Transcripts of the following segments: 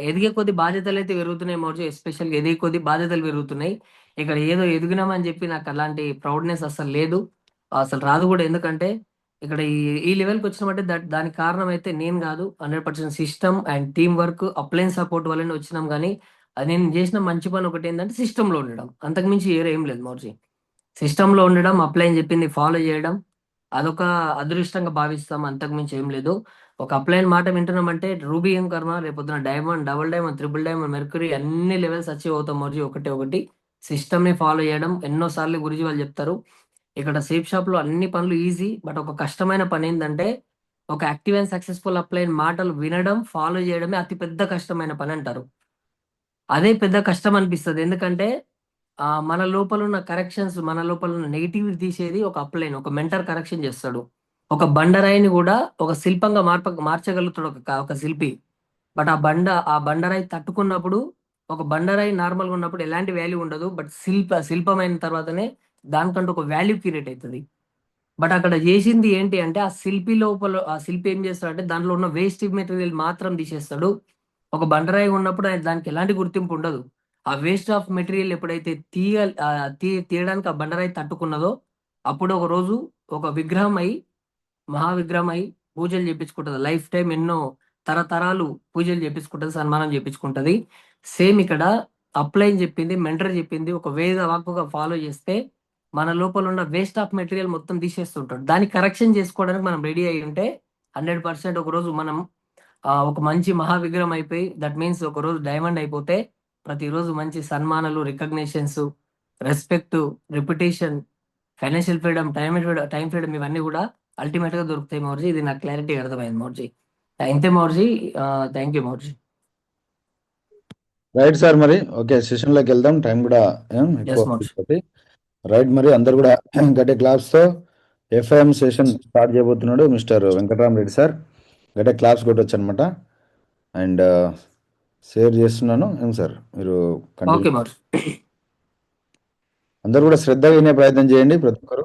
ఎదిగే కొద్ది బాధ్యతలు అయితే పెరుగుతున్నాయి మోర్చు. ఎస్పెషల్గా ఎదిగే కొద్ది బాధ్యతలు పెరుగుతున్నాయి. ఇక్కడ ఏదో ఎదిగినామని చెప్పి నాకు అలాంటి ప్రౌడ్నెస్ అసలు లేదు, అసలు రాదు కూడా. ఎందుకంటే ఇక్కడ ఈ ఈ లెవెల్కి వచ్చినామంటే దానికి కారణం అయితే నేను కాదు, 100% system and team work upline support వల్లనే వచ్చినాం. కానీ అది నేను చేసిన మంచి పని ఒకటి ఏంటంటే సిస్టంలో ఉండడం, అంతకుమించి వేరే ఏం లేదు మోర్చి. సిస్టంలో ఉండడం, అప్లైన్ చెప్పింది ఫాలో చేయడం, అదొక అదృష్టంగా భావిస్తాం, అంతకుమించి ఏం లేదు. ఒక అప్లైన్ మాట వింటున్నామంటే రూబీ ఏం కర్మ, రేపొద్దున diamond, double diamond, triple diamond, mercury అన్ని లెవెల్స్ అచీవ్ అవుతాం మోర్జీ. ఒకటి ఒకటి సిస్టమ్ ని ఫాలో చేయడం. ఎన్నోసార్లు గురించి వాళ్ళు చెప్తారు, ఇక్కడ సేఫ్ షాప్ లో అన్ని పనులు ఈజీ, బట్ ఒక కష్టమైన పని ఏంటంటే ఒక యాక్టివ్ అండ్ సక్సెస్ఫుల్ అప్లైన్ మాటలు వినడం, ఫాలో చేయడమే అతి పెద్ద కష్టమైన పని అంటారు. అదే పెద్ద కష్టం అనిపిస్తుంది. ఎందుకంటే మన లోపల ఉన్న కరెక్షన్స్, మన లోపల ఉన్న నెగిటివ్ తీసేది ఒక అప్లైన్, ఒక మెంటర్ కరెక్షన్ చేస్తాడు. ఒక బండరాయిని కూడా ఒక శిల్పంగా మార్చగలుగుతాడు ఒక శిల్పి. బట్ ఆ బండరాయి తట్టుకున్నప్పుడు, ఒక బండరాయి నార్మల్గా ఉన్నప్పుడు ఎలాంటి వాల్యూ ఉండదు, బట్ శిల్పమైన తర్వాతనే దానికంటూ ఒక వాల్యూ క్రియేట్ అవుతుంది. బట్ అక్కడ చేసింది ఏంటి అంటే ఆ శిల్పి లోపల, ఆ శిల్పి ఏం చేస్తాడంటే దాంట్లో ఉన్న వేస్ట్ మెటీరియల్ మాత్రం తీసేస్తాడు. ఒక బండరాయి ఉన్నప్పుడు దానికి ఎలాంటి గుర్తింపు ఉండదు. ఆ వేస్ట్ ఆఫ్ మెటీరియల్ ఎప్పుడైతే తీయడానికి ఆ బండరాయి తట్టుకున్నదో, అప్పుడు ఒక రోజు ఒక విగ్రహం అయి, మహావిగ్రహం అయి పూజలు చేపించుకుంటది. లైఫ్ టైం ఎన్నో తరతరాలు పూజలు చేపించుకుంటది, సన్మానం చేపించుకుంటది. సేమ్ ఇక్కడ అప్లైన్ చెప్పింది, మెంటర్ చెప్పింది ఒక వేద వాక్కుగా ఫాలో చేస్తే మన లోపల ఉన్న వేస్ట్ ఆఫ్ మెటీరియల్ మొత్తం తీసేస్తుంటాడు. దాన్ని కరెక్షన్ చేసుకోవడానికి మనం రెడీ అయి ఉంటే 100% ఒక రోజు మనం ఒక మంచి మహావిగ్రహం అయిపోయి, దట్ మీన్స్ ఒక రోజు డైమండ్ అయిపోతే ప్రతిరోజు మంచి సన్మానాలు, recognitions, respect, reputation, financial freedom, time freedom ఇవన్నీ కూడా అల్టిమేట్ గా దొరుకుతాయి మౌర్జీ. ఇది నాకు క్లారిటీ అర్థమైంది మౌర్జీ. ఇంతే మౌర్జీ. థ్యాంక్ యూ మౌర్జీ. రైట్ సార్, మరి ఓకే, సెషన్లోకి వెళ్దాం, టైం కూడా ఎక్కువ ఎస్ మౌర్జీ. అయిపోతుంది. రైట్, మరి అందరు కూడా గట్టే క్లాప్స్తో ఎఫ్ఐఎం సెషన్ స్టార్ట్ చేయబోతున్నాడు మిస్టర్ వెంకటరామరెడ్డి సార్. గట్టే క్లాప్స్ కొట్టొచ్చు అనమాట. అండ్ షేర్ చేస్తున్నాను. ఏం సార్ మీరు కంటిన్యూ, ఓకే మౌర్జీ. అందరూ కూడా శ్రద్ధగా వినే ప్రయత్నం చేయండి ప్రతి ఒక్కరు.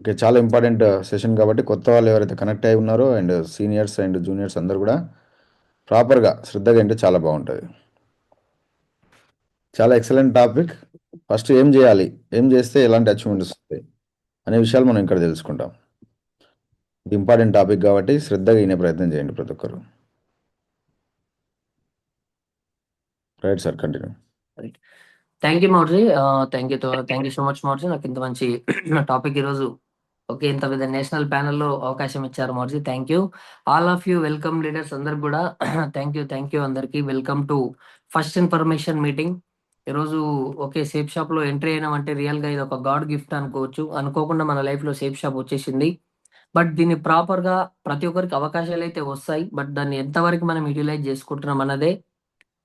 ఓకే, చాలా ఇంపార్టెంట్ సెషన్ కాబట్టి కొత్త వాళ్ళు ఎవరైతే కనెక్ట్ అయి ఉన్నారో అండ్ సీనియర్స్ అండ్ జూనియర్స్ అందరూ కూడా ప్రాపర్గా శ్రద్ధగా వింటే చాలా బాగుంటుంది. చాలా ఎక్సలెంట్ టాపిక్. ఫస్ట్ ఏం చేయాలి, ఏం చేస్తే ఎలాంటి అచీవ్మెంట్స్ వస్తాయి అనే విషయాలు మనం ఇక్కడ తెలుసుకుంటాం. ఇది ఇంపార్టెంట్ టాపిక్ కాబట్టి శ్రద్ధగా వినే ప్రయత్నం చేయండి ప్రతి ఒక్కరు. Right sir, continue. Thank you మౌర్జీ. థ్యాంక్ యూ సో మచ్ మౌర్జీ, నాకు ఇంత మంచి టాపిక్ ఈరోజు ఓకే ఇంత పెద్ద నేషనల్ ప్యానెల్లో అవకాశం ఇచ్చారు మౌర్జీ. Thank you. All of you welcome leaders అందరికి కూడా థ్యాంక్ యూ అందరికి. Welcome to first information meeting. ఈరోజు ఓకే సేఫ్ షాప్ లో ఎంట్రీ అయినామంటే రియల్ గా ఇది ఒక గాడ్ గిఫ్ట్ అనుకోవచ్చు. అనుకోకుండా మన లైఫ్ లో సేఫ్ షాప్ వచ్చేసింది. బట్ దీన్ని ప్రాపర్ గా ప్రతి ఒక్కరికి అవకాశాలు అయితే వస్తాయి, బట్ దాన్ని ఎంతవరకు మనం యూటిలైజ్ చేసుకుంటున్నాం అన్నదే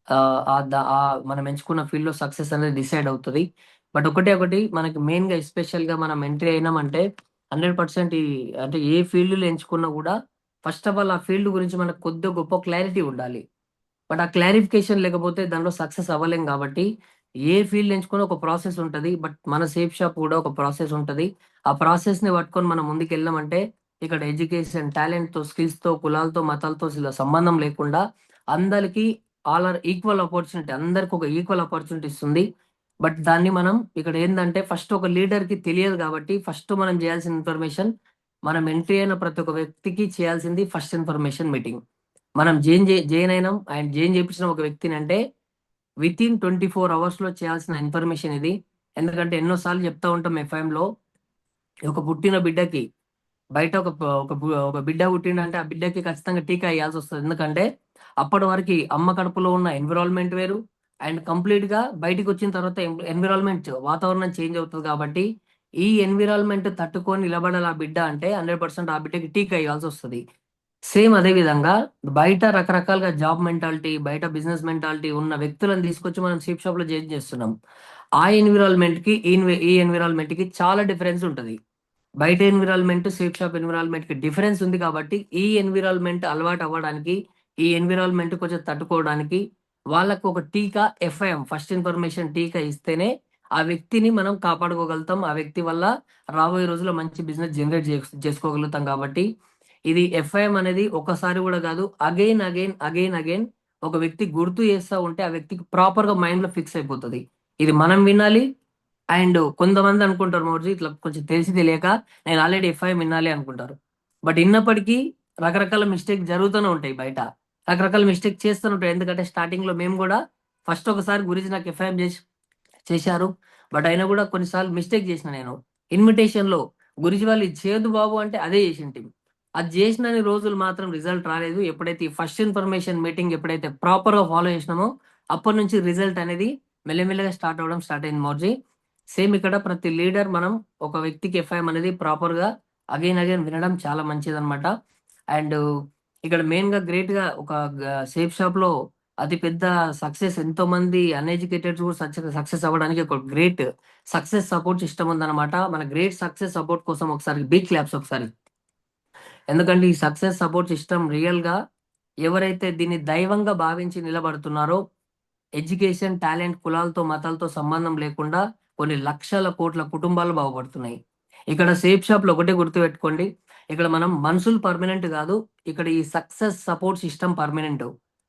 ఆ, ఆ ద- ఆ మనం ఎంచుకున్న ఫీల్డ్ లో సక్సెస్ అనేది డిసైడ్ అవుతుంది. బట్ ఒకటి మనకి మెయిన్ గా ఎస్పెషల్ గా మనం ఎంట్రీ అయినామంటే 100% ఈ అంటే ఏ ఫీల్డ్ లో ఎంచుకున్నా కూడా ఫస్ట్ ఆఫ్ ఆల్ ఆ ఫీల్డ్ గురించి మనకు కొద్దిగా గొప్ప క్లారిటీ ఉండాలి. బట్ ఆ క్లారిఫికేషన్ లేకపోతే దానిలో సక్సెస్ అవ్వలేం. కాబట్టి ఏ ఫీల్డ్ ఎంచుకుని ఒక ప్రాసెస్ ఉంటుంది, బట్ మన సేఫ్ షాప్ కూడా ఒక ప్రాసెస్ ఉంటుంది. ఆ ప్రాసెస్ ని పట్టుకొని మనం ముందుకు వెళ్ళామంటే ఇక్కడ ఎడ్యుకేషన్, టాలెంట్ తో, స్కిల్స్ తో, కులాలతో, మతాలతో ఇలా సంబంధం లేకుండా అందరికీ ఆల్ ఆర్ ఈక్వల్ ఆపర్చునిటీ, అందరికి ఒక ఈక్వల్ ఆపర్చునిటీ ఇస్తుంది. బట్ దాన్ని మనం ఇక్కడ ఏంటంటే ఫస్ట్ ఒక లీడర్ కి తెలియదు కాబట్టి ఫస్ట్ మనం చేయాల్సిన ఇన్ఫర్మేషన్, మనం ఎంట్రీ అయిన ప్రతి ఒక్క వ్యక్తికి చేయాల్సింది ఫస్ట్ ఇన్ఫర్మేషన్ మీటింగ్. మనం జైన్ అయినాం అండ్ జైన్ చేపించిన ఒక వ్యక్తిని అంటే విత్ ఇన్ 24 hours లో చేయాల్సిన ఇన్ఫర్మేషన్ ఇది. ఎందుకంటే ఎన్నోసార్లు చెప్తా ఉంటాం ఎఫ్ఐఎం లో, ఒక పుట్టిన బిడ్డకి బయట ఒక బిడ్డ పుట్టిండంటే ఆ బిడ్డకి ఖచ్చితంగా టీకా వేయాల్సి వస్తుంది. ఎందుకంటే అప్పటి వరకు అమ్మ కడుపులో ఉన్న ఎన్విరాన్మెంట్ వేరు, అండ్ కంప్లీట్ గా బయటికి వచ్చిన తర్వాత ఎన్విరాన్మెంట్, వాతావరణం చేంజ్ అవుతుంది. కాబట్టి ఈ ఎన్విరాన్మెంట్ తట్టుకొని నిలబడాలి ఆ బిడ్డ అంటే 100% ఆ బిడ్డకి టీకా వేయాల్సి వస్తుంది. సేమ్ అదే విధంగా బయట రకరకాలుగా జాబ్ మెంటాలిటీ, బయట బిజినెస్ మెంటాలిటీ ఉన్న వ్యక్తులను తీసుకొచ్చి మనం సేఫ్ షాప్ లో చేంజ్ చేస్తున్నాం. ఆ ఎన్విరాన్మెంట్ కి ఈ ఎన్విరాన్మెంట్ కి చాలా డిఫరెన్స్ ఉంటుంది. బయట ఎన్విరాన్మెంట్, సేఫ్ షాప్ ఎన్విరాన్మెంట్ కి డిఫరెన్స్ ఉంది. కాబట్టి ఈ ఎన్విరాన్మెంట్ అలవాటు అవ్వడానికి, ఈ ఎన్విరాన్మెంట్ కొంచెం తట్టుకోవడానికి వాళ్ళకు ఒక టీకా, ఎఫ్ఐఎం ఫస్ట్ ఇన్ఫర్మేషన్ టీకా ఇస్తేనే ఆ వ్యక్తిని మనం కాపాడుకోగలుగుతాం. ఆ వ్యక్తి వల్ల రాబోయే రోజుల్లో మంచి బిజినెస్ జనరేట్ చేసుకోగలుగుతాం. కాబట్టి ఇది ఎఫ్ఐఎం అనేది ఒకసారి కూడా కాదు, అగైన్ అగైన్ అగైన్ అగైన్ ఒక వ్యక్తి గుర్తు చేస్తా ఉంటే ఆ వ్యక్తికి ప్రాపర్ గా మైండ్ లో ఫిక్స్ అయిపోతుంది. ఇది మనం వినాలి. అండ్ కొంతమంది అనుకుంటారు మోర్జీ ఇట్లా కొంచెం తెలిసి తెలియక నేను ఆల్రెడీ ఎఫ్ఐఎం వినాలి అనుకుంటారు. బట్ విన్నప్పటికీ రకరకాల మిస్టేక్ జరుగుతూనే ఉంటాయి బయట. రకరకాల మిస్టేక్ చేస్తూనే ఉంటాయి. ఎందుకంటే స్టార్టింగ్ లో మేము కూడా ఫస్ట్ ఒకసారి గురించి నాకు ఎఫ్ఐఎం చేశారు. బట్ అయినా కూడా కొన్నిసార్లు మిస్టేక్ చేసిన నేను ఇన్విటేషన్ లో గురించి వాళ్ళు ఇది చేయొద్దు బాబు అంటే అదే చేసింటి. అది చేసిన రోజులు మాత్రం రిజల్ట్ రాలేదు. ఎప్పుడైతే ఈ ఫస్ట్ ఇన్ఫర్మేషన్ మీటింగ్ ఎప్పుడైతే ప్రాపర్ గా ఫాలో చేసినామో అప్పటి నుంచి రిజల్ట్ అనేది మెల్లమెల్లగా స్టార్ట్ అవ్వడం స్టార్ట్ అయింది మోర్జీ. సేమ్ ఇక్కడ ప్రతి లీడర్ మనం ఒక వ్యక్తికి ఎఫ్ఐఎం అనేది ప్రాపర్ గా అగైన్ అగైన్ వినడం చాలా మంచిది అనమాట. అండ్ ఇక్కడ మెయిన్ గా గ్రేట్ గా ఒక సేఫ్ షాప్ లో అతి పెద్ద సక్సెస్, ఎంతో మంది అన్ఎడ్యుకేటెడ్ సక్సెస్ అవ్వడానికి ఒక గ్రేట్ సక్సెస్ సపోర్ట్ సిస్టమ్ ఉందన్నమాట. మన గ్రేట్ సక్సెస్ సపోర్ట్ కోసం ఒకసారి బిగ్ క్లాప్స్ ఒకసారి. ఎందుకంటే ఈ సక్సెస్ సపోర్ట్ సిస్టమ్ రియల్ గా ఎవరైతే దీన్ని దైవంగా భావించి నిలబడుతున్నారో, ఎడ్యుకేషన్, టాలెంట్, కులాలతో మతాలతో సంబంధం లేకుండా కొన్ని లక్షల కోట్ల కుటుంబాలు బాగుపడుతున్నాయి. ఇక్కడ సేఫ్ షాప్ లో ఒకటే గుర్తుపెట్టుకోండి, ఇక్కడ మనం మనుషులు పర్మనెంట్ కాదు, ఇక్కడ ఈ సక్సెస్ సపోర్ట్ సిస్టమ్ పర్మనెంట్.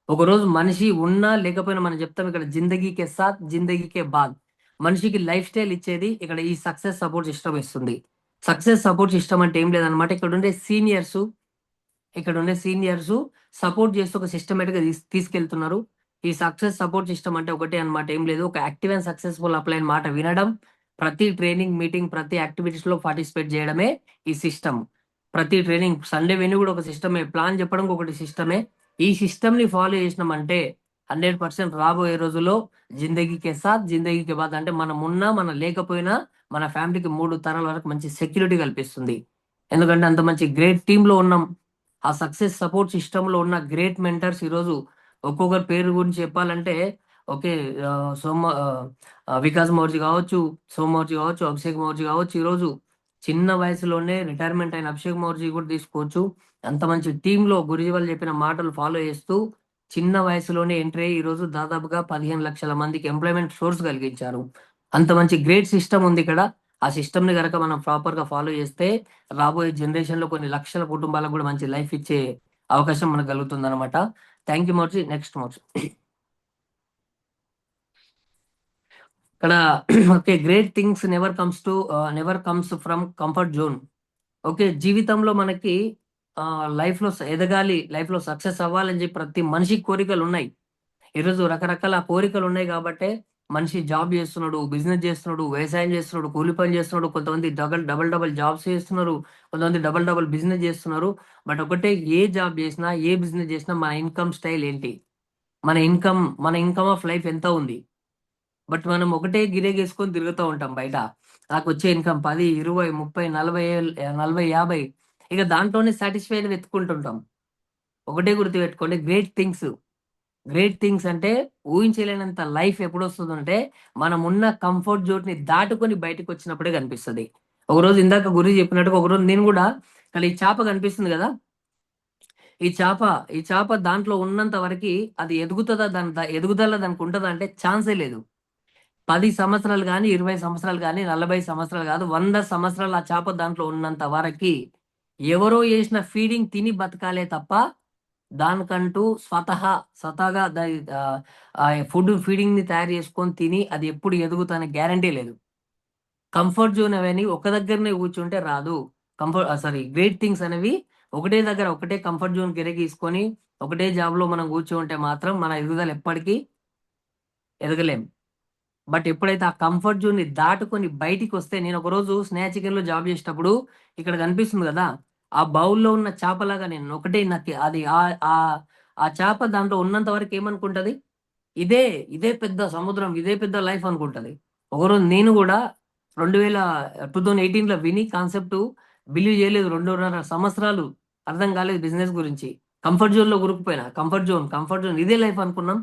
ఒకరోజు మనిషి ఉన్నా లేకపోయినా మనం చెప్తాం ఇక్కడ జిందగీకే సాత్ జిందగీకే బాద్. మనిషికి లైఫ్ స్టైల్ ఇచ్చేది ఇక్కడ ఈ సక్సెస్ సపోర్ట్ సిస్టమ్ ఇస్తుంది. సక్సెస్ సపోర్ట్ సిస్టమ్ అంటే ఏం లేదనమాట, ఇక్కడ ఉండే సీనియర్స్ సపోర్ట్ చేస్తూ ఒక సిస్టమేటిక్ గా తీసుకెళ్తున్నారు. ఈ సక్సెస్ సపోర్ట్ సిస్టమ్ అంటే ఒకటే అనమాట, ఏం లేదు, ఒక యాక్టివ్ అండ్ సక్సెస్ఫుల్ అప్లైన్ మాట వినడం, ప్రతి ట్రైనింగ్ మీటింగ్ ప్రతి యాక్టివిటీస్ లో పార్టిసిపేట్ చేయడమే ఈ సిస్టమ్. ప్రతి ట్రైనింగ్ సండే వెన్యూ కూడా ఒక సిస్టమే, ప్లాన్ చెప్పడం ఒకటి సిస్టమే. ఈ సిస్టమ్ ని ఫాలో చేసినామంటే 100% రాబోయే రోజుల్లో జిందగీకే సాత్ జిందగీకే బాద్, అంటే మనం ఉన్నా మనం లేకపోయినా మన ఫ్యామిలీకి 3 తరాల వరకు మంచి సెక్యూరిటీ కల్పిస్తుంది. ఎందుకంటే అంత మంచి గ్రేట్ టీమ్ లో ఉన్నాం. ఆ సక్సెస్ సపోర్ట్ సిస్టమ్ లో ఉన్న గ్రేట్ మెంటర్స్ ఈరోజు ఒక్కొక్కరి పేరు గురించి చెప్పాలంటే ఓకే, ఆ, సోమ ఆ, వికాస్ మౌర్జీ కావచ్చు, సోమ మౌర్జీ కావచ్చు, అభిషేక్ మౌర్జీ కావచ్చు. ఈరోజు చిన్న వయసులోనే రిటైర్మెంట్ అయిన అభిషేక్ మౌర్జీ కూడా తీసుకోవచ్చు. అంత మంచి టీమ్ లో గురుజీ వాళ్ళు చెప్పిన మాటలు ఫాలో చేస్తూ చిన్న వయసులోనే ఎంట్రీ అయ్యి ఈరోజు దాదాపుగా 15 లక్షల మందికి ఎంప్లాయ్మెంట్ సోర్స్ కలిగించారు. అంత మంచి గ్రేట్ సిస్టమ్ ఉంది ఇక్కడ. ఆ సిస్టమ్ ని కనుక మనం ప్రాపర్ గా ఫాలో చేస్తే రాబోయే జనరేషన్ లో కొన్ని లక్షల కుటుంబాలకు కూడా మంచి లైఫ్ ఇచ్చే అవకాశం మనకు కలుగుతుంది అనమాట. థ్యాంక్ యూ మోర్జీ. నెక్స్ట్ మోర్జీ. ఇక్కడ okay, great things never comes from comfort zone. Okay, జీవితంలో మనకి లైఫ్ లో ఎదగాలి, లైఫ్ లో సక్సెస్ అవ్వాలని చెప్పి ప్రతి మనిషికి కోరికలు ఉన్నాయి. ఈరోజు రకరకాల కోరికలు ఉన్నాయి కాబట్టి మనిషి జాబ్ చేస్తున్నాడు, బిజినెస్ చేస్తున్నాడు, వ్యవసాయం చేస్తున్నాడు, కూలి పని చేస్తున్నాడు, కొంతమంది డబల్ డబల్ డబల్ జాబ్స్ చేస్తున్నారు, కొంతమంది డబల్ డబల్ బిజినెస్ చేస్తున్నారు. బట్ ఒకటే, ఏ జాబ్ చేసినా ఏ బిజినెస్ చేసినా మన ఇన్కమ్ స్టైల్ ఏంటి, మన ఇన్కమ్ ఆఫ్ లైఫ్ ఎంత ఉంది. బట్ మనం ఒకటే గిరేగేసుకొని తిరుగుతూ ఉంటాం బయట. నాకు వచ్చే ఇన్కమ్ 10, 20, 30, 40, 40, 50, ఇక దాంట్లోనే సాటిస్ఫై వెతుక్కుంటుంటాం. ఒకటే గుర్తు పెట్టుకోండి, గ్రేట్ థింగ్స్ అంటే ఊహించలేనంత లైఫ్ ఎప్పుడు వస్తుందంటే మనం ఉన్న కంఫర్ట్ జోన్ ని దాటుకొని బయటకు వచ్చినప్పుడే కనిపిస్తుంది. ఒకరోజు ఇందాక గురి చెప్పినట్టుగా ఒకరోజు నేను కూడా ఇక్కడ ఈ చేప కనిపిస్తుంది కదా, ఈ చేప ఈ చేప దాంట్లో ఉన్నంత వరకు అది ఎదుగుతుందా, ఎదుగుదల దానికి ఉంటుందా అంటే ఛాన్సే లేదు. 10 సంవత్సరాలు కానీ, 20 సంవత్సరాలు కానీ, 40 సంవత్సరాలు కాదు, 100 సంవత్సరాలు ఆ చేప దాంట్లో ఉన్నంత వరకు ఎవరో చేసిన ఫీడింగ్ తిని బతకాలే తప్ప దానికంటూ స్వతహాగా ఫుడ్ ఫీడింగ్ ని తయారు చేసుకొని తిని అది ఎప్పుడు ఎదుగుతానే గ్యారంటీ లేదు. కంఫర్ట్ జోన్ అవన్నీ ఒక దగ్గరనే కూర్చుంటే రాదు. గ్రేట్ థింగ్స్ అనేవి ఒకటే దగ్గర ఒకటే కంఫర్ట్ జోన్ గిరగీసుకొని ఒకటే జాబ్ లో మనం కూర్చుంటే మాత్రం మన ఎదుగుదల ఎప్పటికీ ఎదగలేం. బట్ ఎప్పుడైతే ఆ కంఫర్ట్ జోన్ ని దాటుకొని బయటికి వస్తే, నేను ఒక రోజు స్నేహ చికెన్ లో జాబ్ చేసేటప్పుడు ఇక్కడ కనిపిస్తుంది కదా, ఆ బౌల్లో ఉన్న చేపలాగా నేను ఒకటే, నాకు అది ఆ ఆ చేప దాంట్లో ఉన్నంత వరకు ఏమనుకుంటది, ఇదే ఇదే పెద్ద సముద్రం, ఇదే పెద్ద లైఫ్ అనుకుంటది. ఒకరోజు నేను కూడా 2018 లో విని కాన్సెప్ట్ బిలీవ్ చేయలేదు. 2.5 సంవత్సరాలు అర్థం కాలేదు బిజినెస్ గురించి. కంఫర్ట్ జోన్ లో గురుకుపోయినా, కంఫర్ట్ జోన్ ఇదే లైఫ్ అనుకున్నాం.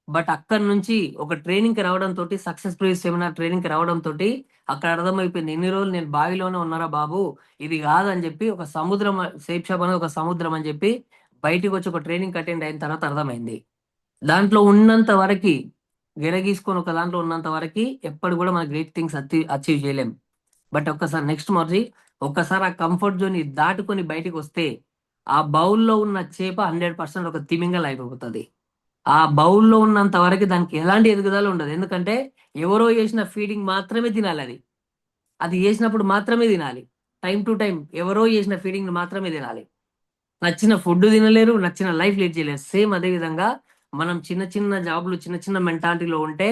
బట్ అక్కడ నుంచి ఒక ట్రైనింగ్ కి రావడం తోటి, సక్సెస్ ప్రైజ్ సెమినార్ ట్రైనింగ్ కి రావడం తోటి అక్కడ అర్థమైపోయింది, ఎన్ని రోజులు నేను బావిలోనే ఉన్నారా బాబు, ఇది కాదని చెప్పి ఒక సముద్రం, సేఫ్ షాప్ అనేది ఒక సముద్రం అని చెప్పి బయటికి వచ్చి ఒక ట్రైనింగ్ అటెండ్ అయిన తర్వాత అర్థమైంది. దాంట్లో ఉన్నంత వరకు గెరగీసుకొని ఒక దాంట్లో ఉన్నంత వరకు ఎప్పుడు కూడా మన గ్రేట్ థింగ్స్ అచీవ్ చేయలేం. బట్ ఒక్కసారి నెక్స్ట్ మర్జీ ఒక్కసారి ఆ కంఫర్ట్ జోన్ ని దాటుకొని బయటికి వస్తే ఆ బౌల్లో ఉన్న చేప 100% ఒక తిమింగలం అయిపోతుంది. ఆ బౌల్లో ఉన్నంత వరకు దానికి ఎలాంటి ఎదుగుదల ఉండదు. ఎందుకంటే ఎవరో చేసిన ఫీడింగ్ మాత్రమే తినాలి అది. అది చేసినప్పుడు మాత్రమే తినాలి. టైం టు టైం ఎవరో చేసిన ఫీడింగ్ మాత్రమే తినాలి. నచ్చిన ఫుడ్ తినలేరు, నచ్చిన లైఫ్ లీడ్ చేయలేరు. సేమ్ అదే విధంగా మనం చిన్న చిన్న జాబ్లు, చిన్న చిన్న మెంటాలిటీలో ఉంటే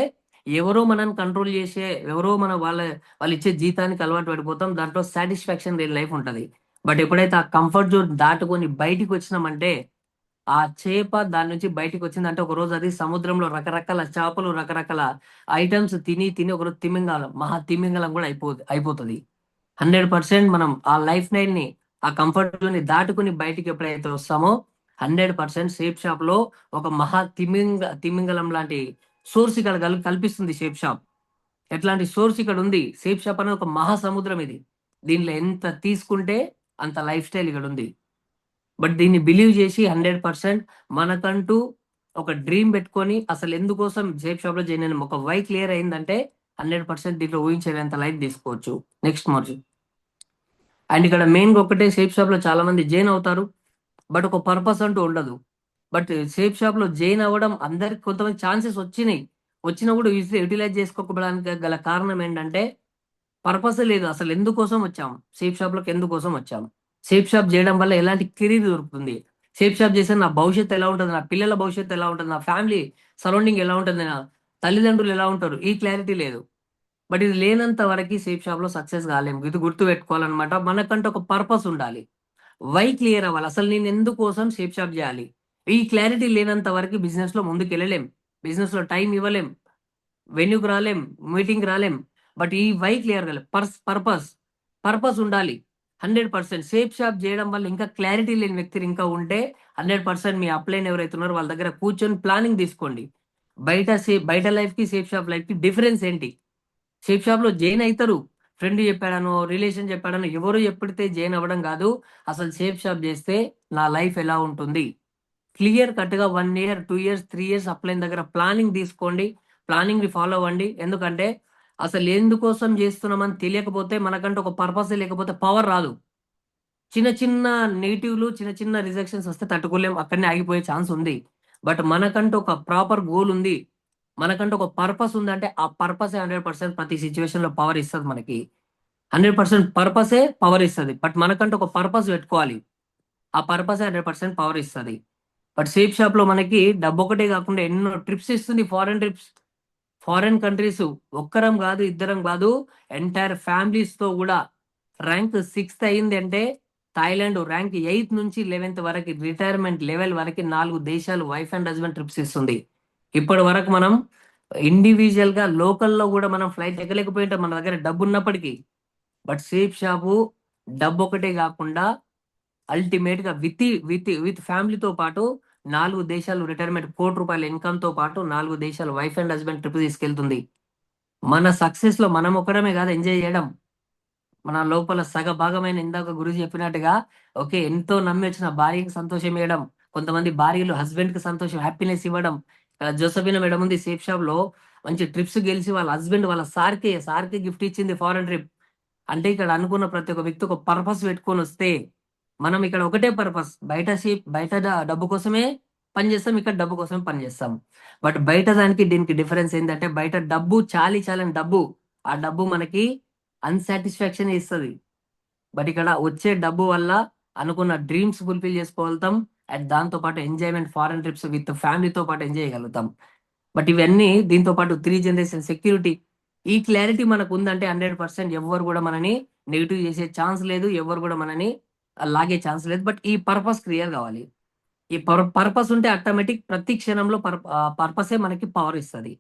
ఎవరో మనం కంట్రోల్ చేసే, ఎవరో వాళ్ళు ఇచ్చే జీతానికి అలవాటు పడిపోతాం. దాంట్లో సాటిస్ఫాక్షన్ లేని లైఫ్ ఉంటుంది. బట్ ఎప్పుడైతే ఆ కంఫర్ట్ జోన్ దాటుకొని బయటికి వచ్చినామంటే ఆ చేప దాని నుంచి బయటికి వచ్చిందంటే ఒక రోజు అది సముద్రంలో రకరకాల చేపలు, రకరకాల ఐటమ్స్ తిని తిని ఒకరోజు తిమింగలం, మహా తిమింగలం కూడా అయిపోతుంది. 100% మనం ఆ లైఫ్ స్టైల్ ని, ఆ కంఫర్ట్ జోన్ ని దాటుకుని బయటికి ఎప్పుడైతే వస్తామో 100% షేప్ షాప్ లో ఒక మహా తిమింగలం లాంటి సోర్స్ ఇక్కడ కల్పిస్తుంది షేప్ షాప్. ఎట్లాంటి సోర్స్ ఇక్కడ ఉంది. షేప్ షాప్ అనేది ఒక మహాసముద్రం ఇది. దీనిలో ఎంత తీసుకుంటే అంత లైఫ్ స్టైల్ ఇక్కడ ఉంది. బట్ దీన్ని బిలీవ్ చేసి 100% మనకంటూ ఒక డ్రీమ్ పెట్టుకొని అసలు ఎందుకోసం షేప్ షాప్ లో జాయిన్ అయిన ఒక వై క్లియర్ అయిందంటే 100% దీంట్లో ఊహించేంత లైఫ్ తీసుకోవచ్చు. Next margin. అండ్ ఇక్కడ మెయిన్ గా ఒకటే, షేప్ షాప్ లో చాలా మంది జాయిన్ అవుతారు, బట్ ఒక పర్పస్ అంటూ ఉండదు. బట్ షేప్ షాప్ లో జాయిన్ అవ్వడం అందరికి కొంతమంది ఛాన్సెస్ వచ్చినాయి. వచ్చినా కూడా యూటిలైజ్ చేసుకోకపోవడానికి గల కారణం ఏంటంటే పర్పస్ లేదు. అసలు ఎందుకోసం వచ్చాం, షేప్ షాప్ లోకి ఎందుకోసం వచ్చాం, షేప్ షాప్ చేయడం వల్ల ఎలాంటి కెరీర్ దొరుకుతుంది, షేప్ షాప్ చేస్తే నా భవిష్యత్తు ఎలా ఉంటుంది, నా పిల్లల భవిష్యత్తు ఎలా ఉంటుంది, నా ఫ్యామిలీ సరౌండింగ్ ఎలా ఉంటుంది, నా తల్లిదండ్రులు ఎలా ఉంటారు, ఈ క్లారిటీ లేదు. బట్ ఇది లేనంత వరకు షేప్ షాప్ లో సక్సెస్ కాలేము. ఇది గుర్తు పెట్టుకోవాలన్నమాట. మనకంటే ఒక పర్పస్ ఉండాలి. వై క్లియర్ అవ్వాలి. అసలు నేను ఎందుకోసం షేప్ షాప్ చేయాలి. ఈ క్లారిటీ లేనంత వరకు బిజినెస్ లో ముందుకు వెళ్ళలేం, బిజినెస్ లో టైం ఇవ్వలేం, వెన్యూకి రాలేం, మీటింగ్ రాలేం. బట్ ఈ వై క్లియర్ కాలేదు. పర్పస్ పర్పస్ ఉండాలి. 100% షేప్ షాప్ చేయడం వల్ల ఇంకా క్లారిటీ లేని వ్యక్తులు ఇంకా ఉంటే 100% మీ అప్లైన్ ఎవరైతే ఉన్నారో వాళ్ళ దగ్గర కూర్చొని ప్లానింగ్ తీసుకోండి. బయట లైఫ్ కి షేప్ షాప్ లైఫ్ కి డిఫరెన్స్ ఏంటి. షేప్ షాప్ లో జాయిన్ అవుతారు, ఫ్రెండ్ చెప్పాడనో, రిలేషన్ చెప్పాడనో, ఎవరు ఎప్పుడైతే జాయిన్ అవ్వడం కాదు. అసలు షేప్ షాప్ చేస్తే నా లైఫ్ ఎలా ఉంటుంది, క్లియర్ కట్ గా 1 ఇయర్, 2 ఇయర్స్, 3 ఇయర్స్ అప్లైన్ దగ్గర ప్లానింగ్ తీసుకోండి. ప్లానింగ్ ని ఫాలో అవ్వండి. ఎందుకంటే అసలు ఎందుకోసం చేస్తున్నామని తెలియకపోతే, మనకంటే ఒక పర్పస్ లేకపోతే పవర్ రాదు. చిన్న చిన్న నెగిటివ్లు, చిన్న చిన్న రిజెక్షన్స్ వస్తే తట్టుకోలేం, అక్కడనే ఆగిపోయే ఛాన్స్ ఉంది. బట్ మనకంటూ ఒక ప్రాపర్ గోల్ ఉంది, మనకంటూ ఒక పర్పస్ ఉంది అంటే ఆ పర్పసే 100% ప్రతి సిచ్యువేషన్ లో పవర్ ఇస్తుంది మనకి. 100% పర్పసే పవర్ ఇస్తుంది. బట్ మనకంటూ ఒక పర్పస్ పెట్టుకోవాలి. ఆ పర్పసే 100% పవర్ ఇస్తుంది. బట్ షేప్ షాప్ లో మనకి డబ్బు ఒకటే కాకుండా ఎన్నో ట్రిప్స్ ఇస్తుంది. Foreign trips, foreign countries. ఒక్కరం కాదు, ఇద్దరం కాదు, ఎంటైర్ ఫ్యామిలీస్ తో కూడా. ర్యాంక్ 6th అయింది అంటే థాయిలాండ్, ర్యాంక్ 8th నుంచి 11th వరకు రిటైర్మెంట్ లెవెల్ వరకు 4 దేశాలు వైఫ్ అండ్ హస్బెండ్ ట్రిప్స్ ఇస్తుంది. ఇప్పటి వరకు మనం ఇండివిజువల్ గా లోకల్లో కూడా మనం ఫ్లైట్ ఎక్కలేకపోయింటాం మన దగ్గర డబ్బు ఉన్నప్పటికీ. బట్ షేప్ షాపు డబ్బు ఒకటే కాకుండా అల్టిమేట్ గా విత్ ఫ్యామిలీతో పాటు 4 దేశాలు రిటైర్మెంట్, ₹1,00,00,000 ఇన్కమ్ తో పాటు 4 దేశాలు వైఫ్ అండ్ హస్బెండ్ ట్రిప్ తీసుకెళ్తుంది. మన సక్సెస్ లో మనం ఒకరమే కాదు ఎంజాయ్ చేయడం, మన లోపల సగ భాగమైన, ఇందాక గురుజీ చెప్పినట్టుగా ఓకే, ఎంతో నమ్మి వచ్చిన భార్యకి సంతోషం ఇవ్వడం, కొంతమంది భార్యలు హస్బెండ్ కి సంతోషం, హ్యాపీనెస్ ఇవ్వడం. ఇక్కడ జోసఫినా మేడం ఉంది సేఫ్ షాప్ లో, మంచి ట్రిప్స్ గెలిచి వాళ్ళ హస్బెండ్ వాళ్ళ సార్కి గిఫ్ట్ ఇచ్చింది ఫారెన్ ట్రిప్. అంటే ఇక్కడ అనుకున్న ప్రతి ఒక్క వ్యక్తి ఒక పర్పస్ పెట్టుకొని వస్తే, మనం ఇక్కడ ఒకటే పర్పస్, బయట డబ్బు కోసమే పని చేస్తాం, ఇక్కడ డబ్బు కోసమే పని చేస్తాం. బట్ బయట దానికి దీనికి డిఫరెన్స్ ఏంటంటే బయట డబ్బు చాలని డబ్బు, ఆ డబ్బు మనకి అన్సాటిస్ఫాక్షన్ ఇస్తుంది. బట్ ఇక్కడ వచ్చే డబ్బు వల్ల అనుకున్న డ్రీమ్స్ ఫుల్ఫిల్ చేసుకోగలుగుతాం. అండ్ దాంతో పాటు ఎంజాయ్మెంట్, ఫారెన్ ట్రిప్స్ విత్ ఫ్యామిలీతో పాటు ఎంజాయ్ చేయగలుగుతాం. బట్ ఇవన్నీ దీంతో పాటు 3 జనరేషన్ సెక్యూరిటీ, ఈ క్లారిటీ మనకు ఉందంటే 100% ఎవరు కూడా మనని నెగిటివ్ చేసే ఛాన్స్ లేదు, ఎవరు కూడా మనని లాగే ఛాన్స్ లేదు. బట్ ఈ పర్పస్ క్లియర్ కావాలి. ఈ పర్పస్ ఉంటే ఆటోమేటిక్ ప్రతి క్షణంలో పర్పసే మనకి పవర్ ఇస్తుంది.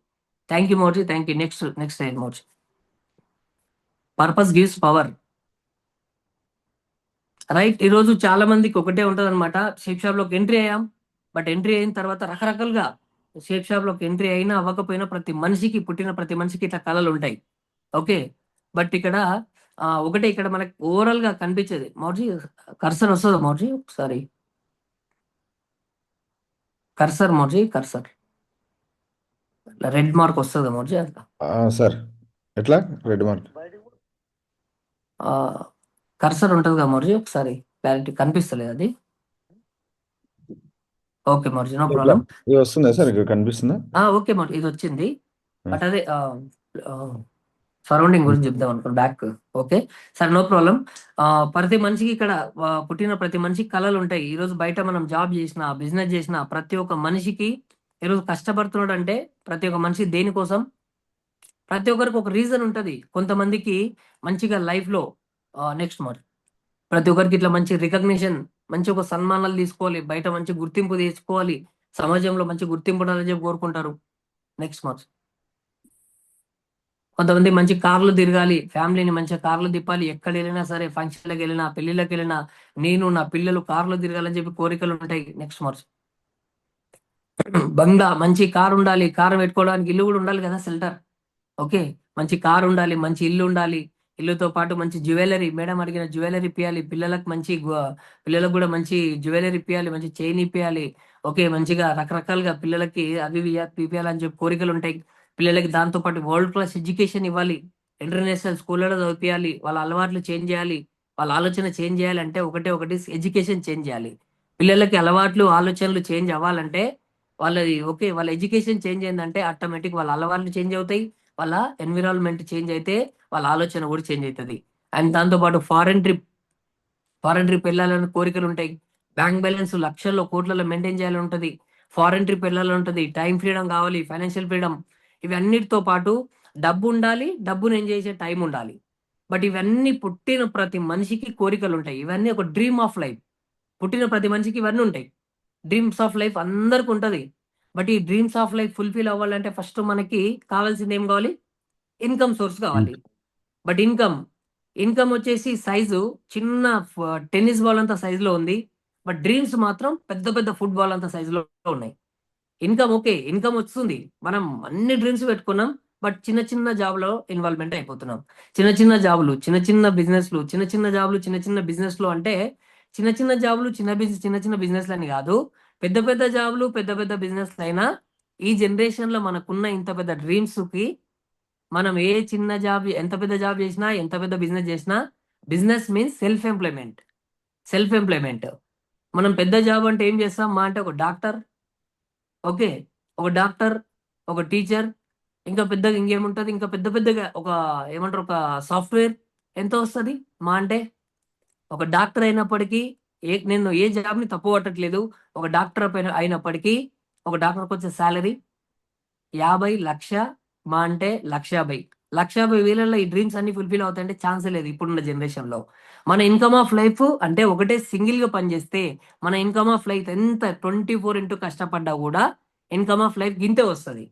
థ్యాంక్ యూ మోర్జీ, థ్యాంక్ యూ. నెక్స్ట్ మోర్జీ. Purpose gives power. రైట్. ఈ రోజు చాలా మందికి ఒకటే ఉంటది అనమాట, షేప్ షాప్ లోకి ఎంట్రీ అయ్యాం. బట్ ఎంట్రీ అయిన తర్వాత రకరకాలుగా షేప్ షాప్ లోకి ఎంట్రీ అయినా అవ్వకపోయినా పుట్టిన ప్రతి మనిషికి ఇట్లా కళలు ఉంటాయి. ఓకే. బట్ ఇక్కడ ఒకటే, ఇక్కడ మనకి ఓవరాల్ గా కనిపించేది మౌర్జీ, కర్సర్ వస్తుందా మౌర్జీ ఒకసారి, కర్సర్ మౌర్జీ, కర్సర్ రెడ్ మార్క్ వస్తుందా మౌర్జీ అట్లా. సార్ ఎట్లా రెడ్ మార్క్? కర్సర్ ఉంటుంది కదా మౌర్జీ, ఒకసారి క్లారిటీ కనిపిస్తలేదు అది. Okay Maruti, no problem. ఇది వస్తుందా సార్, ఇక్కడ కనిపిస్తుందా? ఓకే మారుతి, ఇది వచ్చింది. బట్ అదే సరౌండింగ్ గురించి చెప్దాం అనుకోండి back. Okay sir, no problem. ప్రతి మనిషికి ఇక్కడ పుట్టిన ప్రతి మనిషికి కళలు ఉంటాయి. ఈరోజు బయట మనం జాబ్ చేసిన, బిజినెస్ చేసిన ప్రతి ఒక్క మనిషికి ఈరోజు కష్టపడుతున్నాడు అంటే ప్రతి ఒక్క మనిషి దేనికోసం, ప్రతి ఒక్కరికి ఒక రీజన్ ఉంటుంది. కొంతమందికి మంచిగా లైఫ్లో నెక్స్ట్ మరి ప్రతి ఒక్కరికి ఇట్లా మంచి రికగ్నిషన్, మంచి ఒక సన్మానాలు తీసుకోవాలి, బయట మంచి గుర్తింపు తీసుకోవాలి, సమాజంలో మంచి గుర్తింపు ఉండాలని చెప్పి కోరుకుంటారు. నెక్స్ట్ మంత్ కొంతమంది మంచి కార్లు తిరగాలి, ఫ్యామిలీని మంచిగా కార్లు తిప్పాలి, ఎక్కడ వెళ్ళినా సరే ఫంక్షన్లకు వెళ్ళినా పెళ్లిళ్ళకి వెళ్ళినా నేను నా పిల్లలు కార్లు తిరగాలని చెప్పి కోరికలు ఉంటాయి. నెక్స్ట్ మంత్ బంగ్లా, మంచి కారు ఉండాలి, కారు పెట్టుకోవడానికి ఇల్లు కూడా ఉండాలి కదా షెల్టర్. ఓకే, మంచి కారు ఉండాలి, మంచి ఇల్లు ఉండాలి, ఇల్లుతో పాటు మంచి జ్యువెలరీ, మేడం అడిగిన జ్యువెలరీ ఇప్పియాలి, పిల్లలకు మంచి పిల్లలకు కూడా మంచి జ్యువెలరీ ఇప్పియాలి, మంచి చైన్ ఇప్పియాలి. ఓకే, మంచిగా రకరకాలుగా పిల్లలకి అవి ఇవి ఇప్పియాలని చెప్పి కోరికలు ఉంటాయి. పిల్లలకి దాంతో పాటు వరల్డ్ క్లాస్ ఎడ్యుకేషన్ ఇవ్వాలి, ఇంటర్నేషనల్ స్కూళ్ళలో చదివించాలి, వాళ్ళ అలవాట్లు చేంజ్ చేయాలి, వాళ్ళ ఆలోచన చేంజ్ చేయాలి అంటే ఒకటే ఒకటి ఎడ్యుకేషన్ చేంజ్ చేయాలి. పిల్లలకి అలవాట్లు ఆలోచనలు చేంజ్ అవ్వాలంటే వాళ్ళది ఓకే, వాళ్ళ ఎడ్యుకేషన్ చేంజ్ అయిందంటే ఆటోమేటిక్ వాళ్ళ అలవాట్లు చేంజ్ అవుతాయి, వాళ్ళ ఎన్విరాన్మెంట్ చేంజ్ అయితే వాళ్ళ ఆలోచన కూడా చేంజ్ అవుతుంది. అండ్ దాంతోపాటు ఫారెన్ ట్రిప్ వెళ్ళాలని కోరికలు ఉంటాయి. బ్యాంక్ బ్యాలెన్స్ లక్షల్లో కోట్లలో మెయింటైన్ చేయాలని ఉంటుంది. ఫారెన్ ట్రిప్ వెళ్ళాలని ఉంటుంది. టైం ఫ్రీడమ్ కావాలి, ఫైనాన్షియల్ ఫ్రీడమ్. ఇవన్నిటితో పాటు డబ్బు ఉండాలి, డబ్బును ఎంజాయ్ చేసే టైం ఉండాలి. బట్ ఇవన్నీ పుట్టిన ప్రతి మనిషికి కోరికలు ఉంటాయి. ఇవన్నీ ఒక డ్రీమ్ ఆఫ్ లైఫ్. పుట్టిన ప్రతి మనిషికి ఇవన్నీ ఉంటాయి. డ్రీమ్స్ ఆఫ్ లైఫ్ అందరికి ఉంటుంది. బట్ ఈ డ్రీమ్స్ ఆఫ్ లైఫ్ ఫుల్ఫిల్ అవ్వాలంటే ఫస్ట్ మనకి కావాల్సింది ఏం కావాలి? ఇన్కమ్ సోర్స్ కావాలి. బట్ ఇన్కమ్ వచ్చేసి సైజు చిన్న టెన్నిస్ బాల్ అంత సైజులో ఉంది. బట్ డ్రీమ్స్ మాత్రం పెద్ద పెద్ద ఫుట్బాల్ అంత సైజులో ఉన్నాయి. ఇన్కమ్ ఓకే, ఇన్కమ్ వస్తుంది, మనం అన్ని డ్రీమ్స్ పెట్టుకున్నాం. బట్ చిన్న చిన్న జాబ్లో ఇన్వాల్వ్మెంట్ అయిపోతున్నాం. చిన్న చిన్న జాబులు, చిన్న చిన్న బిజినెస్లు, చిన్న చిన్న జాబులు, చిన్న చిన్న బిజినెస్లు అంటే చిన్న చిన్న జాబులు, చిన్న చిన్న బిజినెస్లు అని కాదు, పెద్ద పెద్ద జాబులు, పెద్ద పెద్ద బిజినెస్లు అయినా ఈ జనరేషన్లో మనకున్న ఇంత పెద్ద డ్రీమ్స్కి మనం ఏ చిన్న జాబ్, ఎంత పెద్ద జాబ్ చేసినా, ఎంత పెద్ద బిజినెస్ చేసినా, బిజినెస్ మీన్స్ సెల్ఫ్ ఎంప్లాయ్మెంట్. మనం పెద్ద జాబ్ అంటే ఏం చేస్తాం? మా అంటే ఒక డాక్టర్, ఓకే, ఒక డాక్టర్, ఒక టీచర్, ఇంకా పెద్దగా ఇంకేముంటుంది, ఇంకా పెద్ద పెద్దగా ఒక ఏమంటారు, ఒక సాఫ్ట్వేర్. ఎంత వస్తుంది మా అంటే? ఒక డాక్టర్ అయినప్పటికీ నేను ఏ జాబ్ని తప్పు పట్టట్లేదు. ఒక డాక్టర్ అయినప్పటికీ ఒక డాక్టర్కి వచ్చే శాలరీ 50 లక్ష, మా అంటే 1,50,000. 1,50,000 ఈ డ్రీమ్స్ అన్ని ఫుల్ఫిల్ అవుతాయంటే ఛాన్స్ లేదు ఇప్పుడున్న జనరేషన్ లో. మన ఇన్కమ్ ఆఫ్ లైఫ్ అంటే ఒకటే సింగిల్ గా పనిచేస్తే మన ఇన్కమ్ ఆఫ్ లైఫ్ ఎంత 24 కష్టపడ్డా కూడా ఇన్కమ్ ఆఫ్ లైఫ్ గింతే వస్తుంది.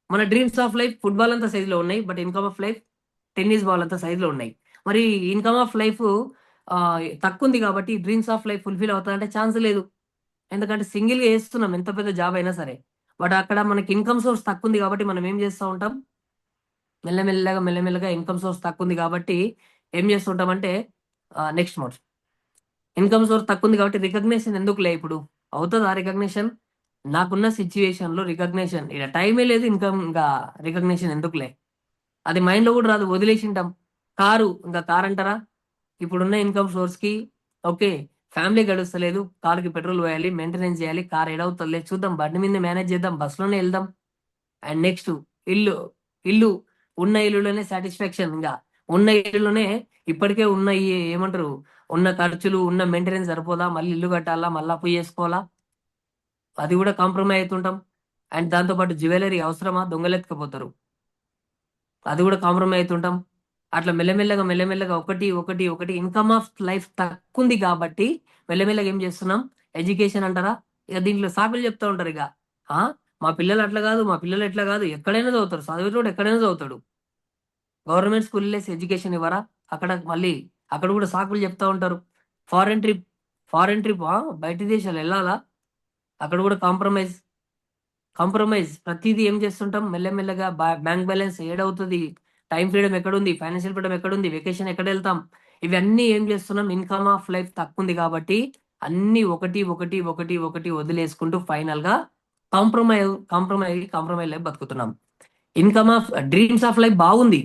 మన డ్రీమ్స్ ఆఫ్ లైఫ్ ఫుట్బాల్ అంత సైజ్ లో ఉన్నాయి, but income of life tennis ball అంత సైజ్ లో ఉన్నాయి. మరి ఇన్కమ్ ఆఫ్ లైఫ్ తక్కువ ఉంది కాబట్టి డ్రీమ్స్ ఆఫ్ లైఫ్ ఫుల్ఫిల్ అవుతాయంటే ఛాన్స్ లేదు. ఎందుకంటే సింగిల్ గా వేస్తున్నాం ఎంత పెద్ద జాబ్ అయినా సరే. బట్ అక్కడ మనకి ఇన్కమ్ సోర్స్ తక్కువ ఉంది కాబట్టి మనం ఏం చేస్తూ ఉంటాం? మెల్లమెల్లగా ఇన్కమ్ సోర్స్ తక్కువ ఉంది కాబట్టి ఏం చేస్తుంటామంటే నెక్స్ట్ మోడ్ ఇన్కమ్ సోర్స్ తక్కువ ఉంది కాబట్టి రికగ్నేషన్ ఎందుకులే, ఇప్పుడు అవుతుందా రికగ్నేషన్? నాకున్న సిచ్యువేషన్ లో రికగ్నేషన్ ఇలా టైమే లేదు, ఇన్కమ్ ఇంకా రికగ్నేషన్ ఎందుకులే, అది మైండ్ లో కూడా రాదు, వదిలేసింటాం. ఇంకా కార్ అంటారా? ఇప్పుడున్న ఇన్కమ్ సోర్స్ కి ఓకే, ఫ్యామిలీ గడుస్తలేదు, కారుకి పెట్రోల్ పోయాలి, మెయింటెనెన్స్ చేయాలి, కార్ ఎడవుతుంది చూద్దాం, బండి మీద మేనేజ్ చేద్దాం, బస్సులోనే వెళ్దాం. అండ్ నెక్స్ట్ ఇల్లు ఇల్లు ఉన్న ఇల్లులోనే సాటిస్ఫాక్షన్. ఇంకా ఉన్న ఇల్లులోనే ఇప్పటికే ఉన్న ఏమంటారు, ఉన్న ఖర్చులు, ఉన్న మెయింటెనెన్స్ సరిపోదా, మళ్ళీ ఇల్లు కట్టాలా, మళ్ళీ అప్పు చేసుకోవాలా, అది కూడా కాంప్రమైజ్ అవుతుంటాం. అండ్ దాంతోపాటు జ్యువెలరీ అవసరమా, దొంగలెత్తుకుపోతారు, అది కూడా కాంప్రమైజ్ అవుతుంటాం. అట్లా మెల్లమెల్లగా ఒకటి ఒకటి ఒకటి ఇన్కమ్ ఆఫ్ లైఫ్ తక్కువ ఉంది కాబట్టి మెల్లమెల్లగా ఏం చేస్తున్నాం? ఎడ్యుకేషన్ అంటారా? ఇక దీంట్లో సాకులు చెప్తా ఉంటారు. ఇక ఆ మా పిల్లలు అట్లా కాదు, మా పిల్లలు ఎట్లా కాదు, ఎక్కడైనా చదువుతారు, చదివేటోడు ఎక్కడైనా చదువుతాడు, గవర్నమెంట్ స్కూల్లో ఎడ్యుకేషన్ ఇవ్వరా? మళ్ళీ అక్కడ కూడా సాకులు చెప్తా ఉంటారు. ఫారెన్ ట్రిప్ ఫారెన్ ట్రిప్ బయట దేశాలు వెళ్ళాలా? అక్కడ కూడా కాంప్రమైజ్ ప్రతిదీ ఏం చేస్తుంటాం? మెల్లమెల్లగా బ్యాంక్ బ్యాలెన్స్ ఏడవుతుంది, టైం ఫ్రీడమ్ ఎక్కడుంది, ఫైనాన్షియల్ ఫ్రీడమ్ ఎక్కడుంది, వెకేషన్ ఎక్కడ వెళ్తాం, ఇవన్నీ ఏం చేస్తున్నాం? ఇన్కమ్ ఆఫ్ లైఫ్ తక్కువ ఉంది కాబట్టి అన్ని ఒకటి ఒకటి ఒకటి ఒకటి వదిలేసుకుంటూ ఫైనల్ గా కాంప్రమైజ్ లైఫ్ బతుకుతున్నాం. Income of dreams of life బాగుంది,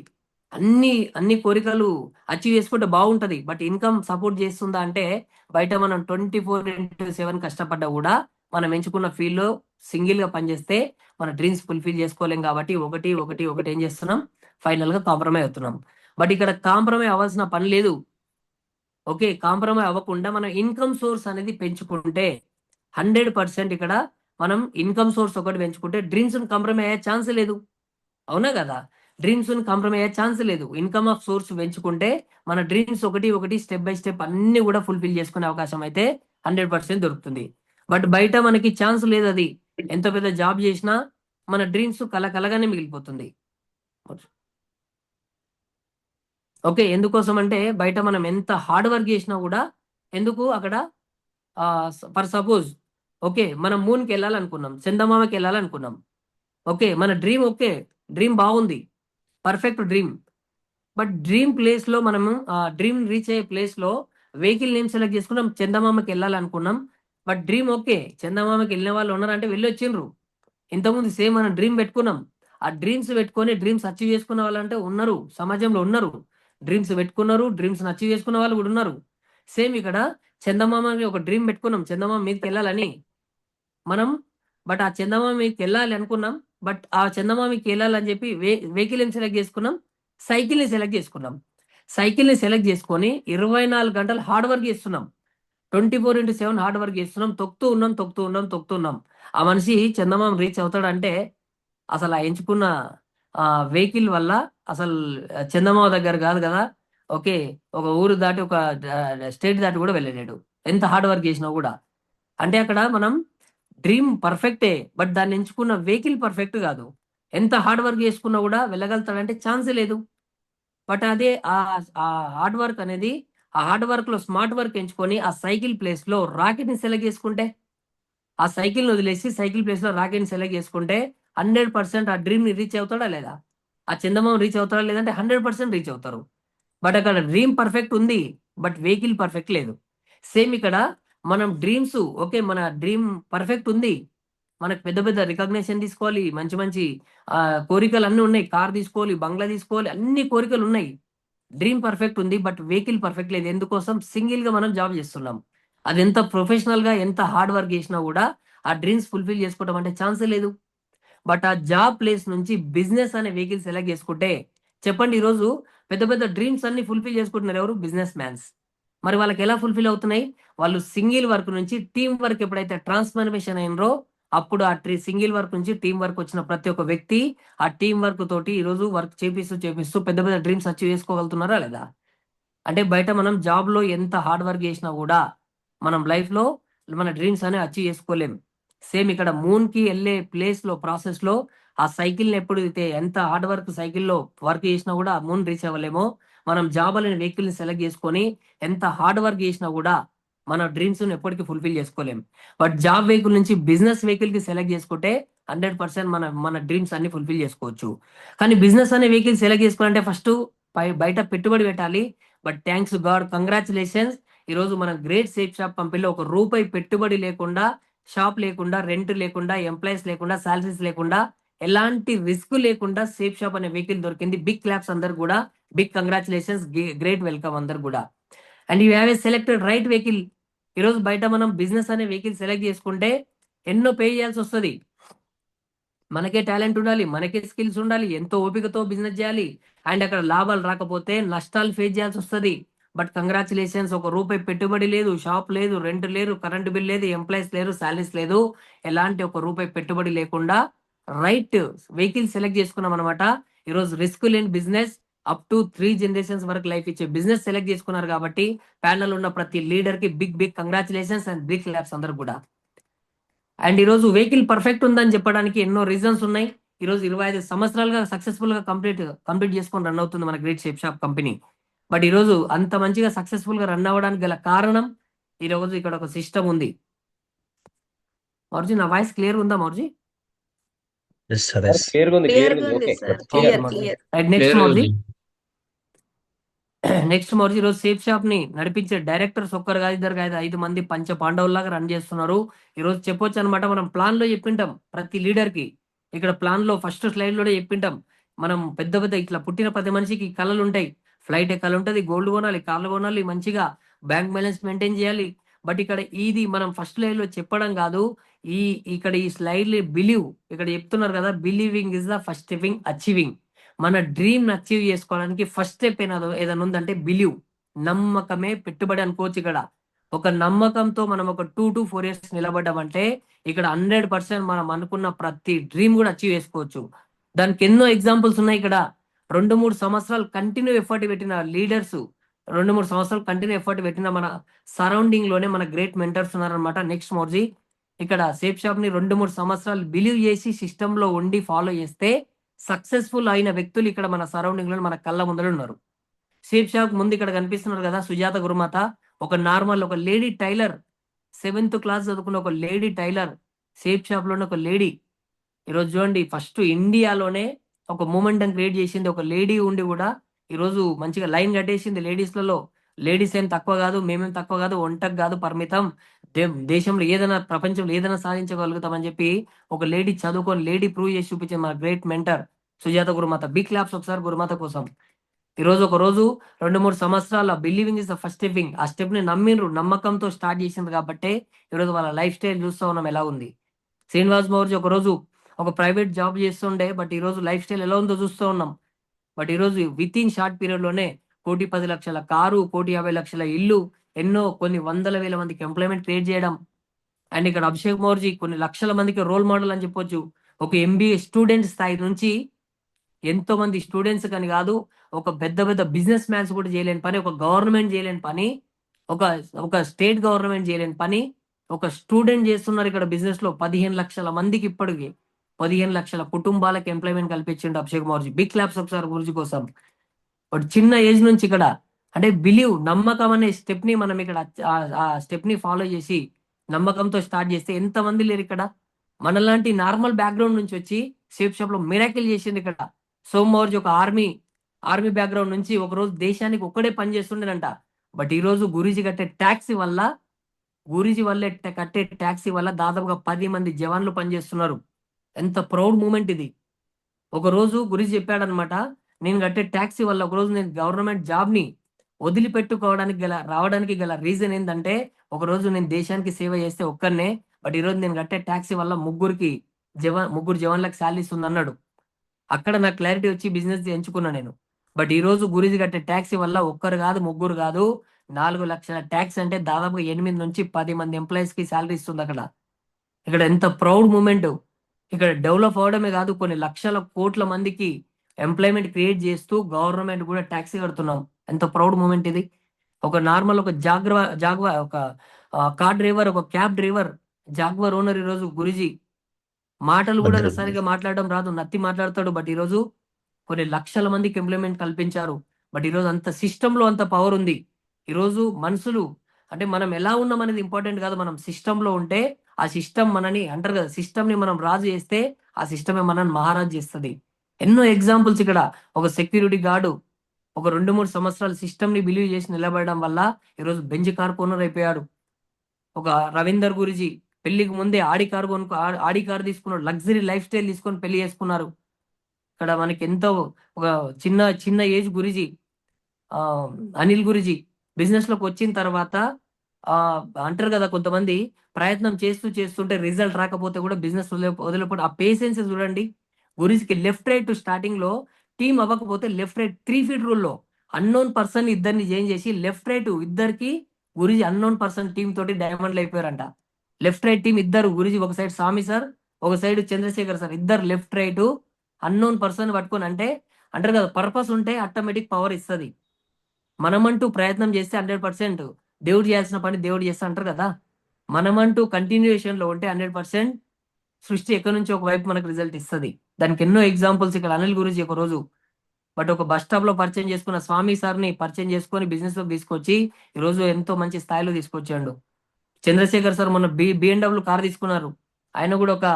అన్ని కోరికలు అచీవ్ చేసుకుంటే బాగుంటది. బట్ ఇన్కమ్ సపోర్ట్ చేస్తుందా అంటే బయట మనం 24/7 కష్టపడ్డా కూడా మనం ఎంచుకున్న ఫీల్డ్ లో సింగిల్ గా పనిచేస్తే మన డ్రీమ్స్ ఫుల్ఫిల్ చేసుకోలేం కాబట్టి ఒకటి ఒకటి ఒకటి ఏం చేస్తున్నాం, ఫైనల్ గా కాంప్రమైజ్ అవుతున్నాం. బట్ ఇక్కడ కాంప్రమైజ్ అవ్వాల్సిన పని లేదు. ఓకే, కాంప్రమైజ్ అవ్వకుండా మనం ఇన్కమ్ సోర్స్ అనేది పెంచుకుంటే 100% ఇక్కడ మనం ఇన్కమ్ సోర్స్ ఒకటి పెంచుకుంటే డ్రీమ్స్ కాంప్రమైజ్ అయ్యే ఛాన్స్ లేదు. అవునా కదా? డ్రీమ్స్ కాంప్రమైజ్ అయ్యే ఛాన్స్ లేదు. ఇన్కమ్ ఆఫ్ సోర్స్ పెంచుకుంటే మన డ్రీమ్స్ ఒకటి ఒకటి స్టెప్ బై స్టెప్ అన్ని కూడా ఫుల్ఫిల్ చేసుకునే అవకాశం అయితే 100% దొరుకుతుంది. బట్ బయట మనకి ఛాన్స్ లేదు. అది ఎంత పెద్ద జాబ్ చేసినా మన డ్రీమ్స్ కలగానే మిగిలిపోతుంది. ఓకే, ఎందుకోసం అంటే బయట మనం ఎంత హార్డ్ వర్క్ చేసినా కూడా ఎందుకు అక్కడ ఫర్ సపోజ్ ఓకే మనం మూన్కి వెళ్ళాలనుకున్నాం, చందమామకి వెళ్ళాలనుకున్నాం. ఓకే, మన డ్రీమ్ ఓకే, డ్రీమ్ బాగుంది, perfect dream. But dream place లో మనము డ్రీమ్ రీచ్ అయ్యే ప్లేస్ లో వెహికల్ నేమ్ సెలెక్ట్ చేసుకున్నాం, చందమామకి వెళ్ళాలనుకున్నాం. బట్ డ్రీమ్ ఓకే, చందమామకి వెళ్ళిన వాళ్ళు ఉన్నారంటే వెళ్ళి వచ్చిండ్రు. ఇంతకుముందు సేమ్ మనం డ్రీమ్ పెట్టుకున్నాం. ఆ డ్రీమ్స్ పెట్టుకొని డ్రీమ్స్ అచీవ్ చేసుకున్న వాళ్ళంటే ఉన్నారు, సమాజంలో ఉన్నారు. డ్రీమ్స్ పెట్టుకున్నారు, డ్రీమ్స్ అచీవ్ చేసుకున్న వాళ్ళు కూడా ఉన్నారు. సేమ్ ఇక్కడ చందమామకి ఒక డ్రీమ్ పెట్టుకున్నాం, చందమామ మీదకి వెళ్ళాలని మనం. బట్ ఆ చందమామ మీదకి వెళ్ళాలి అనుకున్నాం. బట్ ఆ చందమామకి వెళ్ళాలని చెప్పి వెహికల్ ఏం సెలెక్ట్ చేసుకున్నాం, సైకిల్ ని సెలెక్ట్ చేసుకున్నాం. సైకిల్ ని సెలెక్ట్ చేసుకొని 24 గంటలు హార్డ్ వర్క్ చేస్తున్నాం, 24/7 హార్డ్ వర్క్ చేస్తున్నాం, తొక్కుతూ ఉన్నాం. ఆ మనిషి చందమామ రీచ్ అవుతాడంటే అసలు ఆ ఎంచుకున్న వెహికల్ వల్ల అసలు చందమామ దగ్గర కాదు కదా. ఓకే, ఒక ఊరు దాటి ఒక స్టేట్ దాటి కూడా వెళ్ళలేడు, ఎంత హార్డ్ వర్క్ చేసినా కూడా. అంటే అక్కడ మనం డ్రీమ్ పర్ఫెక్టే, బట్ దాన్ని ఎంచుకున్న వెహికల్ పర్ఫెక్ట్ కాదు. ఎంత హార్డ్ వర్క్ చేసుకున్నా కూడా వెళ్ళగలుగుతాడంటే ఛాన్సే లేదు. బట్ అదే ఆ హార్డ్ వర్క్ అనేది, ఆ హార్డ్ వర్క్ లో స్మార్ట్ వర్క్ ఎంచుకొని ఆ సైకిల్ ప్లేస్ లో రాకెట్ ని సెలెక్ట్ చేసుకుంటే, ఆ సైకిల్ ని వదిలేసి సైకిల్ ప్లేస్ లో రాకెట్ ని సెలెక్ట్ చేసుకుంటే 100% ఆ డ్రీమ్ ని రీచ్ అవుతాడా లేదా, ఆ చందమామ రీచ్ అవుతాడా లేదంటే 100% రీచ్ అవుతారు. బట్ అక్కడ డ్రీమ్ పర్ఫెక్ట్ ఉంది, బట్ వెహికల్ పర్ఫెక్ట్ లేదు. సేమ్ ఇక్కడ మనం డ్రీమ్స్ ఓకే, మన డ్రీమ్ పర్ఫెక్ట్ ఉంది, మనకు పెద్ద పెద్ద రికగ్నేషన్ తీసుకోవాలి, మంచి మంచి కోరికలు అన్నీ ఉన్నాయి, కార్ తీసుకోవాలి, బంగ్లా తీసుకోవాలి, అన్ని కోరికలు ఉన్నాయి. డ్రీమ్ పర్ఫెక్ట్ ఉంది, బట్ వెహికల్ పర్ఫెక్ట్ లేదు. ఎందుకోసం? సింగిల్ గా మనం జాబ్ చేస్తున్నాం. అది ఎంత ప్రొఫెషనల్ గా ఎంత హార్డ్ వర్క్ చేసినా కూడా ఆ డ్రీమ్స్ ఫుల్ఫిల్ చేసుకోవడం అంటే ఛాన్సే లేదు. బట్ ఆ జాబ్ ప్లేస్ నుంచి బిజినెస్ అనే వెహికల్ సెలెక్ట్ చేసుకుంటే చెప్పండి, ఈరోజు పెద్ద పెద్ద డ్రీమ్స్ అన్ని ఫుల్ఫిల్ చేసుకుంటున్నారు ఎవరు? Business mans. మరి వాళ్ళకి ఎలా ఫుల్ఫిల్ అవుతున్నాయి? వాళ్ళు సింగిల్ వర్క్ నుంచి టీం వర్క్ ఎప్పుడైతే ట్రాన్స్ఫర్మేషన్ అయినరో అప్పుడు ఆ సింగిల్ వర్క్ నుంచి టీం వర్క్ వచ్చిన ప్రతి ఒక్క వ్యక్తి ఆ టీం వర్క్ తోటి ఈరోజు వర్క్ చేపిస్తూ పెద్ద పెద్ద డ్రీమ్స్ అచీవ్ చేసుకోగలుగుతున్నారా లేదా? అంటే బయట మనం జాబ్ లో ఎంత హార్డ్ వర్క్ చేసినా కూడా మనం లైఫ్ లో మన డ్రీమ్స్ అనేవి అచీవ్ చేసుకోలేం. సేమ్ ఇక్కడ మూన్ కి వెళ్ళే ప్లేస్ లో ప్రాసెస్ లో ఆ సైకిల్ ని ఎప్పుడైతే ఎంత హార్డ్ వర్క్ సైకిల్లో వర్క్ చేసినా కూడా మూన్ రీచ్ అవ్వలేమో, మనం జాబ్ అనే వెహికల్ ని సెలెక్ట్ చేసుకొని ఎంత హార్డ్ వర్క్ చేసినా కూడా మన డ్రీమ్స్ ఎప్పటికీ ఫుల్ఫిల్ చేసుకోలేం. బట్ జాబ్ వెహికల్ నుంచి బిజినెస్ వెహికల్ కి సెలెక్ట్ చేసుకుంటే 100% మన మన డ్రీమ్స్ అన్ని ఫుల్ఫిల్ చేసుకోవచ్చు. కానీ బిజినెస్ అనే వెహికల్ సెలెక్ట్ చేసుకోవాలంటే ఫస్ట్ బయట పెట్టుబడి పెట్టాలి. బట్ థ్యాంక్స్ గాడ్, కంగ్రాచులేషన్స్, ఈరోజు మన గ్రేట్ సేఫ్ షాప్ కంపెనీలో ఒక రూపాయి పెట్టుబడి లేకుండా, షాప్ లేకుండా, రెంట్ లేకుండా, ఎంప్లాయీస్ లేకుండా, సాలరీస్ లేకుండా, ఎలాంటి రిస్క్ లేకుండా సేఫ్ షాప్ అనే వెహికల్ దొరికింది. బిగ్ క్లాప్స్ అందరు కూడా, బిగ్ కంగ్రాచులేషన్స్, గ్రేట్ వెల్కమ్ అందరు కూడా. And you have a selected right vehicle. ఈరోజు బయట మనం బిజినెస్ అనే వెహికల్ సెలెక్ట్ చేసుకుంటే ఎన్నో పే చేయాల్సి వస్తుంది. మనకే టాలెంట్ ఉండాలి, మనకే స్కిల్స్ ఉండాలి, ఎంతో ఓపికతో బిజినెస్ చేయాలి. అండ్ అక్కడ లాభాలు రాకపోతే నష్టాలు ఫేస్ చేయాల్సి వస్తుంది. బట్ కంగ్రాచులేషన్స్, ఒక రూపాయి పెట్టుబడి లేదు, షాప్ లేదు, రెంట్ లేదు, కరెంట్ బిల్ లేదు, ఎంప్లాయీస్ లేరు, సాలరీస్ లేదు, ఎలాంటి ఒక రూపాయి పెట్టుబడి లేకుండా రైట్ వెహికల్ సెలెక్ట్ చేసుకున్నాం అనమాట. ఈరోజు రిస్క్ లేని బిజినెస్, అప్ టు 3 generations వరకు లైఫ్ ఇచ్చే బిజినెస్ సెలెక్ట్ చేసుకున్నారు కాబట్టి ప్యానల్ ఉన్న ప్రతి లీడర్ కి big big congratulations and big claps అందరు కూడా. అండ్ ఈరోజు వెహికల్ పర్ఫెక్ట్ ఉందని చెప్పడానికి ఎన్నో రీజన్స్ ఉన్నాయి. ఈరోజు 25 సంవత్సరాలుగా సక్సెస్ఫుల్ గా కంప్లీట్ చేసుకొని రన్ అవుతుంది మన great shape shop company. But ఈరోజు అంత మంచిగా సక్సెస్ఫుల్ గా రన్ అవ్వడానికి గల కారణం, ఈరోజు ఇక్కడ ఒక సిస్టమ్ ఉంది. మౌర్జీ, నా వాయిస్ క్లియర్ ఉందా మౌర్జీ? Yes, sir. Sir Yes. Clear ఉంది, క్లియర్ క్లియర్ గా ఉంది. ఉంది ఓకే, సార్, ఓకే క్లియర్ మౌర్జీ. క్లియర్. రైట్, నెక్స్ట్ Clear మౌర్జీ. ఉంది. నెక్స్ట్ మౌర్జీ, ఈరోజు సేఫ్ షాప్ ని నడిపించే డైరెక్టర్స్ ఒక్కరు కాదు, ఇద్దరు కాదు, 5 మంది పంచ పాండవుల్లాగా రన్ చేస్తున్నారు. ఈరోజు చెప్పొచ్చు అనమాట, మనం ప్లాన్ లో చెప్పింటాం ప్రతి లీడర్ కి. ఇక్కడ ప్లాన్ లో ఫస్ట్ స్లైడ్ లోనే చెప్పింటాం, మనం పెద్ద పెద్ద ఇట్లా పుట్టిన ప్రతి మనిషికి కళలు ఉంటాయి. ఫ్లైట్ ఎక్కాలి ఉంటుంది, గోల్డ్ కొనాలి, కార్లు కొనాలి, మంచిగా బ్యాంక్ బ్యాలెన్స్ మెయింటైన్ చేయాలి. బట్ ఇక్కడ ఇది మనం ఫస్ట్ లైన్ లో చెప్పడం కాదు, ఈ ఇక్కడ ఈ స్లైడ్ బిలీవ్ ఇక్కడ చెప్తున్నారు కదా, believing is the first stepping achieving. మన డ్రీమ్ అచీవ్ చేసుకోవడానికి ఫస్ట్ స్టెప్ ఏదైనా ఉందంటే బిలీవ్, నమ్మకమే పెట్టుబడి అనుకోవచ్చు. ఇక్కడ ఒక నమ్మకంతో మనం ఒక 2 to 4 years నిలబడ్డామంటే ఇక్కడ 100% మనం అనుకున్న ప్రతి డ్రీమ్ కూడా అచీవ్ చేసుకోవచ్చు. దానికి ఎన్నో ఎగ్జాంపుల్స్ ఉన్నాయి. ఇక్కడ 2-3 సంవత్సరాలు కంటిన్యూ ఎఫర్ట్ పెట్టిన లీడర్స్, 2-3 సంవత్సరాలు కంటిన్యూ ఎఫర్ట్ పెట్టిన మన సరౌండింగ్ లోనే మన గ్రేట్ మెంటర్స్ ఉన్నారనమాట. నెక్స్ట్ మోర్జీ, ఇక్కడ సేఫ్ షాప్ ని 2-3 సంవత్సరాలు బిలీవ్ చేసి సిస్టమ్ లో ఉండి ఫాలో చేస్తే సక్సెస్ఫుల్ అయిన వ్యక్తులు ఇక్కడ మన సరౌండింగ్ లో మన కళ్ళ ముందర ఉన్నారు. సేఫ్ షాప్ ముందు ఇక్కడ కనిపిస్తున్నారు కదా, సుజాత గురుమాత, ఒక నార్మల్ ఒక లేడీ టైలర్, 7th క్లాస్ చదువుకున్న ఒక లేడీ టైలర్, సేఫ్ షాప్ లోనే ఒక లేడీ. ఈరోజు చూడండి, ఫస్ట్ ఇండియాలోనే ఒక మూమెంట్ క్రియేట్ చేసింది ఒక లేడీ ఉండి కూడా ఈరోజు మంచిగా లైన్ కట్టేసింది లేడీస్లలో. లేడీస్ ఏం తక్కువ కాదు, మేమేం తక్కువ కాదు, ఒంటకు కాదు పరిమితం, దేశంలో ఏదైనా ప్రపంచంలో ఏదైనా సాధించగలుగుతామని చెప్పి ఒక లేడీ చదువుకొని లేడీ ప్రూవ్ చేసి చూపించింది మన గ్రేట్ మెంటర్ సుజాత గురుమాత. బిగ్ క్లాప్స్ ఒకసారి గురుమాత కోసం. ఈరోజు ఒక రోజు 2-3 సంవత్సరాల believing is the first stepping, ఆ స్టెప్ ని నమ్మిండ్రు, నమ్మకంతో స్టార్ట్ చేసింది కాబట్టి ఈరోజు వాళ్ళ లైఫ్ స్టైల్ చూస్తూ ఉన్నాం ఎలా ఉంది. శ్రీనివాస్ మౌర్జీ ఒక రోజు ఒక ప్రైవేట్ జాబ్ చేస్తుండే, బట్ ఈ రోజు లైఫ్ స్టైల్ ఎలా ఉందో చూస్తూ ఉన్నాం. బట్ ఈ రోజు విత్ ఇన్ షార్ట్ పీరియడ్ లోనే 1,10,00,000 కారు, 1,50,00,000 ఇల్లు, ఎన్నో కొన్ని వందల వేల మందికి ఎంప్లాయ్మెంట్ క్రియేట్ చేయడం. అండ్ ఇక్కడ అభిషేక్ మౌర్జీ కొన్ని లక్షల మందికి రోల్ మోడల్ అని చెప్పొచ్చు. ఒక MBA స్టూడెంట్ స్థాయి నుంచి ఎంతో మంది స్టూడెంట్స్ కానీ కాదు, ఒక పెద్ద పెద్ద బిజినెస్ మ్యాన్స్ కూడా చేయలేని పని, ఒక గవర్నమెంట్ చేయలేని పని, ఒక ఒక స్టేట్ గవర్నమెంట్ చేయలేని పని ఒక స్టూడెంట్ చేస్తున్నారు ఇక్కడ బిజినెస్ లో. 15 లక్షల మందికి ఇప్పటికి 15 లక్షల కుటుంబాలకు ఎంప్లాయ్మెంట్ కల్పించిండు అభిషేక్ మౌర్జీ. బిగ్ క్లాప్స్ ఒకసారి గురించి కోసం. బట్ చిన్న ఏజ్ నుంచి ఇక్కడ అంటే బిలీవ్, నమ్మకం అనే స్టెప్ ని మనం ఇక్కడ ఆ స్టెప్ ని ఫాలో చేసి నమ్మకంతో స్టార్ట్ చేస్తే ఎంతమంది లేరు ఇక్కడ. మనలాంటి నార్మల్ బ్యాక్గ్రౌండ్ నుంచి వచ్చి సేఫ్ షాప్ లో మిరాకిల్ చేసింది ఇక్కడ. సోమ్ మౌర్జీ ఒక ఆర్మీ బ్యాక్గ్రౌండ్ నుంచి ఒక రోజు దేశానికి ఒక్కడే పని చేస్తుండేనంట. బట్ ఈ రోజు గురూజీ కట్టే ట్యాక్సీ వల్ల దాదాపుగా 10 మంది జవాన్లు పనిచేస్తున్నారు. ఎంత ప్రౌడ్ మూమెంట్ ఇది. ఒక రోజు గురూజీ చెప్పాడనమాట, నేను కట్టే ట్యాక్సీ వల్ల ఒక రోజు నేను గవర్నమెంట్ జాబ్ ని రావడానికి గల రీజన్ ఏంటంటే ఒక రోజు నేను దేశానికి సేవ చేస్తే ఒక్కరినే, బట్ ఈ రోజు నేను కట్టే ట్యాక్సీ వల్ల ముగ్గురు జవాన్లకు శాలరీస్ ఉంది అన్నాడు. అక్కడ నాకు క్లారిటీ వచ్చి బిజినెస్ ఎంచుకున్నా నేను. బట్ ఈ రోజు గురూజీ కట్టే ట్యాక్సీ వల్ల ఒక్కరు కాదు, ముగ్గురు కాదు, 4 లక్షల ట్యాక్స్ అంటే దాదాపుగా 8 నుంచి 10 మంది ఎంప్లాయీస్ కి శాలరీ ఇస్తుంది అక్కడ. ఇక్కడ ఎంత ప్రౌడ్ మూమెంట్. ఇక్కడ డెవలప్ అవడమే కాదు, కొన్ని లక్షల కోట్ల మందికి ఎంప్లాయ్మెంట్ క్రియేట్ చేస్తూ గవర్నమెంట్ కూడా ట్యాక్సీ కడుతున్నాం. ఎంత ప్రౌడ్ మూమెంట్ ఇది. ఒక నార్మల్ ఒక జాగ్వర్ ఒక కార్ డ్రైవర్, ఒక క్యాబ్ డ్రైవర్, జాగ్వర్ ఓనర్ ఈరోజు గురూజీ మాటలు కూడా సరిగా మాట్లాడడం రాదు, నత్తి మాట్లాడతాడు. బట్ ఈరోజు కొన్ని లక్షల మందికి ఎంప్లాయ్మెంట్ కల్పించారు. బట్ ఈరోజు అంత సిస్టమ్ లో అంత పవర్ ఉంది. ఈరోజు మనుషులు అంటే మనం ఎలా ఉన్నాం అనేది ఇంపార్టెంట్ కాదు, మనం సిస్టమ్ లో ఉంటే ఆ సిస్టమ్ మనని అంటారు కదా, సిస్టమ్ ని మనం రాజు చేస్తే ఆ సిస్టమే మనని మహారాజు చేస్తుంది. ఎన్నో ఎగ్జాంపుల్స్ ఇక్కడ. ఒక సెక్యూరిటీ గార్డు ఒక 2-3 సంవత్సరాలు సిస్టమ్ ని బిలీవ్ చేసి నిలబడడం వల్ల ఈరోజు బెంజ్ కార్ ఓనర్ అయిపోయాడు. ఒక రవీందర్ గురూజీ పెళ్లికి ముందే ఆడి కార్ తీసుకున్నాడు, లగ్జరీ లైఫ్ స్టైల్ తీసుకొని పెళ్లి చేసుకున్నారు. ఇక్కడ మనకి ఎంతో ఒక చిన్న ఏజ్ గురూజీ అనిల్ గురూజీ బిజినెస్ లోకి వచ్చిన తర్వాత అంటారు కదా, కొంతమంది ప్రయత్నం చేస్తుంటే రిజల్ట్ రాకపోతే కూడా బిజినెస్ వదిలిపోతే ఆ పేషెన్స్ చూడండి. గురూజీకి లెఫ్ట్ రైట్ స్టార్టింగ్ లో టీమ్ అవ్వకపోతే లెఫ్ట్ రైట్ 3 feet రూల్లో అన్నోన్ పర్సన్ ఇద్దరిని జాయిన్ చేసి లెఫ్ట్ రైట్ ఇద్దరికి గురూజీ అన్నోన్ పర్సన్ టీమ్ తోటి డైమండ్లు అయిపోయారంట. లెఫ్ట్ రైట్ టీం ఇద్దరు, గురూజీ ఒక సైడ్ స్వామి సార్, ఒక సైడ్ చంద్రశేఖర్ సార్, ఇద్దరు లెఫ్ట్ రైట్ అన్నోన్ పర్సన్ పట్టుకొని. అంటే అంటారు కదా, పర్పస్ ఉంటే ఆటోమేటిక్ పవర్ ఇస్తుంది. మనమంటూ ప్రయత్నం చేస్తే 100% దేవుడు చేయాల్సిన పని దేవుడు చేస్తా అంటారు కదా. మనమంటూ కంటిన్యూషన్ లో ఉంటే 100% సృష్టి ఎక్కడి నుంచి ఒకవైపు మనకు రిజల్ట్ ఇస్తుంది. దానికి ఎన్నో ఎగ్జాంపుల్స్ ఇక్కడ. అనిల్ గురూజీ ఒక రోజు బట్ ఒక బస్ స్టాప్ లో పరిచయం చేసుకున్న స్వామి సార్ ని పరిచయం చేసుకొని బిజినెస్ లో తీసుకొచ్చి ఈ రోజు ఎంతో మంచి స్థాయిలో తీసుకొచ్చాడు. చంద్రశేఖర్ సార్ మొన్న BMW కార్ తీసుకున్నారు. ఆయన కూడా ఒక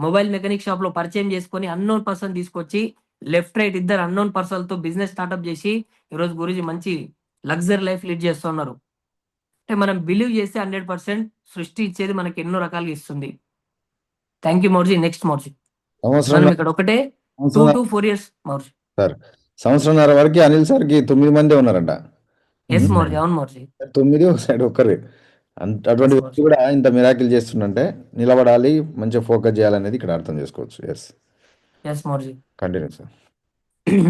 మొబైల్ మెకానిక్ షాప్ లో పరిచయం చేసుకొని అన్నోన్ పర్సన్ తీసుకొచ్చి లెఫ్ట్ రైట్ ఇద్దరు అన్నోన్ పర్సన్ తో బిజినెస్ స్టార్ట్అప్ చేసి ఈరోజు గురూజీ మంచి లగ్జరీ లైఫ్ లీడ్ చేస్తున్నారు. అంటే మనం బిలీవ్ చేస్తే 100% సృష్టి ఇచ్చేది మనకి ఎన్నో రకాలుగా ఇస్తుంది. థ్యాంక్ యూ మౌర్జీ. నెక్స్ట్ మౌర్జీ, మనం ఇక్కడ ఒకటే 2 to 4 years మౌర్జీ. సార్ సంవత్సరంన్నర వరకు అనిల్ సార్కి 9 మంది ఉన్నారంట. ఎస్ మౌర్జీ, అవును మౌర్జీ. 9 ఒక సైడ్ ఒక్కరే. అటువంటి ఎస్ వ్యక్తి మోర్జీ. కూడా ఇంత మిరాకిల్ చేస్తుందంటే నిలబడాలి, మంచిగా ఫోకస్ చేయాలనేది ఇక్కడ అర్థం చేసుకోవచ్చు. ఎస్, ఎస్ మోర్జీ. Continue sir.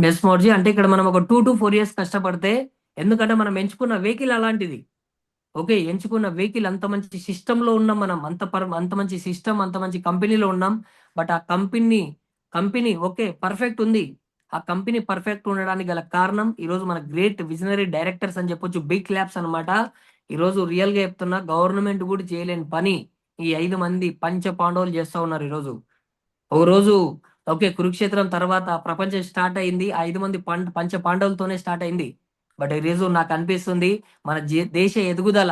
ఎస్ మోర్జీ. అంటే ఇక్కడ మనం ఒక 2 to 4 years కష్టపడితే, ఎందుకంటే మనం ఎంచుకున్న వెహికల్ అలాంటిది. ఓకే, ఎంచుకున్న వెహికల్ అంత మంచి సిస్టంలో ఉన్నాం మనం, అంత మంచి సిస్టమ్, అంత మంచి కంపెనీలో ఉన్నాం. బట్ ఆ కంపెనీ ఓకే పర్ఫెక్ట్ ఉంది. ఆ కంపెనీ పర్ఫెక్ట్ ఉండడానికి గల కారణం ఈరోజు మన గ్రేట్ విజనరీ డైరెక్టర్స్ అని చెప్పొచ్చు, బిగ్ క్లాప్స్ అనమాట. ఈరోజు రియల్ గా చెప్తున్నా, గవర్నమెంట్ కూడా చేయలేని పని ఈ 5 మంది పంచ పాండవులు చేస్తా ఉన్నారు ఈరోజు. ఒక రోజు ఓకే, కురుక్షేత్రం తర్వాత ప్రపంచం స్టార్ట్ అయింది 5 మంది పంచ పాండవులతోనే స్టార్ట్ అయింది. బట్ ఈరోజు నాకు అనిపిస్తుంది మన దేశ ఎదుగుదల,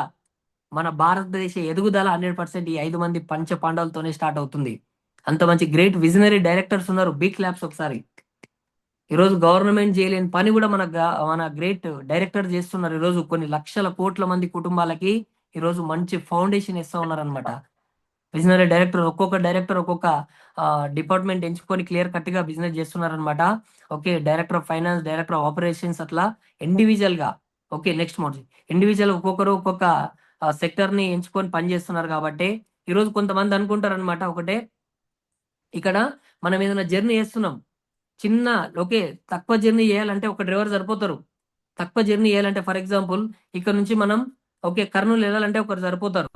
మన భారతదేశ ఎదుగుదల 100% ఈ 5 మంది పంచ పాండవులతోనే స్టార్ట్ అవుతుంది. అంత మంచి గ్రేట్ విజనరీ డైరెక్టర్స్ ఉన్నారు. బిగ్ క్లాప్స్ ఒకసారి. ఈరోజు గవర్నమెంట్ చేయలేని పని కూడా మన గ్రేట్ డైరెక్టర్ చేస్తున్నారు. ఈరోజు కొన్ని లక్షల కోట్ల మంది కుటుంబాలకి ఈరోజు మంచి ఫౌండేషన్ ఇస్తా ఉన్నారనమాట. విజనరీ డైరెక్టర్, ఒక్కొక్క డైరెక్టర్ ఒక్కొక్క డిపార్ట్మెంట్ ఎంచుకొని క్లియర్ కట్ గా బిజినెస్ చేస్తున్నారనమాట. Okay, director of finance, director of operations, అట్లా ఇండివిజువల్ గా. Okay, next model. ఇండివిజువల్ ఒక్కొక్కరు ఒక్కొక్క సెక్టర్ ని ఎంచుకొని పని చేస్తున్నారు కాబట్టి ఈరోజు కొంతమంది అనుకుంటారు అనమాట, ఒకటే ఇక్కడ మనం ఏదైనా జర్నీ చేస్తున్నాం, చిన్న ఓకే తక్కువ జర్నీ చేయాలంటే ఒక డ్రైవర్ సరిపోతారు. తక్కువ జర్నీ చేయాలంటే ఫర్ ఎగ్జాంపుల్ ఇక్కడ నుంచి మనం ఓకే కర్నూలు వెళ్ళాలంటే ఒకరు సరిపోతారు.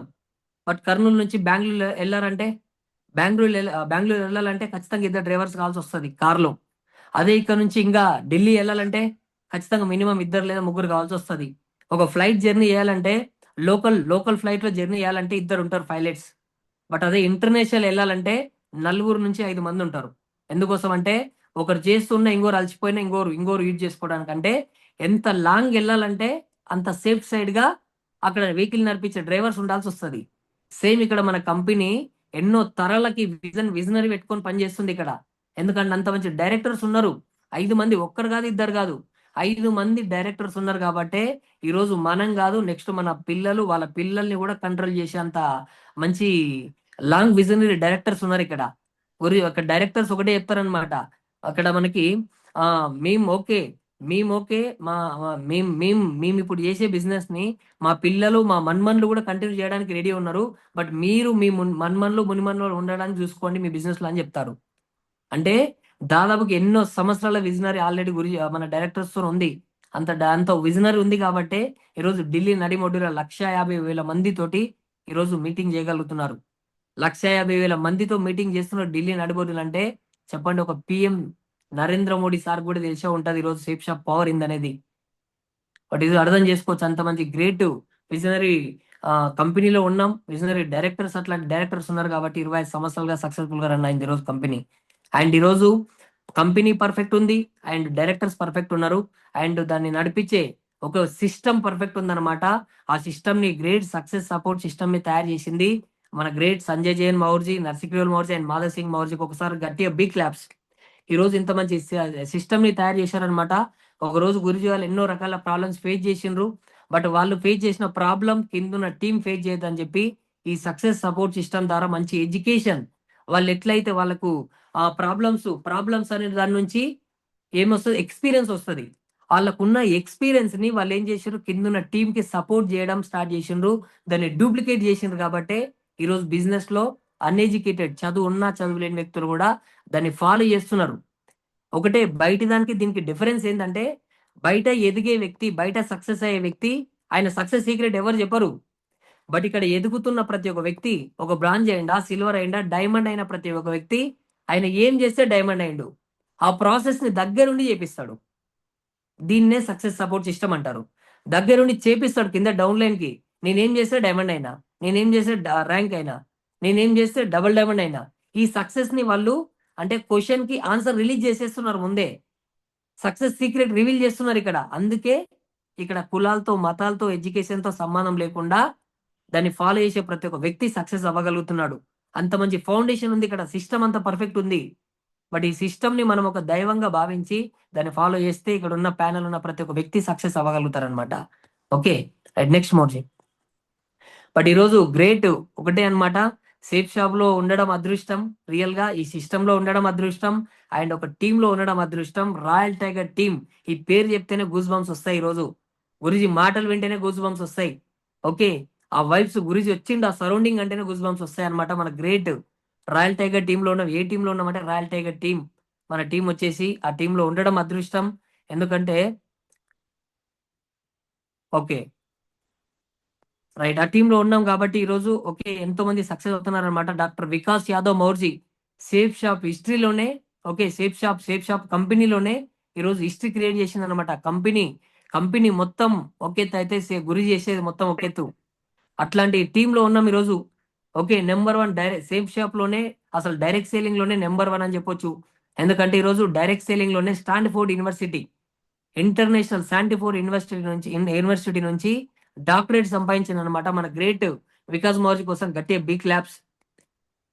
బట్ కర్నూలు నుంచి బెంగళూరు వెళ్ళారంటే, బెంగళూరు వెళ్ళాలంటే ఖచ్చితంగా 2 డ్రైవర్స్ కావాల్సి వస్తుంది కార్లో. అదే ఇక్కడ నుంచి ఇంకా ఢిల్లీ వెళ్ళాలంటే ఖచ్చితంగా మినిమం 2 లేదా 3 కావాల్సి వస్తుంది. ఒక ఫ్లైట్ జర్నీ చేయాలంటే, లోకల్ ఫ్లైట్ లో జర్నీ చేయాలంటే 2 ఉంటారు పైలట్స్. బట్ అదే ఇంటర్నేషనల్ వెళ్ళాలంటే 4 నుంచి 5 మంది ఉంటారు. ఎందుకోసం అంటే ఒకరు చేస్తున్న ఇంకోరు అలసిపోయినా ఇంకోరు యూజ్ చేసుకోవడానికి. అంటే ఎంత లాంగ్ వెళ్ళాలంటే అంత సేఫ్ సైడ్ గా అక్కడ వెహికల్ నడిపించే డ్రైవర్స్ ఉండాల్సి వస్తుంది. సేమ్ ఇక్కడ మన కంపెనీ ఎన్నో తరాలకి విజనరీ పెట్టుకొని పనిచేస్తుంది ఇక్కడ. ఎందుకంటే అంత మంచి డైరెక్టర్స్ ఉన్నారు. 5 మంది, ఒక్కరు కాదు, 2 కాదు, 5 మంది డైరెక్టర్స్ ఉన్నారు కాబట్టి ఈరోజు మనం కాదు, నెక్స్ట్ మన పిల్లలు, వాళ్ళ పిల్లల్ని కూడా కంట్రోల్ చేసేంత మంచి లాంగ్ విజనరీ డైరెక్టర్స్ ఉన్నారు ఇక్కడ. అక్కడ డైరెక్టర్స్ ఒకటే చెప్తారనమాట, అక్కడ మనకి ఆ మేము ఓకే మేము ఇప్పుడు చేసే బిజినెస్ ని మా పిల్లలు, మా మన్మన్లు కూడా కంటిన్యూ చేయడానికి రెడీ ఉన్నారు. బట్ మీరు మీ మునిమన్లు ఉండడానికి చూసుకోండి మీ బిజినెస్ లో అని చెప్తారు. అంటే దాదాపుకి ఎన్నో సంవత్సరాల విజనరీ ఆల్రెడీ మన డైరెక్టర్స్ తో ఉంది. అంత విజనరీ ఉంది కాబట్టి ఈరోజు ఢిల్లీ నడిమొడ్డుల 150,000 మందితోటి ఈరోజు మీటింగ్ చేయగలుగుతున్నారు. 150,000 మందితో మీటింగ్ చేస్తున్న ఢిల్లీ నడిబొడ్డులు అంటే చెప్పండి, ఒక పిఎం నరేంద్ర మోడీ సార్ కూడా తెలిసే ఉంటది ఈరోజు షేప్స్ ఆఫ్ పవర్ అనేది. బట్ ఇది అర్థం చేసుకోవచ్చు, అంత మంచి గ్రేట్ విజనరీ కంపెనీలో ఉన్నాం. విజనరీ డైరెక్టర్స్, అట్లాంటి డైరెక్టర్స్ ఉన్నారు కాబట్టి 25 సంవత్సరాలుగా సక్సెస్ఫుల్ గా రన్ అయింది ఈరోజు కంపెనీ. అండ్ ఈరోజు కంపెనీ పర్ఫెక్ట్ ఉంది, అండ్ డైరెక్టర్స్ పర్ఫెక్ట్ ఉన్నారు, అండ్ దాన్ని నడిపించే ఒక సిస్టమ్ పర్ఫెక్ట్ ఉందన్నమాట. ఆ సిస్టమ్ ని గ్రేట్ సక్సెస్ సపోర్ట్ సిస్టమ్ ని తయారు చేసింది మన గ్రేట్ సంజయ్ జైన్ మౌర్జీ, నర్సిక్యూల్ మౌర్జీ అండ్ మాధవ్ సింగ్ మౌర్జీకి ఒకసారి గట్టిగా బిగ్ క్లాప్స్. ఈ రోజు ఇంత మంచి సిస్టమ్ ని తయారు చేశారనమాట. ఒక రోజు గురుజీ వాళ్ళు ఎన్నో రకాల ప్రాబ్లమ్స్ ఫేస్ చేసిండ్రు. బట్ వాళ్ళు ఫేస్ చేసిన ప్రాబ్లం కింద టీం ఫేస్ చేయొద్దని చెప్పి ఈ సక్సెస్ సపోర్ట్ సిస్టమ్ ద్వారా మంచి ఎడ్యుకేషన్, వాళ్ళు ఎట్లయితే వాళ్ళకు ఆ ప్రాబ్లమ్స్ అనే దాని నుంచి ఏమొస్తుంది, ఎక్స్పీరియన్స్ వస్తుంది. వాళ్ళకున్న ఎక్స్పీరియన్స్ ని వాళ్ళు ఏం చేసారు, కింద టీం కి సపోర్ట్ చేయడం స్టార్ట్ చేసిండ్రు. దాన్ని డూప్లికేట్ చేసిండ్రు కాబట్టి ఈరోజు బిజినెస్ లో అన్ఎడ్యుకేటెడ్, చదువు ఉన్నా చదువు లేని వ్యక్తులు కూడా దాన్ని ఫాలో చేస్తున్నారు. ఒకటే బయట దానికి దీనికి డిఫరెన్స్ ఏంటంటే, బయట ఎదిగే వ్యక్తి, బయట సక్సెస్ అయ్యే వ్యక్తి, ఆయన సక్సెస్ సీక్రెట్ ఎవరు చెప్పరు. బట్ ఇక్కడ ఎదుగుతున్న ప్రతి ఒక్క వ్యక్తి, ఒక బ్రాంజ్ అయిందా, సిల్వర్ అయిందా, డైమండ్ అయిన ప్రతి ఒక్క వ్యక్తి ఆయన ఏం చేస్తే డైమండ్ అయిండు, ఆ ప్రాసెస్ ని దగ్గరుండి చేపిస్తాడు. దీన్నే సక్సెస్ సపోర్ట్ సిస్టమ్ అంటారు. దగ్గరుండి చేపిస్తాడు కింద డౌన్ లైన్ కి. నేనేం చేస్తే డైమండ్ అయినా, నేనేం చేస్తే ర్యాంక్ అయినా, నేనేం చేస్తే డబుల్ డైమండ్ అయినా, ఈ సక్సెస్ ని వాళ్ళు అంటే క్వశ్చన్ కి ఆన్సర్ రిలీజ్ చేసేస్తున్నారు ముందే. సక్సెస్ సీక్రెట్ రివీల్ చేస్తున్నారు ఇక్కడ. అందుకే ఇక్కడ కులాలతో, మతాలతో, ఎడ్యుకేషన్ తో సంబంధం లేకుండా దాన్ని ఫాలో చేసే ప్రతి ఒక్క వ్యక్తి సక్సెస్ అవ్వగలుగుతున్నాడు. అంత మంచి ఫౌండేషన్ ఉంది ఇక్కడ, సిస్టమ్ అంత పర్ఫెక్ట్ ఉంది. బట్ ఈ సిస్టమ్ ని మనం ఒక దైవంగా భావించి దాన్ని ఫాలో చేస్తే ఇక్కడ ఉన్న ప్యానల్ ఉన్న ప్రతి ఒక్క వ్యక్తి సక్సెస్ అవ్వగలుగుతారు అనమాట. ఓకే, నెక్స్ట్ మోర్జీ. బట్ ఈరోజు గ్రేట్ ఒకటే అన్నమాట, సేఫ్ షాప్ లో ఉండడం అదృష్టం, రియల్ గా ఈ సిస్టమ్ లో ఉండడం అదృష్టం, అండ్ ఒక టీమ్ లో ఉండడం అదృష్టం. రాయల్ టైగర్ టీమ్, ఈ పేరు చెప్తేనే గూస్ బంప్స్ వస్తాయి. ఈరోజు గురుజీ మాటలు వింటేనే గూస్ బంప్స్ వస్తాయి. ఓకే, ఆ వైబ్స్ గురించి వచ్చిండు, ఆ సరౌండింగ్ అంటేనే గుజ్ బంప్స్ వస్తాయి అనమాట. మన గ్రేట్ రాయల్ టైగర్ టీంలో ఉన్నాం. ఏ టీంలో ఉన్నామంటే రాయల్ టైగర్ టీం. మన టీం వచ్చేసి ఆ టీంలో ఉండడం అదృష్టం. ఎందుకంటే ఓకే రైట్, ఆ టీంలో ఉన్నాం కాబట్టి ఈరోజు ఓకే ఎంతో మంది సక్సెస్ అవుతున్నారు అనమాట. డాక్టర్ వికాస్ యాదవ్ మౌర్జీ సేఫ్ షాప్ హిస్టరీలోనే, ఓకే సేఫ్ షాప్ కంపెనీలోనే ఈరోజు హిస్టరీ క్రియేట్ చేసింది అనమాట. కంపెనీ మొత్తం ఒకెత్తు అయితే గురి చేసేది మొత్తం ఒకెత్తు. అట్లాంటి టీంలో ఉన్నాం ఈరోజు. Okay number 1 direct safe shop లోనే, అసలు డైరెక్ట్ సేలింగ్ లోనే నెంబర్ 1 అని చెప్పొచ్చు. ఎందుకంటే ఈరోజు డైరెక్ట్ సేలింగ్ లోనే స్టాన్ఫోర్డ్ యూనివర్సిటీ, ఇంటర్నేషనల్ శాంటిఫోర్డ్ యూనివర్సిటీ నుంచి డాక్టరేట్ సంపాదించింది అనమాట మన గ్రేట్ వికాస్ మౌర్జీ. కోసం గట్టిగా బిగ్ క్లాప్స్.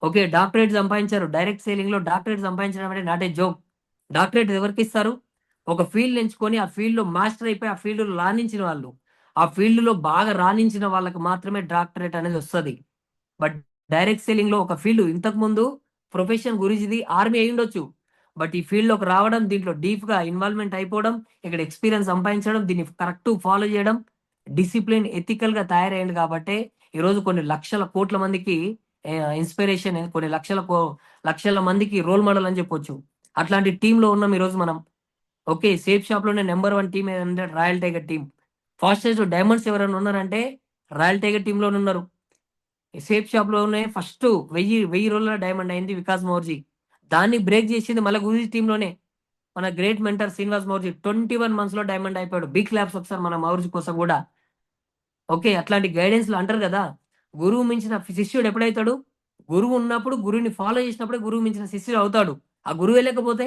ఓకే డాక్టరేట్ సంపాదించారు. డైరెక్ట్ సేలింగ్ లో డాక్టరేట్ సంపాదించడం అంటే నాట్ ఏ జోక్. డాక్టరేట్ ఎవరికి ఇస్తారు? ఒక ఫీల్డ్ ఎంచుకొని ఆ ఫీల్డ్ లో మాస్టర్ అయిపోయి ఆ ఫీల్డ్ లో రాణించిన వాళ్ళు, ఆ ఫీల్డ్ లో బాగా రాణించిన వాళ్ళకి మాత్రమే డాక్టరేట్ అనేది వస్తుంది. బట్ డైరెక్ట్ సెల్లింగ్ లో ఒక ఫీల్డ్, ఇంతకు ముందు ప్రొఫెషన్ గురించిది ఆర్మీ అయి ఉండొచ్చు, బట్ ఈ ఫీల్డ్ లోకి రావడం, దీంట్లో డీప్ గా ఇన్వాల్వ్మెంట్ అయిపోవడం, ఇక్కడ ఎక్స్పీరియన్స్ సంపాదించడం, దీన్ని కరెక్ట్ ఫాలో చేయడం, డిసిప్లిన్ ఎథికల్ గా తయారయ్యింది కాబట్టి ఈరోజు కొన్ని లక్షల కోట్ల మందికి ఇన్స్పిరేషన్, కొన్ని లక్షల మందికి రోల్ మోడల్ అని చెప్పొచ్చు. అట్లాంటి టీంలో ఉన్నాం ఈరోజు మనం. ఓకే సేఫ్ షాప్ లోనే నెంబర్ 1 టీం ఏంటంటే royal tiger team. Fastest diamonds ఎవరైనా ఉన్నారంటే రాయల్ టైగర్ టీమ్ లోనే ఉన్నారు. సేఫ్ షాప్ లోనే ఫస్ట్ 1000 రోజుల డైమండ్ అయింది వికాస్ మౌర్జీ. దాన్ని బ్రేక్ చేసింది మళ్ళీ గురించి టీంలోనే మన గ్రేట్ మెంటర్ శ్రీనివాస్ మౌర్జీ. 21 months లో డైమండ్ అయిపోయాడు. బిగ్ క్లాప్స్ ఒకసారి మన మౌర్జీ కోసం కూడా. ఓకే అట్లాంటి గైడెన్స్ లో అంటారు కదా, గురువు మించిన శిష్యుడు ఎప్పుడైతాడు? గురువు ఉన్నప్పుడు, గురువుని ఫాలో చేసినప్పుడే గురువు మించిన శిష్యుడు అవుతాడు. ఆ గురువే లేకపోతే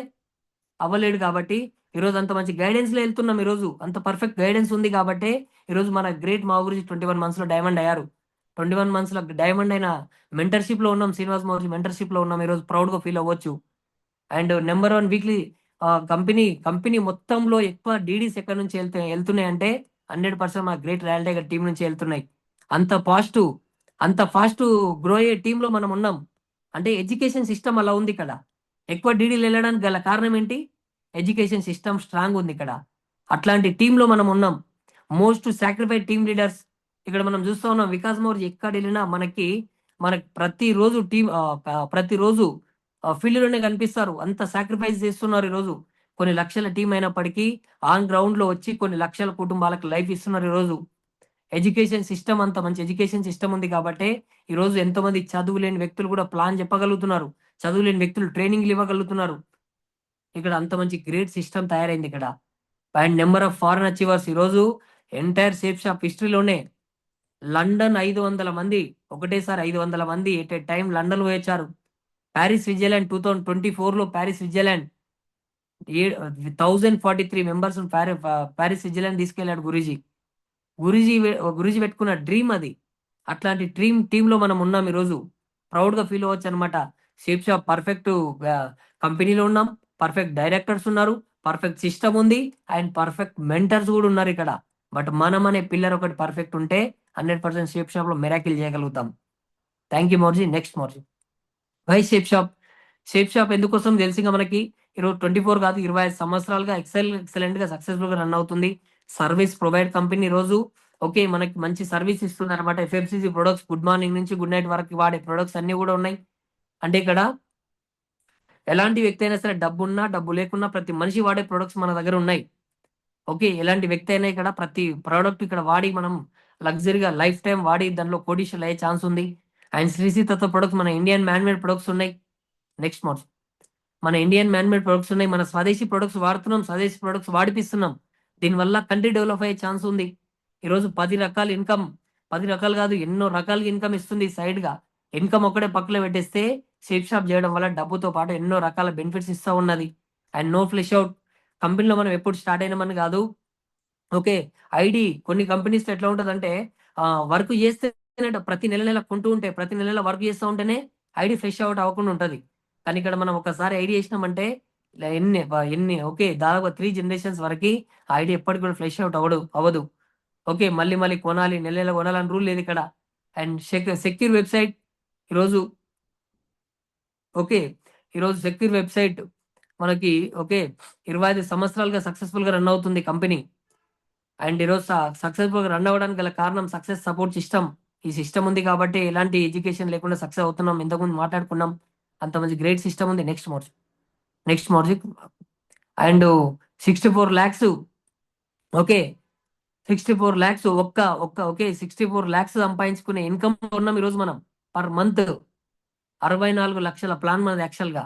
అవ్వలేడు. కాబట్టి ఈరోజు అంత మంచి గైడెన్స్ లో వెళ్తున్నాం. ఈరోజు అంత పర్ఫెక్ట్ గైడెన్స్ ఉంది కాబట్టి ఈరోజు మన గ్రేట్ మా గురించి 21 months లో డైమండ్ అయ్యారు. 21 months లో డైమండ్ అయిన మెంటర్షిప్ లో ఉన్నాం. శ్రీనివాస్ మౌర్జీ మెంటర్షిప్ లో ఉన్నాం. ఈరోజు ప్రౌడ్ గా ఫీల్ అవ్వచ్చు. అండ్ నెంబర్ 1 వీక్లీ కంపెనీ మొత్తంలో ఎక్కువ డీడీస్ ఎక్కడి నుంచి వెళ్తున్నాయి అంటే 100% మా గ్రేట్ రాయల్ టైగర్ టీం నుంచి వెళ్తున్నాయి. అంత ఫాస్ట్ గ్రో అయ్యే టీంలో మనం ఉన్నాం అంటే ఎడ్యుకేషన్ సిస్టమ్ అలా ఉంది ఇక్కడ. ఎక్కువ డీడీలు వెళ్ళడానికి గల కారణం ఏంటి? ఎడ్యుకేషన్ సిస్టమ్ స్ట్రాంగ్ ఉంది ఇక్కడ. అట్లాంటి టీంలో మనం ఉన్నాం. మోస్ట్ సాక్రిఫైడ్ టీమ్ లీడర్స్ ఇక్కడ మనం చూస్తూ ఉన్నాం. వికాస్ మౌర్జీ ఎక్కడ వెళ్ళినా మనకి ప్రతిరోజు ఫీల్డ్ లోనే కనిపిస్తారు. అంత సాక్రిఫైస్ చేస్తున్నారు ఈరోజు. కొన్ని లక్షల టీం అయినప్పటికీ ఆన్ గ్రౌండ్ లో వచ్చి కొన్ని లక్షల కుటుంబాలకు లైఫ్ ఇస్తున్నారు ఈరోజు. ఎడ్యుకేషన్ సిస్టమ్, అంత మంచి ఎడ్యుకేషన్ సిస్టమ్ ఉంది కాబట్టి ఈరోజు ఎంతో మంది చదువు లేని వ్యక్తులు కూడా ప్లాన్ చెప్పగలుగుతున్నారు. చదువు లేని వ్యక్తులు ట్రైనింగ్లు ఇవ్వగలుగుతున్నారు. ఇక్కడ అంత మంచి గ్రేట్ సిస్టమ్ తయారైంది ఇక్కడ. And number of foreign achievers ఈరోజు ఎంటైర్ సేఫ్ షాప్ హిస్టరీలోనే లండన్ 500 మంది, ఒకటేసారి 500 మంది ఎట్ ఏ టైం లండన్ వచ్చారు. ప్యారిస్ స్విట్జర్లాండ్ 2024 లో Paris Switzerland 1043 members Paris Switzerland తీసుకెళ్లాడు గురూజీ. గురూజీ పెట్టుకున్న డ్రీమ్ అది. అట్లాంటి టీంలో మనం ఉన్నాం ఈరోజు. ప్రౌడ్ గా ఫీల్ అవ్వచ్చు అనమాట. సేఫ్ షాప్ పర్ఫెక్ట్ కంపెనీలో ఉన్నాం. పర్ఫెక్ట్ డైరెక్టర్స్ ఉన్నారు, పర్ఫెక్ట్ సిస్టమ్ ఉంది, అండ్ పర్ఫెక్ట్ మెంటర్స్ కూడా ఉన్నారు ఇక్కడ. బట్ మనం అనే పిల్లర్ ఒకటి పర్ఫెక్ట్ ఉంటే 100% సేఫ్ షాప్ లో మెరాకిల్ చేయగలుగుతాం. థ్యాంక్ యూ మౌర్జీ. నెక్స్ట్ మౌర్జీ. వై సేఫ్ షాప్ ఎందుకోసం తెలిసింగా మనకి ఈరోజు 24 కాదు 25 సంవత్సరాలుగా ఎక్సలెంట్ గా సక్సెస్ఫుల్ గా రన్ అవుతుంది. సర్వీస్ ప్రొవైడ్ కంపెనీ రోజు ఓకే మనకి మంచి సర్వీస్ ఇస్తుంది అనమాట. ఎఫ్ఎంసీజీ ప్రొడక్ట్స్ గుడ్ మార్నింగ్ నుంచి గుడ్ నైట్ వరకు వాడే ప్రొడక్ట్స్ అన్ని కూడా ఉన్నాయి. అంటే ఇక్కడ ఎలాంటి వ్యక్తి అయినా సరే, డబ్బు ఉన్నా డబ్బు లేకున్నా ప్రతి మనిషి వాడే ప్రొడక్ట్స్ మన దగ్గర ఉన్నాయి. ఓకే ఎలాంటి వ్యక్తి అయినా ఇక్కడ ప్రతి ప్రోడక్ట్ ఇక్కడ వాడి మనం లగ్జరీగా లైఫ్ టైం వాడి దానిలో కోడిషన్ అయ్యే ఛాన్స్ ఉంది. అండ్ శ్రీ తత్వ ప్రొడక్ట్స్ మన ఇండియన్ మ్యాన్ మేడ్ ప్రొడక్ట్స్ ఉన్నాయి. నెక్స్ట్ మోడ్స్ మన ఇండియన్ మ్యాన్ మేడ్ ప్రొడక్ట్స్ ఉన్నాయి. మన స్వదేశీ ప్రొడక్ట్స్ వాడుతున్నాం, స్వదేశీ ప్రొడక్ట్స్ వాడిపిస్తున్నాం. దీనివల్ల కంట్రీ డెవలప్ అయ్యే ఛాన్స్ ఉంది. ఈరోజు 10 రకాల ఇన్కమ్, 10 రకాలు కాదు ఎన్నో రకాలుగా ఇన్కమ్ ఇస్తుంది. సైడ్ గా ఇన్కమ్ ఒకటే పక్కన పెట్టేస్తే సేఫ్ షాప్ చేయడం వల్ల డబ్బుతో పాటు ఎన్నో రకాల బెనిఫిట్స్ ఇస్తూ ఉన్నది. And no flesh out. కంపెనీలో మనం ఎప్పుడు స్టార్ట్ అయినామని కాదు. ఓకే ఐడి కొన్ని కంపెనీస్ ఎట్లా ఉంటదంటే వర్క్ చేస్తే ప్రతి నెల కొంటూ ఉంటే ప్రతి నెల వర్క్ చేస్తూ ఉంటేనే ఐడి ఫ్రెష్ అవుట్ అవ్వకుండా ఉంటది. కానీ ఇక్కడ మనం ఒకసారి ఐడి చేసినామంటే ఇలా ఎన్ని ఓకే దాదాపు 3 generations వరకు ఐడి ఎప్పటికి కూడా ఫ్రెష్ అవుట్ అవ్వదు. ఓకే మళ్ళీ కొనాలి, నెల కొనాలని రూల్ లేదు ఇక్కడ. అండ్ సెక్యూర్ వెబ్సైట్ ఈరోజు ఓకే ఈరోజు సెక్యూర్ వెబ్సైట్ మనకి ఓకే 25 సంవత్సరాలుగా సక్సెస్ఫుల్ గా రన్ అవుతుంది కంపెనీ. అండ్ ఈరోజు సక్సెస్ఫుల్ గా రన్ అవ్వడానికి గల కారణం సక్సెస్ సపోర్ట్ సిస్టమ్. ఈ సిస్టమ్ ఉంది కాబట్టి ఎలాంటి ఎడ్యుకేషన్ లేకుండా సక్సెస్ అవుతున్నాం. ఇంతకుముందు మాట్లాడుకున్నాం, అంత మంచి గ్రేట్ సిస్టమ్ ఉంది. నెక్స్ట్ మోర్జీ అండ్ 64 lakhs. ఓకే, 64 lakhs ఒక్క ఒక్క ఓకే 64 lakhs సంపాదించుకునే ఇన్కమ్ ఉన్నాం ఈరోజు మనం పర్ మంత్. 64 లక్షల ప్లాన్ మనది. యాక్చువల్గా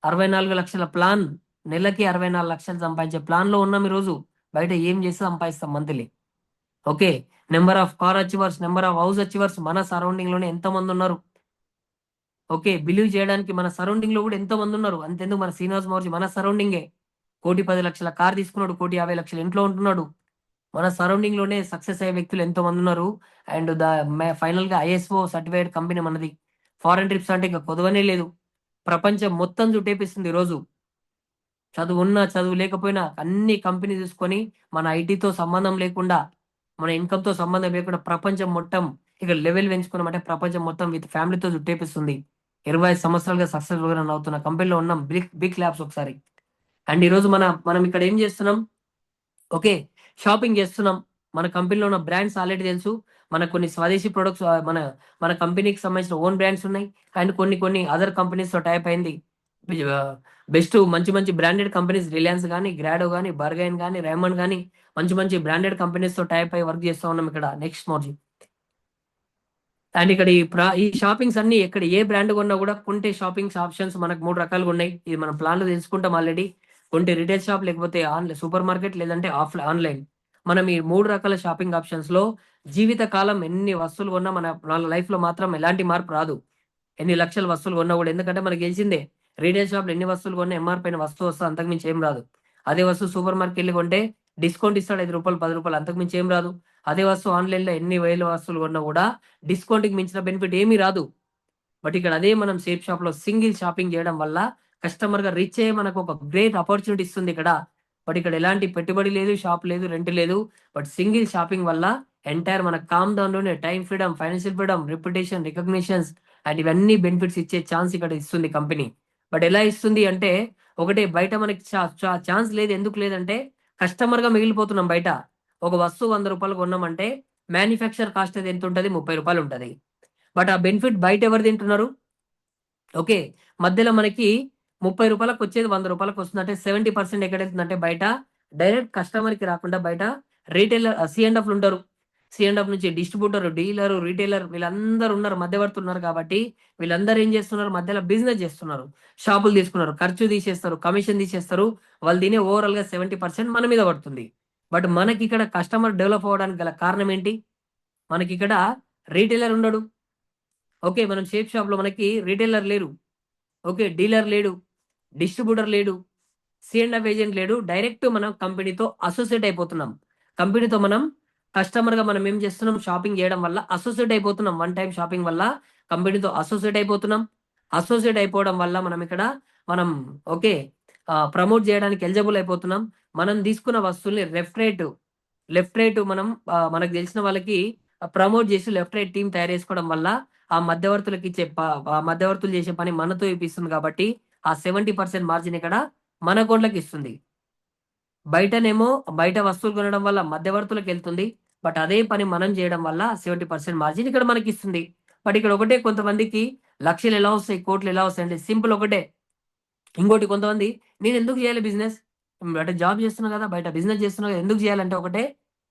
64 లక్షల ప్లాన్, నెలకి 64 లక్షలు సంపాదించే ప్లాన్ లో ఉన్నాం ఈరోజు. బయట ఏం చేస్తే సంపాదిస్తాం monthly. Okay, number of car achievers, number of house achievers మన సరౌండింగ్ లోనే ఎంతమంది ఉన్నారు. ఓకే, బిలీవ్ చేయడానికి మన సరౌండింగ్ లో కూడా ఎంతో మంది ఉన్నారు. అంతెందుకు మన శ్రీనివాస్ మౌర్జీ మన సరౌండింగే 1,10,00,000 కార్ తీసుకున్నాడు, 1,50,00,000 ఇంట్లో ఉంటున్నాడు. మన సరౌండింగ్ లోనే సక్సెస్ అయ్యే వ్యక్తులు ఎంతో మంది ఉన్నారు. అండ్ ఫైనల్ గా ISO సర్టిఫైడ్ కంపెనీ మనది. ఫారెన్ ట్రిప్స్ అంటే ఇంకా కొదవనే లేదు. ప్రపంచం మొత్తం చుట్టేపిస్తుంది ఈరోజు. చదువు ఉన్నా చదువు లేకపోయినా అన్ని కంపెనీ తీసుకొని మన ఐటీతో సంబంధం లేకుండా, మన ఇన్కమ్ తో సంబంధం లేకుండా ప్రపంచం మొత్తం ఇక లెవెల్ పెంచుకున్నామంటే ప్రపంచం మొత్తం విత్ ఫ్యామిలీతో చుట్టేపిస్తుంది. 25 సంవత్సరాలుగా సక్సెస్ఫుల్ గా రన్ అవుతున్న కంపెనీలో ఉన్నాం. బిగ్ బిగ్ ల్యాబ్స్ ఒకసారి. అండ్ ఈరోజు మనం ఇక్కడ ఏం చేస్తున్నాం, ఓకే, షాపింగ్ చేస్తున్నాం. మన కంపెనీలో ఉన్న బ్రాండ్స్ ఆల్రెడీ తెలుసు. మన కొన్ని స్వదేశీ ప్రొడక్ట్స్ మన మన కంపెనీకి సంబంధించిన ఓన్ బ్రాండ్స్ ఉన్నాయి. అండ్ కొన్ని అదర్ కంపెనీస్ తో టైప్ అయింది. బెస్ట్ మంచి మంచి బ్రాండెడ్ కంపెనీస్, రిలయన్స్ కానీ, గ్రాడో కానీ, బర్గైన్ కానీ, రైమండ్ కానీ, మంచి మంచి బ్రాండెడ్ కంపెనీస్ తో టైప్ అయి వర్క్ చేస్తూ ఉన్నాం ఇక్కడ. నెక్స్ట్ మోర్జీ అండ్ ఇక్కడ ఈ షాపింగ్స్ అన్ని ఎక్కడ ఏ బ్రాండ్ కొన్నా కూడా కొంటే షాపింగ్స్ ఆప్షన్స్ మనకు 3 రకాలుగా ఉన్నాయి. ఇది మనం ప్లాన్ లో తెలుసుకుంటాం ఆల్రెడీ. కొంటే రిటైల్ షాప్, లేకపోతే ఆన్లైన్ సూపర్ మార్కెట్, లేదంటే ఆన్లైన్. మనం ఈ 3 రకాల షాపింగ్ ఆప్షన్స్ లో జీవిత కాలం ఎన్ని వస్తువులు కొన్నా మన లైఫ్ లో మాత్రం ఎలాంటి మార్పు రాదు. ఎన్ని లక్షల వస్తువులు కొన్నా కూడా, ఎందుకంటే మనకి తెలిసిందే రీటైల్ షాప్ లో ఎన్ని వస్తువులు కొన్నా ఎంఆర్పీ అయిన వస్తువు వస్తే అంతకుమించి ఏం రాదు. అదే వస్తువు సూపర్ మార్కెట్ వెళ్ళి కొంటే డిస్కౌంట్ ఇస్తాడు, 5 రూపాయలు 10 రూపాయలు, అంతకుమించి ఏం రాదు. అదే వస్తువు ఆన్లైన్ లో ఎన్ని వేల వస్తువులు కొన్నా కూడా డిస్కౌంట్ కి మించిన బెనిఫిట్ ఏమీ రాదు. బట్ ఇక్కడ అదే మనం సేఫ్ షాప్ లో సింగిల్ షాపింగ్ చేయడం వల్ల కస్టమర్ గా రీచ్ అయ్యే మనకు ఒక గ్రేట్ ఆపర్చునిటీ ఇస్తుంది ఇక్కడ. బట్ ఇక్కడ ఎలాంటి పెట్టుబడి లేదు, షాప్ లేదు, రెంట్ లేదు. బట్ సింగిల్ షాపింగ్ వల్ల ఎంటైర్ మన కామ్ డౌన్ లోనే time freedom, financial freedom, reputation, recognitions and ఇవన్నీ బెనిఫిట్స్ ఇచ్చే ఛాన్స్ ఇక్కడ ఇస్తుంది కంపెనీ. బట్ ఎలా ఇస్తుంది అంటే, ఒకటే బయట మనకి ఛాన్స్ లేదు. ఎందుకు లేదంటే కస్టమర్ గా మిగిలిపోతున్నాం. బయట ఒక వస్తువు 100 రూపాయలు కొన్నామంటే మ్యానుఫ్యాక్చర్ కాస్ట్ అది ఎంత ఉంటుంది, 30 రూపాయలు ఉంటుంది. బట్ ఆ బెనిఫిట్ బయట ఎవరు తింటున్నారు? ఓకే, మధ్యలో మనకి 30 రూపాయలకు వచ్చేది 100 రూపాయలకు వస్తుందంటే 70% ఎక్కడ వెళ్తుందంటే బయట డైరెక్ట్ కస్టమర్ కి రాకుండా బయట రీటైలర్, C&F ఉంటారు. C&F నుంచి డిస్ట్రిబ్యూటర్, డీలర్, రీటైలర్ వీళ్ళందరూ ఉన్నారు, మధ్యవర్తులు ఉన్నారు. కాబట్టి వీళ్ళందరూ ఏం చేస్తున్నారు, మధ్యలో బిజినెస్ చేస్తున్నారు. షాపులు తీసుకున్నారు, ఖర్చు తీసేస్తారు, కమిషన్ తీసేస్తారు. వాళ్ళు తినే ఓవరాల్ గా 70% మన మీద పడుతుంది. బట్ మనకి ఇక్కడ కస్టమర్ డెవలప్ అవ్వడానికి గల కారణం ఏంటి? మనకి ఇక్కడ రీటైలర్ ఉండడు. ఓకే, మనం షేప్ షాప్ లో మనకి రీటైలర్ లేరు, ఓకే, డీలర్ లేడు, డిస్ట్రిబ్యూటర్ లేడు, C&F ఏజెంట్ లేడు. డైరెక్ట్ మనం కంపెనీతో అసోసియేట్ అయిపోతున్నాం. కంపెనీతో మనం కస్టమర్ గా మనం ఏం చేస్తున్నాం, షాపింగ్ చేయడం వల్ల అసోసియేట్ అయిపోతున్నాం. వన్ టైం షాపింగ్ వల్ల కంపెనీతో అసోసియేట్ అయిపోతున్నాం. అసోసియేట్ అయిపోవడం వల్ల మనం ఇక్కడ ఓకే ప్రమోట్ చేయడానికి ఎలిజిబుల్ అయిపోతున్నాం. మనం తీసుకున్న వస్తువుల్ని లెఫ్ట్ రైట్ మనం మనకు తెలిసిన వాళ్ళకి ప్రమోట్ చేసి లెఫ్ట్ రైట్ టీం తయారు చేసుకోవడం వల్ల ఆ మధ్యవర్తులకు ఇచ్చే ఆ మధ్యవర్తులు చేసే పని మనతో ఇప్పిస్తుంది. కాబట్టి ఆ 70% మార్జిన్ ఇక్కడ మన అకౌంట్లకు ఇస్తుంది. బయటనేమో బయట వస్తువులు కొనడం వల్ల మధ్యవర్తులకు వెళ్తుంది. బట్ అదే పని మనం చేయడం వల్ల 70% మార్జిన్ ఇక్కడ మనకి ఇస్తుంది. బట్ ఇక్కడ ఒకటే, కొంతమందికి లక్షలు ఎలా వస్తాయి, కోట్లు ఎలా వస్తాయి అంటే సింపుల్ ఒకటే. ఇంకోటి, కొంతమంది నేను ఎందుకు చేయాలి బిజినెస్, బయట జాబ్ చేస్తున్నా కదా, బయట బిజినెస్ చేస్తున్నా కదా, ఎందుకు చేయాలంటే ఒకటే,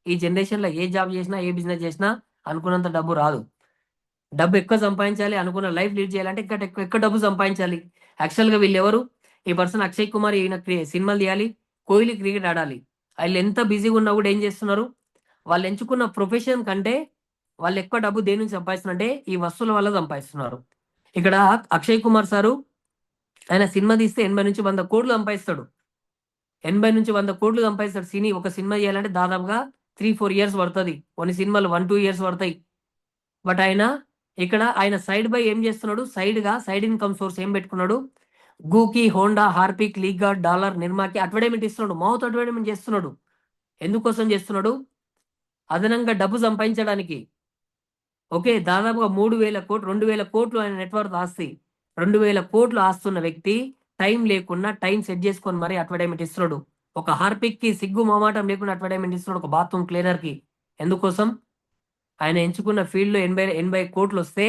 ఈ జనరేషన్ లో ఏ జాబ్ చేసినా ఏ బిజినెస్ చేసినా అనుకున్నంత డబ్బు రాదు. డబ్బు ఎక్కువ సంపాదించాలి, అనుకున్న లైఫ్ లీడ్ చేయాలంటే ఇంకా ఎక్కువ డబ్బు సంపాదించాలి. యాక్చువల్ గా వీళ్ళు ఎవరు? ఈ పర్సన్ అక్షయ్ కుమార్, ఈయన సినిమాలు తీయాలి, కోహ్లీ క్రికెట్ ఆడాలి. వాళ్ళు ఎంత బిజీగా ఉన్నా కూడా ఏం చేస్తున్నారు, వాళ్ళు ఎంచుకున్న ప్రొఫెషన్ కంటే వాళ్ళు ఎక్కువ డబ్బు దేని నుంచి సంపాదిస్తున్నారంటే ఈ వస్తువుల వల్ల సంపాదిస్తున్నారు. ఇక్కడ అక్షయ్ కుమార్ సారు ఆయన సినిమా తీస్తే 80 నుంచి 100 కోట్లు సంపాదిస్తాడు. 80 నుంచి 100 కోట్లు సంపాదిస్తాడు. ఒక సినిమా చేయాలంటే దాదాపుగా 3-4 ఇయర్స్ పడుతుంది. కొన్ని సినిమాలు 1-2 ఇయర్స్ పడతాయి. బట్ ఆయన సైడ్ బై ఏం చేస్తున్నాడు, సైడ్ ఇన్కమ్ సోర్స్ ఏం పెట్టుకున్నాడు, గూకి, హోండా, హార్పిక్, లీగార్డ్, డాలర్, నిర్మాకి అడ్వర్టైజ్మెంట్ ఇస్తున్నాడు, మౌత్ అడ్వర్టైజ్మెంట్ చేస్తున్నాడు. ఎందుకోసం చేస్తున్నాడు? అదనంగా డబ్బు సంపాదించడానికి. ఓకే, దాదాపుగా 3,000 కోట్లు, 2,000 కోట్లు ఆయన నెట్వర్క్ ఆస్తి. 2,000 కోట్లు ఆస్తున్న వ్యక్తి టైం లేకుండా టైం సెట్ చేసుకొని మరీ అడ్వర్టైజ్మెంట్ ఇస్తున్నాడు. ఒక హార్పిక్ కి సిగ్గు మొమాటం లేకుండా అడ్వర్టైజ్మెంట్ ఇస్తున్నాడు, ఒక బాత్రూమ్ క్లీనర్ కి. ఎందుకోసం? ఆయన ఎంచుకున్న ఫీల్డ్లో 80 కోట్లు వస్తే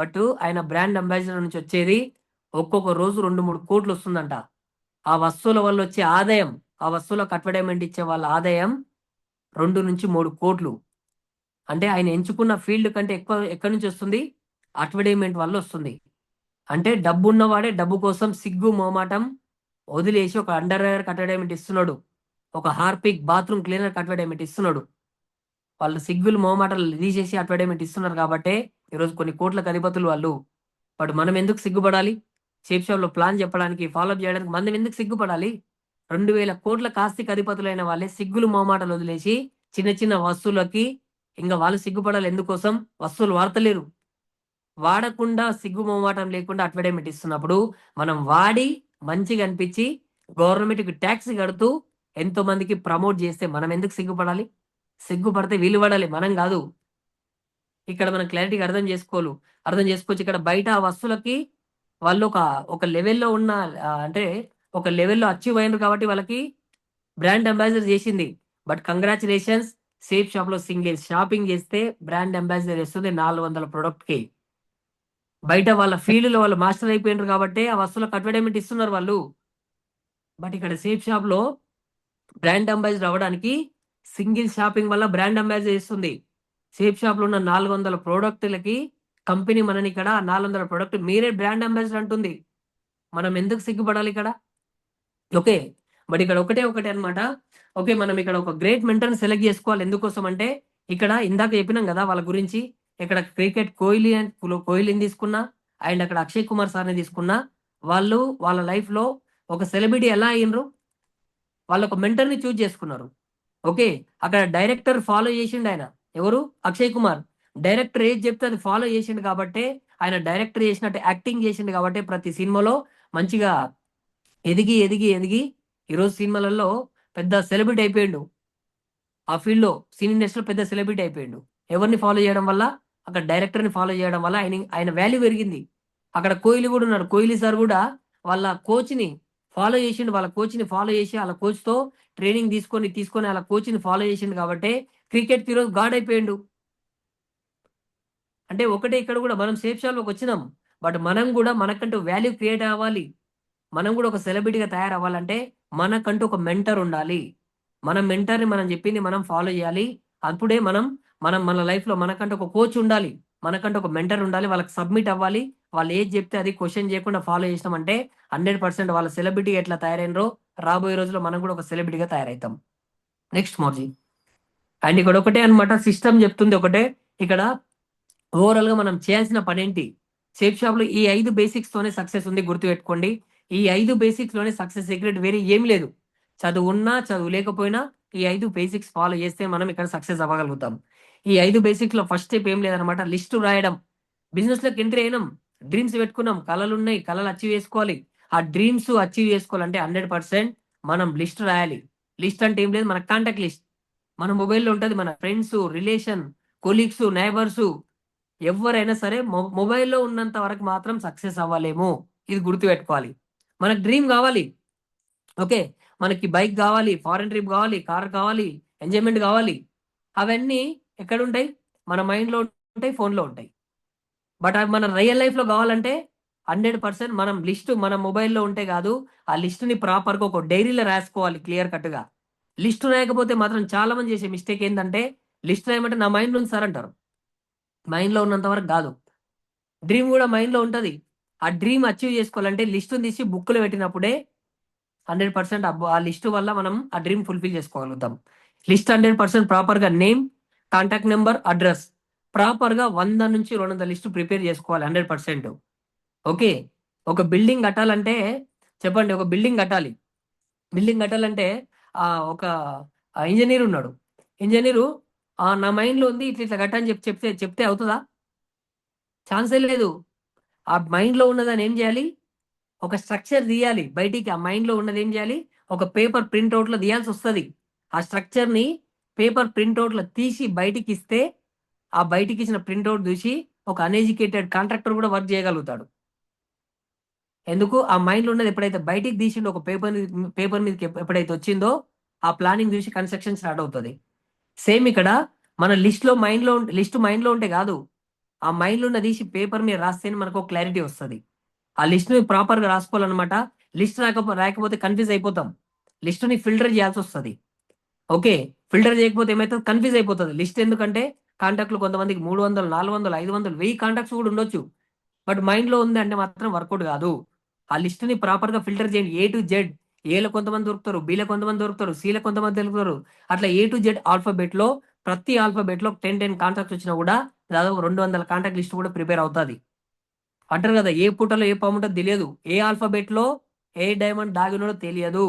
బట్ ఆయన బ్రాండ్ అంబాసిడర్ నుంచి వచ్చేది ఒక్కొక్క రోజు 2-3 కోట్లు వస్తుందంట. ఆ వస్తువుల వల్ల వచ్చే ఆదాయం, ఆ వస్తువులకు అడ్వర్టైజ్మెంట్ ఇచ్చే వాళ్ళ ఆదాయం 2-3 కోట్లు. అంటే ఆయన ఎంచుకున్న ఫీల్డ్ కంటే ఎక్కువ ఎక్కడి నుంచి వస్తుంది? అడ్వర్టైజ్మెంట్ వల్ల వస్తుంది. అంటే డబ్బు ఉన్నవాడే డబ్బు కోసం సిగ్గు మోమాటం వదిలేసి ఒక అండర్వేర్ అడ్వర్టైజ్మెంట్ ఇస్తున్నాడు, ఒక హార్పిక్ బాత్రూమ్ క్లీనర్ అడ్వర్టైజ్మెంట్ ఇస్తున్నాడు. వాళ్ళు సిగ్గులు మోమాటలు తీసేసి అడ్వర్టైజ్మెంట్ ఇస్తున్నారు కాబట్టి ఈరోజు కొన్ని కోట్ల అధిపతులు వాళ్ళు. బట్ మనం ఎందుకు సిగ్గుపడాలి? షేప్ షాప్లో ప్లాన్ చెప్పడానికి, ఫాలోఅప్ చేయడానికి మనం ఎందుకు సిగ్గుపడాలి? 2000 కోట్ల ఆస్తికి అధిపతులైన వాళ్ళే సిగ్గులు మోమాటలు వదిలేసి చిన్న చిన్న వస్తువులకి ఇంకా వాళ్ళు సిగ్గుపడాలి. ఎందుకోసం? వస్తువులు వాడతలేరు. వాడకుండా సిగ్గు మొహమాటం లేకుండా అడ్వర్టైజ్మెంట్ ఇస్తున్నప్పుడు మనం వాడి మంచిగా అనిపించి గవర్నమెంట్కి ట్యాక్స్ కడుతూ ఎంతో మందికి ప్రమోట్ చేస్తే మనం ఎందుకు సిగ్గుపడాలి? సిగ్గుపడితే వీళ్ళు పడాలి, మనం కాదు. ఇక్కడ మనం క్లారిటీగా అర్థం చేసుకోవచ్చు. ఇక్కడ బయట ఆ వస్తువులకి వాళ్ళు ఒక లెవెల్లో ఉన్న అంటే ఒక లెవెల్లో అచీవ్ అయినారు కాబట్టి వాళ్ళకి బ్రాండ్ అంబాసిడర్ చేసింది. బట్ కంగ్రాచులేషన్స్, సేఫ్ షాప్ లో సింగిల్ షాపింగ్ చేస్తే బ్రాండ్ అంబాసిడర్ వేస్తుంది 400 ప్రొడక్ట్కి. బయట వాళ్ళ ఫీల్డ్లో వాళ్ళు మాస్టర్ అయిపోయినారు కాబట్టి ఆ వస్తువులకు అడ్వర్టైజ్మెంట్ ఇస్తున్నారు వాళ్ళు. బట్ ఇక్కడ సేఫ్ షాప్ లో బ్రాండ్ అంబాసిడర్ అవ్వడానికి సింగిల్ షాపింగ్ వల్ల బ్రాండ్ అంబాసిడర్ ఇస్తుంది. సేఫ్ షాప్ లో ఉన్న 400 ప్రోడక్ట్లకి కంపెనీ మనని ఇక్కడ 400 ప్రోడక్ట్ మీరే బ్రాండ్ అంబాసిడర్ అంటుంది. మనం ఎందుకు సిగ్గుపడాలి ఇక్కడ? ఓకే, బట్ ఇక్కడ ఒకటే అనమాట. ఓకే, మనం ఇక్కడ ఒక గ్రేట్ మెంటర్ని సెలెక్ట్ చేసుకోవాలి. ఎందుకోసం అంటే ఇక్కడ ఇందాక చెప్పినాం కదా వాళ్ళ గురించి. ఇక్కడ క్రికెట్ కోహ్లీని తీసుకున్నా అండ్ అక్కడ అక్షయ్ కుమార్ సార్ని తీసుకున్నా, వాళ్ళు వాళ్ళ లైఫ్ లో ఒక సెలబ్రిటీ ఎలా అయినరు? వాళ్ళు ఒక మెంటర్ని చూజ్ చేసుకున్నారు. ఓకే, అక్కడ డైరెక్టర్ ఫాలో చేసిండు. ఆయన ఎవరు? అక్షయ్ కుమార్. డైరెక్టర్ ఏది చెప్తే అది ఫాలో చేసిండు కాబట్టి, ఆయన డైరెక్టర్ చేసినట్టు యాక్టింగ్ చేసిండు కాబట్టి ప్రతి సినిమాలో మంచిగా ఎదిగి ఈరోజు సినిమాలలో పెద్ద సెలబ్రిటీ అయిపోయిండు. ఆ ఫీల్డ్లో సినీ ఇండస్ట్రీలో పెద్ద సెలబ్రిటీ అయిపోయిండు. ఎవరిని ఫాలో చేయడం వల్ల? అక్కడ డైరెక్టర్ని ఫాలో చేయడం వల్ల ఆయన వాల్యూ పెరిగింది. అక్కడ కోహ్లీ కూడా ఉన్నాడు. కోహ్లీ సార్ కూడా వాళ్ళ కోచ్ని ఫాలో చేసిండు. వాళ్ళ కోచ్ని ఫాలో చేసి వాళ్ళ కోచ్తో ట్రైనింగ్ తీసుకొని వాళ్ళ కోచ్ని ఫాలో చేసిండు కాబట్టి క్రికెట్ ఈరోజు గాడ్ అయిపోయిండు. అంటే ఒకటే ఇక్కడ కూడా మనం సేఫ్ షాప్లోకి వచ్చినాం, బట్ మనం కూడా మనకంటూ వాల్యూ క్రియేట్ అవ్వాలి. మనం కూడా ఒక సెలబ్రిటీగా తయారవ్వాలంటే మనకంటూ ఒక మెంటర్ ఉండాలి. మన మెంటర్ని మనం చెప్పింది మనం ఫాలో చేయాలి. అప్పుడే మన లైఫ్లో మనకంటూ ఒక కోచ్ ఉండాలి, మనకంటూ ఒక మెంటర్ ఉండాలి. వాళ్ళకి సబ్మిట్ అవ్వాలి. వాళ్ళు ఏది చెప్తే అది క్వశ్చన్ చేయకుండా ఫాలో చేసినామంటే 100% వాళ్ళ సెలబ్రిటీ ఎట్లా తయారైనరో రాబోయే రోజుల్లో మనం కూడా ఒక సెలబ్రిటీగా తయారవుతాం. నెక్స్ట్ మోర్జీ. అండ్ ఇక్కడ ఒకటే అనమాట, సిస్టమ్ చెప్తుంది ఒకటే. ఇక్కడ ఓవరాల్ గా మనం చేయాల్సిన పని ఏంటి? సేఫ్ షాప్ లో ఈ 5 బేసిక్స్ తోనే సక్సెస్ ఉంది, గుర్తుపెట్టుకోండి. ఈ 5 బేసిక్స్ లోనే సక్సెస్ సీక్రెట్, వేరే ఏం లేదు. చదువు ఉన్నా చదువు లేకపోయినా ఈ 5 బేసిక్స్ ఫాలో చేస్తే మనం ఇక్కడ సక్సెస్ అవ్వగలుగుతాం. ఈ 5 బేసిక్స్ లో ఫస్ట్ స్టెప్ ఏం లేదనమాట, లిస్ట్ రాయడం. బిజినెస్ లోకి ఎంట్రీ అయినాం, డ్రీమ్స్ పెట్టుకున్నాం, కళలు ఉన్నాయి, కళలు అచీవ్ చేసుకోవాలి. ఆ డ్రీమ్స్ అచీవ్ చేసుకోవాలంటే 100% మనం లిస్ట్ రాయాలి. లిస్ట్ అంటే ఏం లేదు, మన కాంటాక్ట్ లిస్ట్ మన మొబైల్లో ఉంటుంది. మన ఫ్రెండ్స్, రిలేషన్, కొలీగ్స్, నైబర్స్ ఎవరైనా సరే మొబైల్లో ఉన్నంత వరకు మాత్రం సక్సెస్ అవ్వలేము. ఇది గుర్తుపెట్టుకోవాలి. మనకు డ్రీమ్ కావాలి. ఓకే, మనకి బైక్ కావాలి, ఫారెన్ ట్రిప్ కావాలి, కార్ కావాలి, ఎంజాయ్మెంట్ కావాలి. అవన్నీ ఎక్కడ ఉంటాయి? మన మైండ్లో ఉంటాయి, ఫోన్లో ఉంటాయి. బట్ అవి మన రియల్ లైఫ్లో కావాలంటే 100% మనం లిస్ట్ మన మొబైల్లో ఉంటే కాదు, ఆ లిస్ట్ని ప్రాపర్గా ఒక డైరీలో రాసుకోవాలి క్లియర్ కట్గా. లిస్ట్ రాయకపోతే మాత్రం చాలా మంది చేసే మిస్టేక్ ఏంటంటే, లిస్ట్ రాయమంటే నా మైండ్లో ఉంది సార్ అంటారు. మైండ్లో ఉన్నంత వరకు కాదు, డ్రీమ్ కూడా మైండ్లో ఉంటుంది. ఆ డ్రీమ్ అచీవ్ చేసుకోవాలంటే లిస్టుని తీసి బుక్లో పెట్టినప్పుడే 100% ఆ లిస్ట్ వల్ల మనం ఆ డ్రీమ్ ఫుల్ఫిల్ చేసుకోగలుగుతాం. లిస్ట్ 100% ప్రాపర్గా నేమ్, కాంటాక్ట్ నెంబర్, అడ్రస్ ప్రాపర్గా 100 నుంచి 200 లిస్ట్ ప్రిపేర్ చేసుకోవాలి 100%. ఓకే, ఒక బిల్డింగ్ కట్టాలంటే చెప్పండి, ఒక బిల్డింగ్ కట్టాలంటే ఒక ఇంజనీర్ ఉన్నాడు. ఇంజనీరు నా మైండ్లో ఉంది ఇట్లా కట్టని చెప్తే అవుతుందా? ఛాన్సే లేదు. ఆ మైండ్లో ఉన్నదాన్ని ఏం చేయాలి? ఒక స్ట్రక్చర్ తీయాలి బయటికి. ఆ మైండ్లో ఉన్నది ఏం చేయాలి? ఒక పేపర్ ప్రింట్అవుట్లో తీయాల్సి వస్తుంది. ఆ స్ట్రక్చర్ని పేపర్ ప్రింట్అవుట్లో తీసి బయటికి ఇస్తే ఆ బయటికి ఇచ్చిన ప్రింట్అవుట్ చూసి ఒక అన్ఎడ్యుకేటెడ్ కాంట్రాక్టర్ కూడా వర్క్ చేయగలుగుతాడు. ఎందుకు? ఆ మైండ్లో ఉన్నది ఎప్పుడైతే బయటికి తీసిండో, ఒక పేపర్ మీదకి ఎప్పుడైతే వచ్చిందో ఆ ప్లానింగ్ చూసి కన్స్ట్రక్షన్ స్టార్ట్ అవుతుంది. సేమ్ ఇక్కడ మన లిస్ట్ మైండ్లో ఉంటే కాదు, ఆ మైండ్లో ఉన్న తీసి పేపర్ మీద రాస్తేనే మనకు క్లారిటీ వస్తుంది. ఆ లిస్ట్ని ప్రాపర్గా రాసుకోవాలన్నమాట. లిస్ట్ రాకపోతే కన్ఫ్యూజ్ అయిపోతాం. లిస్ట్ని ఫిల్టర్ చేయాల్సి వస్తుంది. ఓకే, ఫిల్టర్ చేయకపోతే ఏమైతుంది, కన్ఫ్యూజ్ అయిపోతుంది. లిస్ట్ ఎందుకంటే కాంటాక్ట్లు కొంతమందికి 300, 400, 500, 1000 కాంటాక్ట్స్ కూడా ఉండొచ్చు. బట్ మైండ్లో ఉంది అంటే మాత్రం వర్కౌట్ కాదు. ఆ లిస్ట్ని ప్రాపర్గా ఫిల్టర్ చేయండి. A to Z. ఏలో కొంతమంది దొరుకుతారు, బీలో కొంతమంది దొరుకుతారు, సీలో కొంతమంది దొరుకుతారు. అట్లా ఏ టు జెడ్ ఆల్ఫాబెట్లో ప్రతి ఆల్ఫాబెట్లో 10 కాంటాక్ట్స్ వచ్చినా కూడా దాదాపు 200 కాంటాక్ట్ లిస్ట్ కూడా ప్రిపేర్ అవుతుంది. అంటారు కదా, ఏ పుటలో ఏ పాము ఉంటుందో తెలియదు, ఏ ఆల్ఫాబెట్లో ఏ డైమండ్ దాగినో తెలియదు.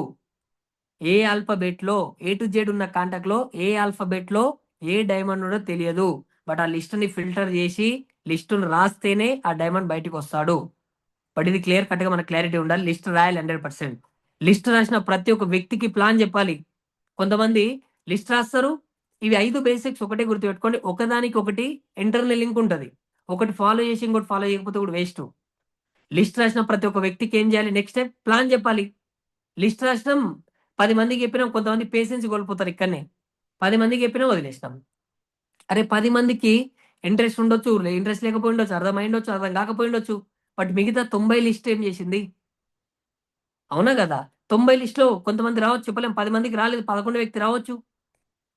ఏ ఆల్ఫాబెట్లో ఏ టు జెడ్ ఉన్న కాంటాక్ట్లో ఏ ఆల్ఫాబెట్లో ఏ డైమండ్ ఉన్నదో తెలియదు. బట్ ఆ లిస్ట్ని ఫిల్టర్ చేసి లిస్టును రాస్తేనే ఆ డైమండ్ బయటికి వస్తాడు. బట్ ఇది క్లియర్ కట్గా మనకు క్లారిటీ ఉండాలి. లిస్ట్ రాయాలి 100%. లిస్ట్ రాసిన ప్రతి ఒక్క వ్యక్తికి ప్లాన్ చెప్పాలి. కొంతమంది లిస్ట్ రాస్తారు, ఇవి 5 బేసిక్స్ ఒకటే గుర్తుపెట్టుకోండి. ఒకదానికి ఒకటి ఇంటర్నల్ లింక్ ఉంటుంది. ఒకటి ఫాలో చేసి ఇంకోటి ఫాలో చేయకపోతే కూడా వేస్ట్. లిస్ట్ రాసిన ప్రతి ఒక్క వ్యక్తికి ఏం చేయాలి, నెక్స్ట్ స్టెప్ ప్లాన్ చెప్పాలి. లిస్ట్ రాసినాం, 10 మందికి చెప్పినాం, కొంతమంది పేషెన్స్ కోల్పోతారు ఇక్కడనే. 10 మందికి చెప్పినా వదిలేసినాం. అరే 10 మందికి ఇంట్రెస్ట్ ఉండొచ్చు, ఇంట్రెస్ట్ లేకపోయి ఉండొచ్చు, అర్థమైండొచ్చు, అర్థం కాకపోయి ఉండొచ్చు. బట్ మిగతా 90 లిస్ట్ ఏం చేసింది? అవునా కదా? 90 లిస్టులో కొంతమంది రావచ్చు, చెప్పలేం. 10 మందికి రాలేదు, 11 వ్యక్తి రావచ్చు.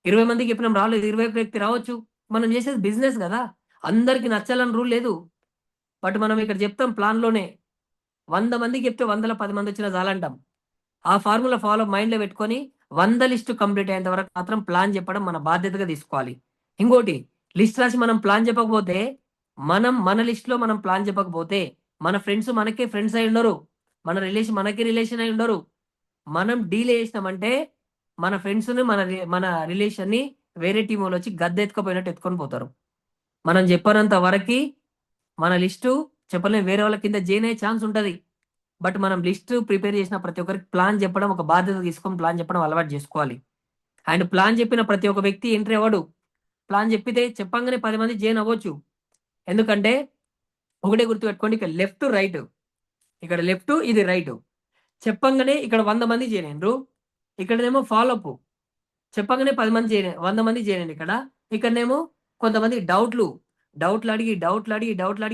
20 మందికి చెప్పినాం రాలేదు, 21 వ్యక్తి రావచ్చు. మనం చేసేది బిజినెస్ కదా, అందరికి నచ్చాలని రూల్ లేదు. బట్ మనం ఇక్కడ చెప్తాం ప్లాన్లోనే 100 మందికి చెప్తే 100లో 10 మంది వచ్చినా చాలంటాం. ఆ ఫార్ములా ఫాలో మైండ్లో పెట్టుకొని 100 లిస్టు కంప్లీట్ అయ్యేంత వరకు మాత్రం ప్లాన్ చెప్పడం మన బాధ్యతగా తీసుకోవాలి. ఇంకోటి, లిస్ట్ రాసి మనం ప్లాన్ చెప్పకపోతే, మన లిస్ట్లో మనం ప్లాన్ చెప్పకపోతే మన ఫ్రెండ్స్ మనకే ఫ్రెండ్స్ అయి ఉండరు, మన రిలేషన్ మనకే రిలేషన్ అయి ఉండరు. మనం డీల్ చేసినామంటే మన ఫ్రెండ్స్ని మన రిలేషన్ని వేరే టీం వాళ్ళు వచ్చి గద్దెత్తుకపోయినట్టు ఎత్తుకొని పోతారు. మనం చెప్పనంత వరకు మన లిస్టు చెప్పలేం, వేరే వాళ్ళ కింద జైన్ అయ్యే ఛాన్స్ ఉంటుంది. బట్ మనం లిస్ట్ ప్రిపేర్ చేసిన ప్రతి ఒక్కరికి ప్లాన్ చెప్పడం, ఒక బాధ్యత తీసుకొని ప్లాన్ చెప్పడం అలవాటు చేసుకోవాలి. అండ్ ప్లాన్ చెప్పిన ప్రతి ఒక్క వ్యక్తి ఎంట్రీ అవ్వడు. ప్లాన్ చెప్పితే చెప్పంగానే 10 మంది జైన్ అవ్వచ్చు. ఎందుకంటే ఒకటే గుర్తుపెట్టుకోండి, ఇక్కడ లెఫ్ట్ రైట్, ఇక్కడ లెఫ్ట్, ఇది రైట్. చెప్పంగానే ఇక్కడ 100 మంది జైన్ అయినరు, ఇక్కడనేమో ఫాలోఅప్ చెప్పగానే 10 మంది 100 మంది చేయండి. ఇక్కడనేమో కొంతమంది డౌట్లు అడిగి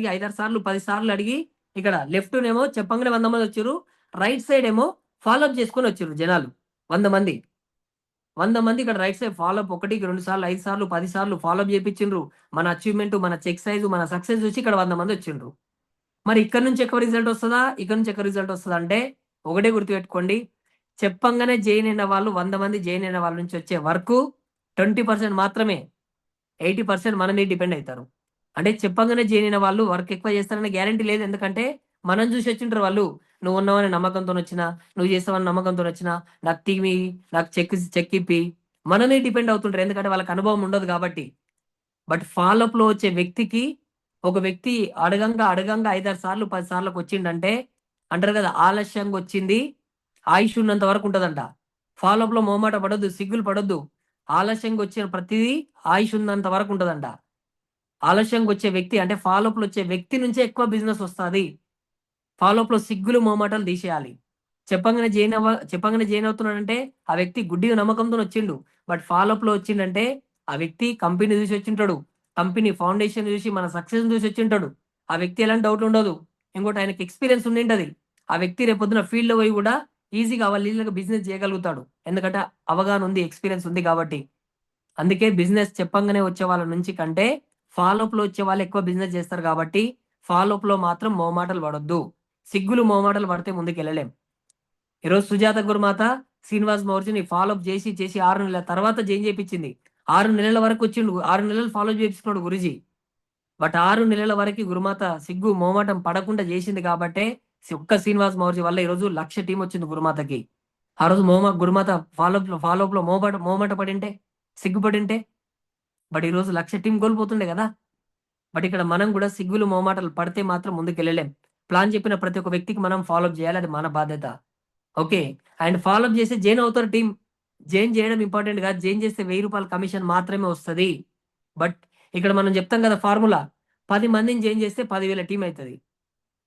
5-6 సార్లు 10 సార్లు అడిగి, ఇక్కడ లెఫ్ట్ నేమో చెప్పగానే 100 మంది వచ్చారు, రైట్ సైడ్ ఏమో ఫాలోఅప్ చేసుకొని వచ్చారు జనాలు 100 మంది. 100 మంది ఇక్కడ రైట్ సైడ్ ఫాలోఅప్ 1, 2 సార్లు, 5 సార్లు, 10 సార్లు ఫాలోఅప్ చేయించిండ్రు. మన అచీవ్మెంట్, మన చెక్ సైజు, మన సక్సెస్ చూసి ఇక్కడ 100 మంది వచ్చిండ్రు. మరి ఇక్కడ నుంచి ఎక్కువ రిజల్ట్ వస్తుందా, ఇక్కడ నుంచి ఎక్కువ రిజల్ట్ వస్తుందా అంటే ఒకటే గుర్తుపెట్టుకోండి, చెప్పంగానే జైన్ అయిన వాళ్ళు 100 మంది జైన్ అయిన వాళ్ళ నుంచి వచ్చే వర్క్ 20% మాత్రమే. 80% మన మీద డిపెండ్ అవుతారు. అంటే చెప్పంగానే జైన్ అయిన వాళ్ళు వర్క్ ఎక్కువ చేస్తారనే గ్యారంటీ లేదు. ఎందుకంటే మనం చూసి వచ్చింటారు వాళ్ళు. నువ్వు ఉన్నావని నమ్మకంతో వచ్చినా, నువ్వు చేస్తావని నమ్మకంతో వచ్చినా, నాకు టీవీ, నాకు చెక్ ఇప్పి మనమే డిపెండ్ అవుతుంటారు. ఎందుకంటే వాళ్ళకి అనుభవం ఉండదు కాబట్టి. బట్ ఫాలోఅప్లో వచ్చే వ్యక్తికి, ఒక వ్యక్తి అడగంగా 5-6 సార్లు 10 సార్లకు వచ్చిండంటే, అంటారు కదా, ఆలస్యంగా వచ్చింది ఆయుష్ ఉన్నంత వరకు ఉంటుందంట. ఫాలోఅప్లో మొహమాట పడొద్దు, సిగ్గులు పడొద్దు. ఆలస్యంగా వచ్చిన ప్రతిదీ ఆయుష్ ఉన్నంత వరకు ఉంటుందంట. ఆలస్యంగా వచ్చే వ్యక్తి అంటే ఫాలోఅప్లో వచ్చే వ్యక్తి నుంచే ఎక్కువ బిజినెస్ వస్తుంది. ఫాలోఅప్లో సిగ్గులు మొహమాటాలు తీసేయాలి. చెప్పంగానే జైన్ అవుతున్నాడంటే ఆ వ్యక్తి గుడ్డిగా నమ్మకంతో వచ్చిండు. బట్ ఫాలోఅప్లో వచ్చిండంటే ఆ వ్యక్తి కంపెనీ చూసి వచ్చింటాడు, కంపెనీ ఫౌండేషన్ చూసి, మన సక్సెస్ చూసి వచ్చింటాడు. ఆ వ్యక్తి ఎలాంటి డౌట్ ఉండదు. ఇంకోటి, ఆయనకి ఎక్స్పీరియన్స్ ఉండింటది. ఆ వ్యక్తి రేపొద్దున ఫీల్డ్లో పోయి కూడా ఈజీగా వాళ్ళ బిజినెస్ చేయగలుగుతాడు. ఎందుకంటే అవగాహన ఉంది, ఎక్స్పీరియన్స్ ఉంది కాబట్టి. అందుకే బిజినెస్ చెప్పంగానే వచ్చే వాళ్ళ నుంచి కంటే ఫాలోఅప్లో వచ్చే వాళ్ళు ఎక్కువ బిజినెస్ చేస్తారు. కాబట్టి ఫాలోఅప్లో మాత్రం మొహమాటలు పడొద్దు. సిగ్గులు మొహమాటలు పడితే ముందుకు వెళ్ళలేం. ఈరోజు సుజాత గురుమాత శ్రీనివాస్ మౌర్జిని ఫాలోఅప్ చేసి 6 నెలల తర్వాత జైన్ చేయించింది. 6 నెలల వరకు వచ్చిండు, 6 నెలలు ఫాలో చేయించుకున్నాడు గురుజీ. బట్ 6 నెలల వరకు గురుమాత సిగ్గు మొహమాటం పడకుండా చేసింది కాబట్టే ఒక్క శ్రీనివాస్ మౌర్జీ వల్ల ఈరోజు 1,00,000 టీం వచ్చింది గురుమాతకి. ఆ రోజు గురుమాత ఫాలోఅప్లో మొహమాట పడింటే, సిగ్గుపడింటే, బట్ ఈరోజు 1,00,000 టీం కోల్పోతుండే కదా. బట్ ఇక్కడ మనం కూడా సిగ్గులు మొహమాటలు పడితే మాత్రం ముందుకు వెళ్ళలేం. ప్లాన్ చెప్పిన ప్రతి ఒక్క వ్యక్తికి మనం ఫాలోఅప్ చేయాలి, అది మన బాధ్యత. ఓకే, అండ్ ఫాలోఅప్ చేసి జైన్ అవుతారు టీం. జైన్ చేయడం ఇంపార్టెంట్ కాదు, జైన్ చేస్తే 1000 రూపాయల కమిషన్ మాత్రమే వస్తుంది. బట్ ఇక్కడ మనం చెప్తాం కదా ఫార్ములా, 10 మందిని జైన్ చేస్తే 10,000 టీం అవుతుంది.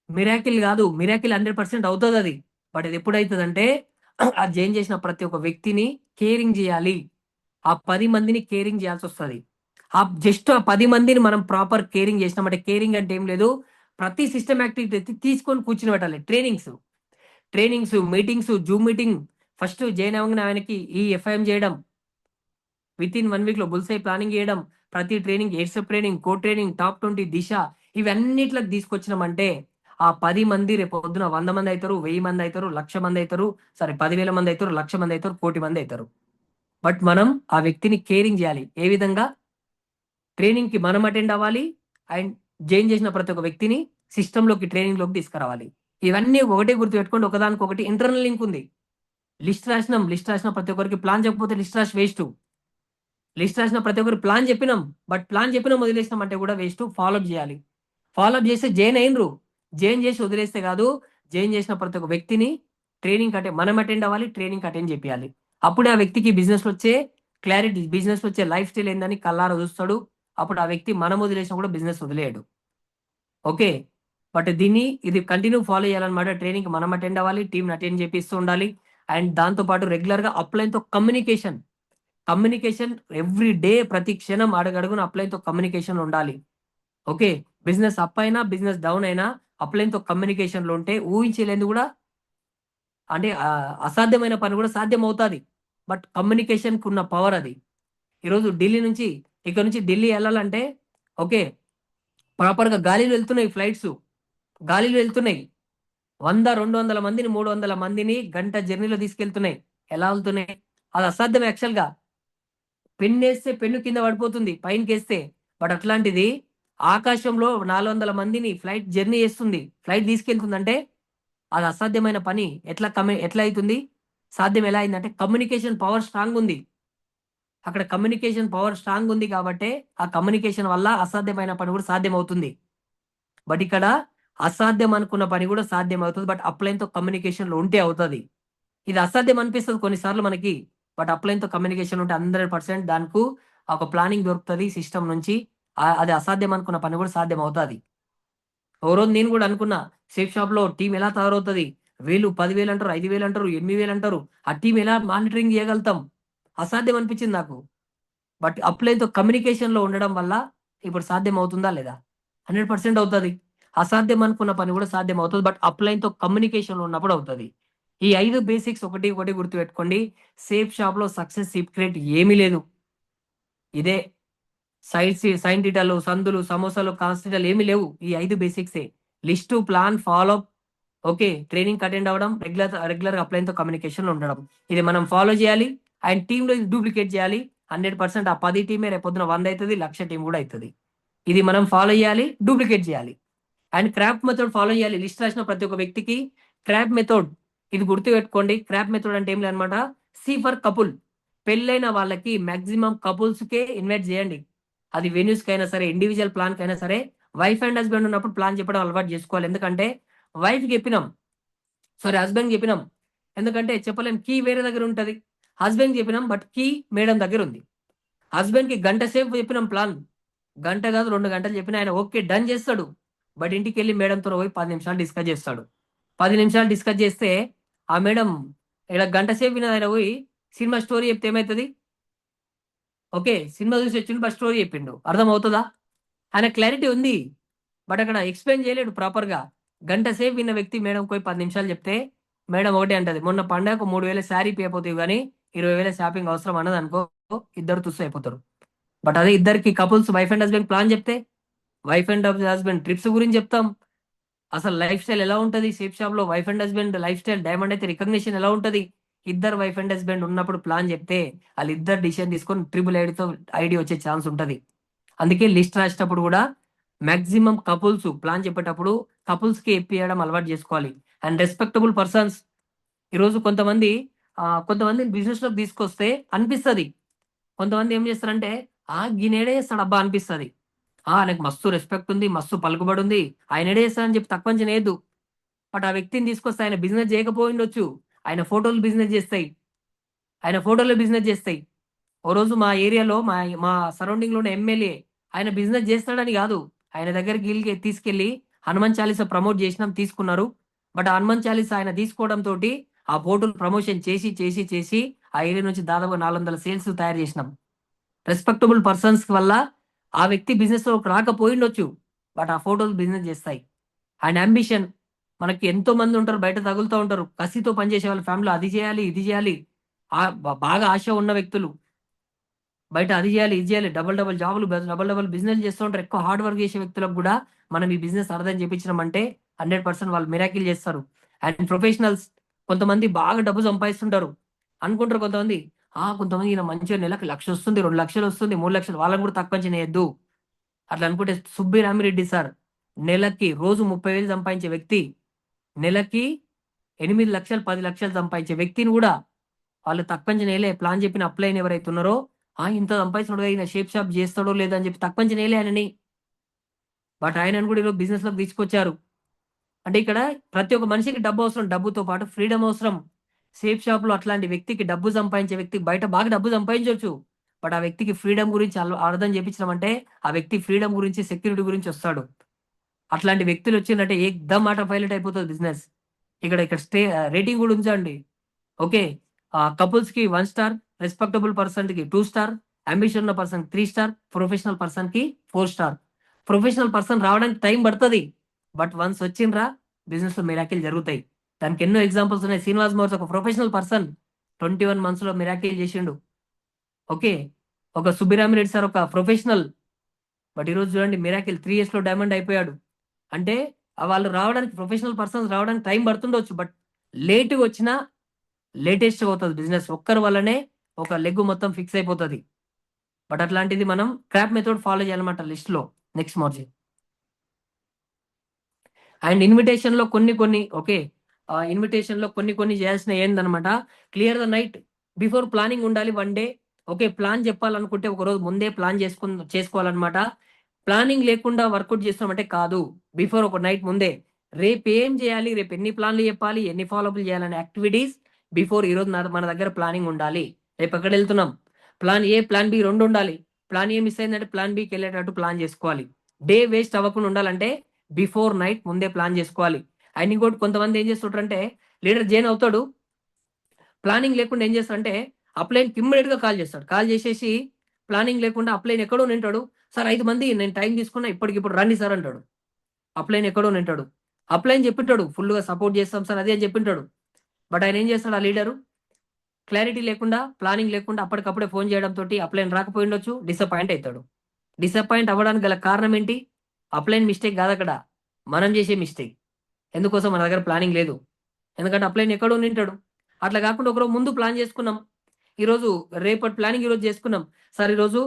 మిరాకిల్ కాదు, మిరాకిల్ 100% అవుతుంది అది. బట్ ఇది ఎప్పుడవుతుంది అంటే ఆ జైన్ చేసిన ప్రతి ఒక్క వ్యక్తిని కేరింగ్ చేయాలి. ఆ 10 మందిని కేరింగ్ చేయాల్సి వస్తుంది. జస్ట్ ఆ 10 మందిని మనం ప్రాపర్ కేరింగ్ చేసినామంటే, కేరింగ్ అంటే ఏం లేదు, ప్రతి సిస్టమ్ యాక్టివిటీ తీసుకొని కూర్చుని పెట్టాలి. Trainings, meetings, zoom meeting. First join అవ్వగానే ఆయనకి ఈ ఎఫ్ఐఎం చేయడం, విత్ ఇన్ 1 వీక్ లో బుల్సై ప్లానింగ్ చేయడం, ప్రతి ట్రైనింగ్, ఎయిర్సెప్ ట్రైనింగ్, కోడ్ ట్రైనింగ్, టాప్ 20 దిశ, ఇవన్నిట్లకు తీసుకొచ్చినామంటే ఆ 10 మంది రేపు పొద్దున 100 మంది అవుతారు, 1000 మంది అవుతారు, 1,00,000 మంది అవుతారు, సరే 10,000 మంది అవుతారు, 1,00,000 మంది అవుతారు, 1,00,00,000 మంది అవుతారు. బట్ మనం ఆ వ్యక్తిని కేరింగ్ చేయాలి. ఏ విధంగా? ట్రైనింగ్ కి మనం అటెండ్ అవ్వాలి అండ్ జాయిన్ చేసిన ప్రతి ఒక్క వ్యక్తిని సిస్టంలోకి, ట్రైనింగ్ లోకి తీసుకురావాలి. ఇవన్నీ ఒకటే గుర్తుపెట్టుకోండి, ఒకదానికి ఒకటి ఇంటర్నల్ లింక్ ఉంది. లిస్ట్ రాసిన ప్రతి ఒక్కరికి ప్లాన్ చెప్పకపోతే లిస్ట్ రాసి వేస్ట్. లిస్ట్ రాసిన ప్రతి ఒక్కరు ప్లాన్ చెప్పినాం, బట్ ప్లాన్ చెప్పినాం వదిలేసినాం అంటే కూడా వేస్ట్. ఫాలోఅప్ చేయాలి. ఫాలోఅప్ చేస్తే జాయిన్ అయినరు, జాయిన్ చేసి వదిలేస్తే కాదు. జాయిన్ చేసిన ప్రతి ఒక్క వ్యక్తిని ట్రైనింగ్ మనం అటెండ్ అవ్వాలి, ట్రైనింగ్ అటెండ్ చేయాలి. అప్పుడే ఆ వ్యక్తికి బిజినెస్ వచ్చే క్లారిటీ, బిజినెస్ వచ్చే లైఫ్ స్టైల్ ఏందని కల్లారా చూస్తాడు. అప్పుడు ఆ వ్యక్తి మనం వదిలేసినా కూడా బిజినెస్ వదిలేయడు. ఓకే, బట్ ఇది కంటిన్యూ ఫాలో చేయాలన్నమాట. ట్రైనింగ్ మనం అటెండ్ అవ్వాలి, టీమ్ అటెండ్ చేపిస్తూ ఉండాలి. అండ్ దాంతో పాటు రెగ్యులర్ గా అప్లైన్ తో కమ్యూనికేషన్ ఎవ్రీ డే, ప్రతి క్షణం అడుగడుగున అప్లైన్ తో కమ్యూనికేషన్ ఉండాలి. ఓకే, బిజినెస్ అప్ అయినా బిజినెస్ డౌన్ అయినా అప్లైన్ తో కమ్యూనికేషన్ లో ఉంటే ఊహించలేదు కూడా, అంటే అసాధ్యమైన పని కూడా సాధ్యం అవుతుంది. బట్ కమ్యూనికేషన్ కు ఉన్న పవర్ అది. ఈరోజు ఇక్కడ నుంచి ఢిల్లీ వెళ్ళాలంటే, ఓకే, ప్రాపర్ గా గాలిలో వెళ్తున్నాయి ఫ్లైట్స్, గాలిలో వెళ్తున్నాయి. 100-200 మందిని, 300 మందిని గంట జర్నీలో తీసుకెళ్తున్నాయి. ఎలా వెళ్తున్నాయి? అది అసాధ్యం యాక్చువల్ గా. పెన్ను వేస్తే పెన్ను కింద పడిపోతుంది పైనకి వేస్తే. బట్ అట్లాంటిది ఆకాశంలో 400 మందిని ఫ్లైట్ జర్నీ చేస్తుంది, ఫ్లైట్ తీసుకెళ్తుందంటే అది అసాధ్యమైన పని. ఎట్లా అవుతుంది? సాధ్యం ఎలా అయిందంటే కమ్యూనికేషన్ పవర్ స్ట్రాంగ్ ఉంది. అక్కడ కమ్యూనికేషన్ పవర్ స్ట్రాంగ్ ఉంది కాబట్టి ఆ కమ్యూనికేషన్ వల్ల అసాధ్యమైన పని కూడా సాధ్యం అవుతుంది. బట్ ఇక్కడ అసాధ్యం అనుకున్న పని కూడా సాధ్యం అవుతుంది, బట్ అప్లైన్ తో కమ్యూనికేషన్ లో ఉంటే అవుతుంది. ఇది అసాధ్యం అనిపిస్తుంది కొన్నిసార్లు మనకి, బట్ అప్లైన్ తో కమ్యూనికేషన్ ఉంటే 100% దానికి ఒక ప్లానింగ్ దొరుకుతుంది సిస్టమ్ నుంచి. అది అసాధ్యం అనుకున్న పని కూడా సాధ్యం అవుతుంది. ఓ రోజు నేను కూడా అనుకున్నా, సేఫ్ షాప్ లో టీం ఎలా తయారవుతుంది, 10,000 అంటారు, 5,000 అంటారు, 8,000 అంటారు, ఆ టీం ఎలా మానిటరింగ్ చేయగలుగుతాం? అసాధ్యం అనిపించింది నాకు. బట్ అప్లైన్ తో కమ్యూనికేషన్ లో ఉండడం వల్ల ఇప్పుడు సాధ్యం అవుతుందా లేదా? 100% అవుతుంది. అసాధ్యం అనుకున్న పని కూడా సాధ్యం అవుతుంది, బట్ అప్లైన్ తో కమ్యూనికేషన్ లో ఉన్నప్పుడు అవుతుంది. ఈ 5 బేసిక్స్ ఒకటి గుర్తుపెట్టుకోండి. సేఫ్ షాప్ లో సక్సెస్ సీక్రెట్ ఏమీ లేదు. ఇదే సైన్ టీటాలు, సందులు, సమోసాలు, కాన్స్టిటల్ ఏమీ లేవు. ఈ 5 బేసిక్సే. List, plan, follow, okay, training attend అవ్వడం, రెగ్యులర్ గా అప్లైన్ తో కమ్యూనికేషన్ లో ఉండడం. ఇది మనం ఫాలో చేయాలి. అండ్ టీమ్ లో ఇది డూప్లికేట్ చేయాలి. 100% ఆ 10 టీమే రేపొద్దున 100 అవుతుంది, 1,00,000 టీం కూడా అవుతుంది. ఇది మనం ఫాలో చేయాలి, డూప్లికేట్ చేయాలి. అండ్ క్రాప్ మెథడ్ ఫాలో చేయాలి. లిస్ట్ రాసిన ప్రతి ఒక్క వ్యక్తికి క్రాప్ మెథడ్, ఇది గుర్తు పెట్టుకోండి. క్రాప్ మెథడ్ అంటే ఏం లేదనమాట, సి ఫర్ కపుల్. పెళ్ళైన వాళ్ళకి మాక్సిమం కపుల్స్ కే ఇన్వైట్ చేయండి. అది వెన్యూస్ కైనా సరే, ఇండివిజువల్ ప్లాన్ కైనా సరే. వైఫ్ అండ్ హస్బెండ్ ఉన్నప్పుడు ప్లాన్ చెప్పడం అలవాటు చేసుకోవాలి. ఎందుకంటే వైఫ్ చెప్పినాం, సారీ హస్బెండ్ చెప్పినాం, ఎందుకంటే చెప్పలేం, కీ వేరే దగ్గర ఉంటది. హస్బెండ్ చెప్పినాం, బట్ కీ మేడం దగ్గర ఉంది. హస్బెండ్ కి గంట సేపు చెప్పినాం ప్లాన్, గంట కాదు 2 గంటలు చెప్పిన ఆయన ఓకే డన్ చేస్తాడు. బట్ ఇంటికి వెళ్ళి మేడంతో పోయి 10 నిమిషాలు డిస్కస్ చేస్తాడు. 10 నిమిషాలు డిస్కస్ చేస్తే ఆ మేడం ఇలా గంట సేపు విన ఆయన పోయి సినిమా స్టోరీ చెప్తే ఏమవుతుంది? ఓకే, సినిమా చూసి వచ్చిండు, బట్ స్టోరీ చెప్పిండు, అర్థం అవుతుందా? ఆయన క్లారిటీ ఉంది, బట్ అక్కడ ఎక్స్ప్లెయిన్ చేయలేడు ప్రాపర్ గా. గంట సేపు విన్న వ్యక్తి మేడం పోయి 10 నిమిషాలు చెప్తే మేడం ఒకటే అంటది, మొన్న పండగకు 3,000 శారీ అయిపోతాయి కానీ 20,000 షాపింగ్ అవసరం అన్నది అనుకో, ఇద్దరు తుస్సు అయిపోతారు. బట్ అదే ఇద్దరికి couples, wife and husband plan చెప్తే, వైఫ్ అండ్ హస్బెండ్ ట్రిప్స్ గురించి చెప్తాం. అసలు లైఫ్ స్టైల్ ఎలా ఉంటది సేఫ్ షాప్ లో, wife and husband life style diamond అయితే రికగ్నిషన్ ఎలా ఉంటది, ఇద్దరు వైఫ్ అండ్ హస్బెండ్ ఉన్నప్పుడు ప్లాన్ చెప్తే వాళ్ళు ఇద్దరు డిసిషన్ తీసుకొని ట్రిపుల్ ఐడితో ఐడి వచ్చే ఛాన్స్ ఉంటది. అందుకే లిస్ట్ రాసేటప్పుడు కూడా మాక్సిమం కపుల్స్ ప్లాన్ చెప్పేటప్పుడు కపుల్స్ కి ఎప్పియడం అలవాటు చేసుకోవాలి. And respectable persons. ఈరోజు కొంతమంది బిజినెస్ లోకి తీసుకొస్తే అనిపిస్తుంది, కొంతమంది ఏం చేస్తారంటే గినేడే చేస్తాడు అబ్బా అనిపిస్తుంది. ఆయనకు మస్తు రెస్పెక్ట్ ఉంది, మస్తు పలుకుబడి ఉంది, ఆయన ఏడే చేస్తాడని చెప్పి తక్కువ చేయలేదు. బట్ ఆ వ్యక్తిని తీసుకొస్తే ఆయన బిజినెస్ చేయకపోయిండొచ్చు, ఆయన ఫోటోలు బిజినెస్ చేస్తాయి, ఓ రోజు మా ఏరియాలో, మా సరౌండింగ్ లో ఉన్న ఎమ్మెల్యే ఆయన బిజినెస్ చేస్తాడని కాదు, ఆయన దగ్గరికి తీసుకెళ్లి హనుమాన్ చాలీసా ప్రమోట్ చేసినాం, తీసుకున్నారు. బట్ ఆ హనుమాన్ చాలీసా ఆయన తీసుకోవడం తోటి ఆ ఫోటోలు ప్రమోషన్ చేసి చేసి చేసి ఆ ఏరియా నుంచి దాదాపు 400 సేల్స్ తయారు చేసినాం. రెస్పెక్టబుల్ పర్సన్స్ వల్ల ఆ వ్యక్తి బిజినెస్ లో రాకపోయిండొచ్చు, బట్ ఆ ఫోటోలు బిజినెస్ చేస్తాయి. అండ్ అంబిషన్, మనకి ఎంతో మంది ఉంటారు బయట తగులుతూ ఉంటారు, కసితో పనిచేసే వాళ్ళ ఫ్యామిలీలో అది చేయాలి ఇది చేయాలి, బాగా ఆశ ఉన్న వ్యక్తులు బయట అది చేయాలి ఇది చేయాలి, డబుల్ డబుల్ జాబులు డబుల్ డబుల్ బిజినెస్ చేస్తూ ఉంటారు. ఎక్కువ హార్డ్ వర్క్ చేసే వ్యక్తులకు కూడా మనం ఈ బిజినెస్ అర్థం చేయించినామంటే 100% వాళ్ళు మిరాకిల్ చేస్తారు. అండ్ ప్రొఫెషనల్స్, కొంతమంది బాగా డబ్బు సంపాదిస్తుంటారు అనుకుంటారు కొంతమంది, కొంతమంది ఈయన మంచిగా నెలకు 1,00,000 వస్తుంది, 2,00,000 వస్తుంది, 3,00,000, వాళ్ళని కూడా తక్కువ చేయొద్దు. అట్లా అనుకుంటే సుబ్బి రామిరెడ్డి సార్ నెలకి రోజు 30,000 సంపాదించే వ్యక్తి, నెలకి 8,00,000 10,00,000 సంపాదించే వ్యక్తిని కూడా వాళ్ళు తక్కువ నేలే. ప్లాన్ చెప్పిన అప్లైన్ ఎవరైతే ఉన్నారో ఇంత సంపాదిస్తున్నాడు ఈయన షేప్ షాప్ చేస్తాడో లేదో అని చెప్పి తక్కువ నేలే ఆయనని, బట్ ఆయనను కూడా ఈరోజు బిజినెస్ లోకి తీసుకొచ్చారు. అంటే ఇక్కడ ప్రతి ఒక్క మనిషికి డబ్బు అవసరం, డబ్బుతో పాటు ఫ్రీడమ్ అవసరం. సేఫ్ షాప్ లో అట్లాంటి వ్యక్తికి, డబ్బు సంపాదించే వ్యక్తి బయట బాగా డబ్బు సంపాదించవచ్చు, బట్ ఆ వ్యక్తికి ఫ్రీడమ్ గురించి అర్థం చేపించడం ఆ వ్యక్తి ఫ్రీడమ్ గురించి, సెక్యూరిటీ గురించి వస్తాడు. అట్లాంటి వ్యక్తులు వచ్చిందంటే ఏకదమ్ మాట పైలట్ అయిపోతుంది బిజినెస్. ఇక్కడ ఇక్కడ రేటింగ్ కూడా ఉంచండి. ఓకే, కపుల్స్ కి 1 స్టార్, రెస్పెక్టబుల్ పర్సన్ కి 2 స్టార్, అంబిషన్ ఉన్న పర్సన్ 3 స్టార్, ప్రొఫెషనల్ పర్సన్ కి 4 స్టార్. ప్రొఫెషనల్ పర్సన్ రావడానికి టైం పడుతుంది, బట్ వన్స్ వచ్చిండ్రా బిజినెస్ లో మిరాకిల్ జరుగుతాయి. దానికి ఎన్నో ఎగ్జాంపుల్స్ ఉన్నాయి. శ్రీనివాస్ మోర్స్ ఒక ప్రొఫెషనల్ పర్సన్ 21 months లో మిరాకిల్ చేసిండు. ఓకే, ఒక సుబ్బిరామిరెడ్డి సార్ ఒక ప్రొఫెషనల్, బట్ ఈరోజు చూడండి మిరాకిల్ 3 years లో డైమండ్ అయిపోయాడు. అంటే వాళ్ళు రావడానికి, ప్రొఫెషనల్ పర్సన్స్ రావడానికి టైం పడుతుండొచ్చు, బట్ లేట్గా వచ్చినా లేటెస్ట్ అవుతుంది బిజినెస్. ఒక్కరి వల్లనే ఒక లెగ్ మొత్తం ఫిక్స్ అయిపోతుంది. బట్ అట్లాంటిది మనం క్రాప్ మెథడ్ ఫాలో చేయాలన్నమాట లిస్ట్ లో. నెక్స్ట్ మార్జిన్ అండ్ ఇన్విటేషన్ లో కొన్ని ఓకే, ఇన్విటేషన్ లో కొన్ని చేయాల్సిన ఏందనమాట, clear the night before planning ఉండాలి 1 day. ఓకే, ప్లాన్ చెప్పాలనుకుంటే ఒక రోజు ముందే ప్లాన్ చేసుకోవాలన్నమాట. ప్లానింగ్ లేకుండా వర్కౌట్ చేస్తామంటే కాదు, బిఫోర్ ఒక నైట్ ముందే రేపు ఏం చేయాలి, రేపు ఎన్ని ప్లాన్లు చెప్పాలి, ఎన్ని ఫాలోఅప్లు చేయాలనే యాక్టివిటీస్ బిఫోర్ ఈరోజు మన దగ్గర ప్లానింగ్ ఉండాలి. రేపు ఎక్కడ వెళ్తున్నాం, ప్లాన్ ఏ ప్లాన్ బి 2 ఉండాలి. ప్లాన్ ఏ మిస్ అయిందంటే ప్లాన్ బికి వెళ్ళేటట్టు ప్లాన్ చేసుకోవాలి. డే వేస్ట్ అవ్వకుండా ఉండాలంటే బిఫోర్ నైట్ ముందే ప్లాన్ చేసుకోవాలి. అండ్ ఇంకోటి, కొంతమంది ఏం చేస్తుంటారంటే లీడర్ జైన్ అవుతాడు, ప్లానింగ్ లేకుండా ఏం చేస్తాడంటే అప్లైన్ ఇమ్మీడియట్ గా కాల్ చేస్తాడు. కాల్ చేసేసి ప్లానింగ్ లేకుండా అప్లైన్ ఎక్కడో నింటాడు. సార్ 5 మంది నేను టైం తీసుకున్నా, ఇప్పటికిప్పుడు రండి సార్ అంటాడు. అప్లైన్ ఎక్కడో నింటాడు. అప్లైన్ చెప్పింటాడు ఫుల్ గా సపోర్ట్ చేస్తాం సార్ అదే అని చెప్పింటాడు, బట్ ఆయన ఏం చేస్తాడు, ఆ లీడరు క్లారిటీ లేకుండా, ప్లానింగ్ లేకుండా అప్పటికప్పుడే ఫోన్ చేయడం తోటి అప్లైన్ రాకపోయిండొచ్చు, డిసప్పాయింట్ అవుతాడు. డిసప్పాయింట్ అవ్వడానికి గల కారణం ఏంటి, అప్లైన్ మిస్టేక్ కాదు అక్కడ, మనం చేసే మిస్టేక్. ఎందుకోసం, మన దగ్గర ప్లానింగ్ లేదు, ఎందుకంటే అప్లైన్ ఎక్కడో నింటాడు. అట్లా కాకుండా ఒకరోజు ముందు ప్లాన్ చేసుకున్నాం, ఈరోజు రేపటి ప్లానింగ్ ఈరోజు చేసుకున్నాం. సార్ ఈరోజు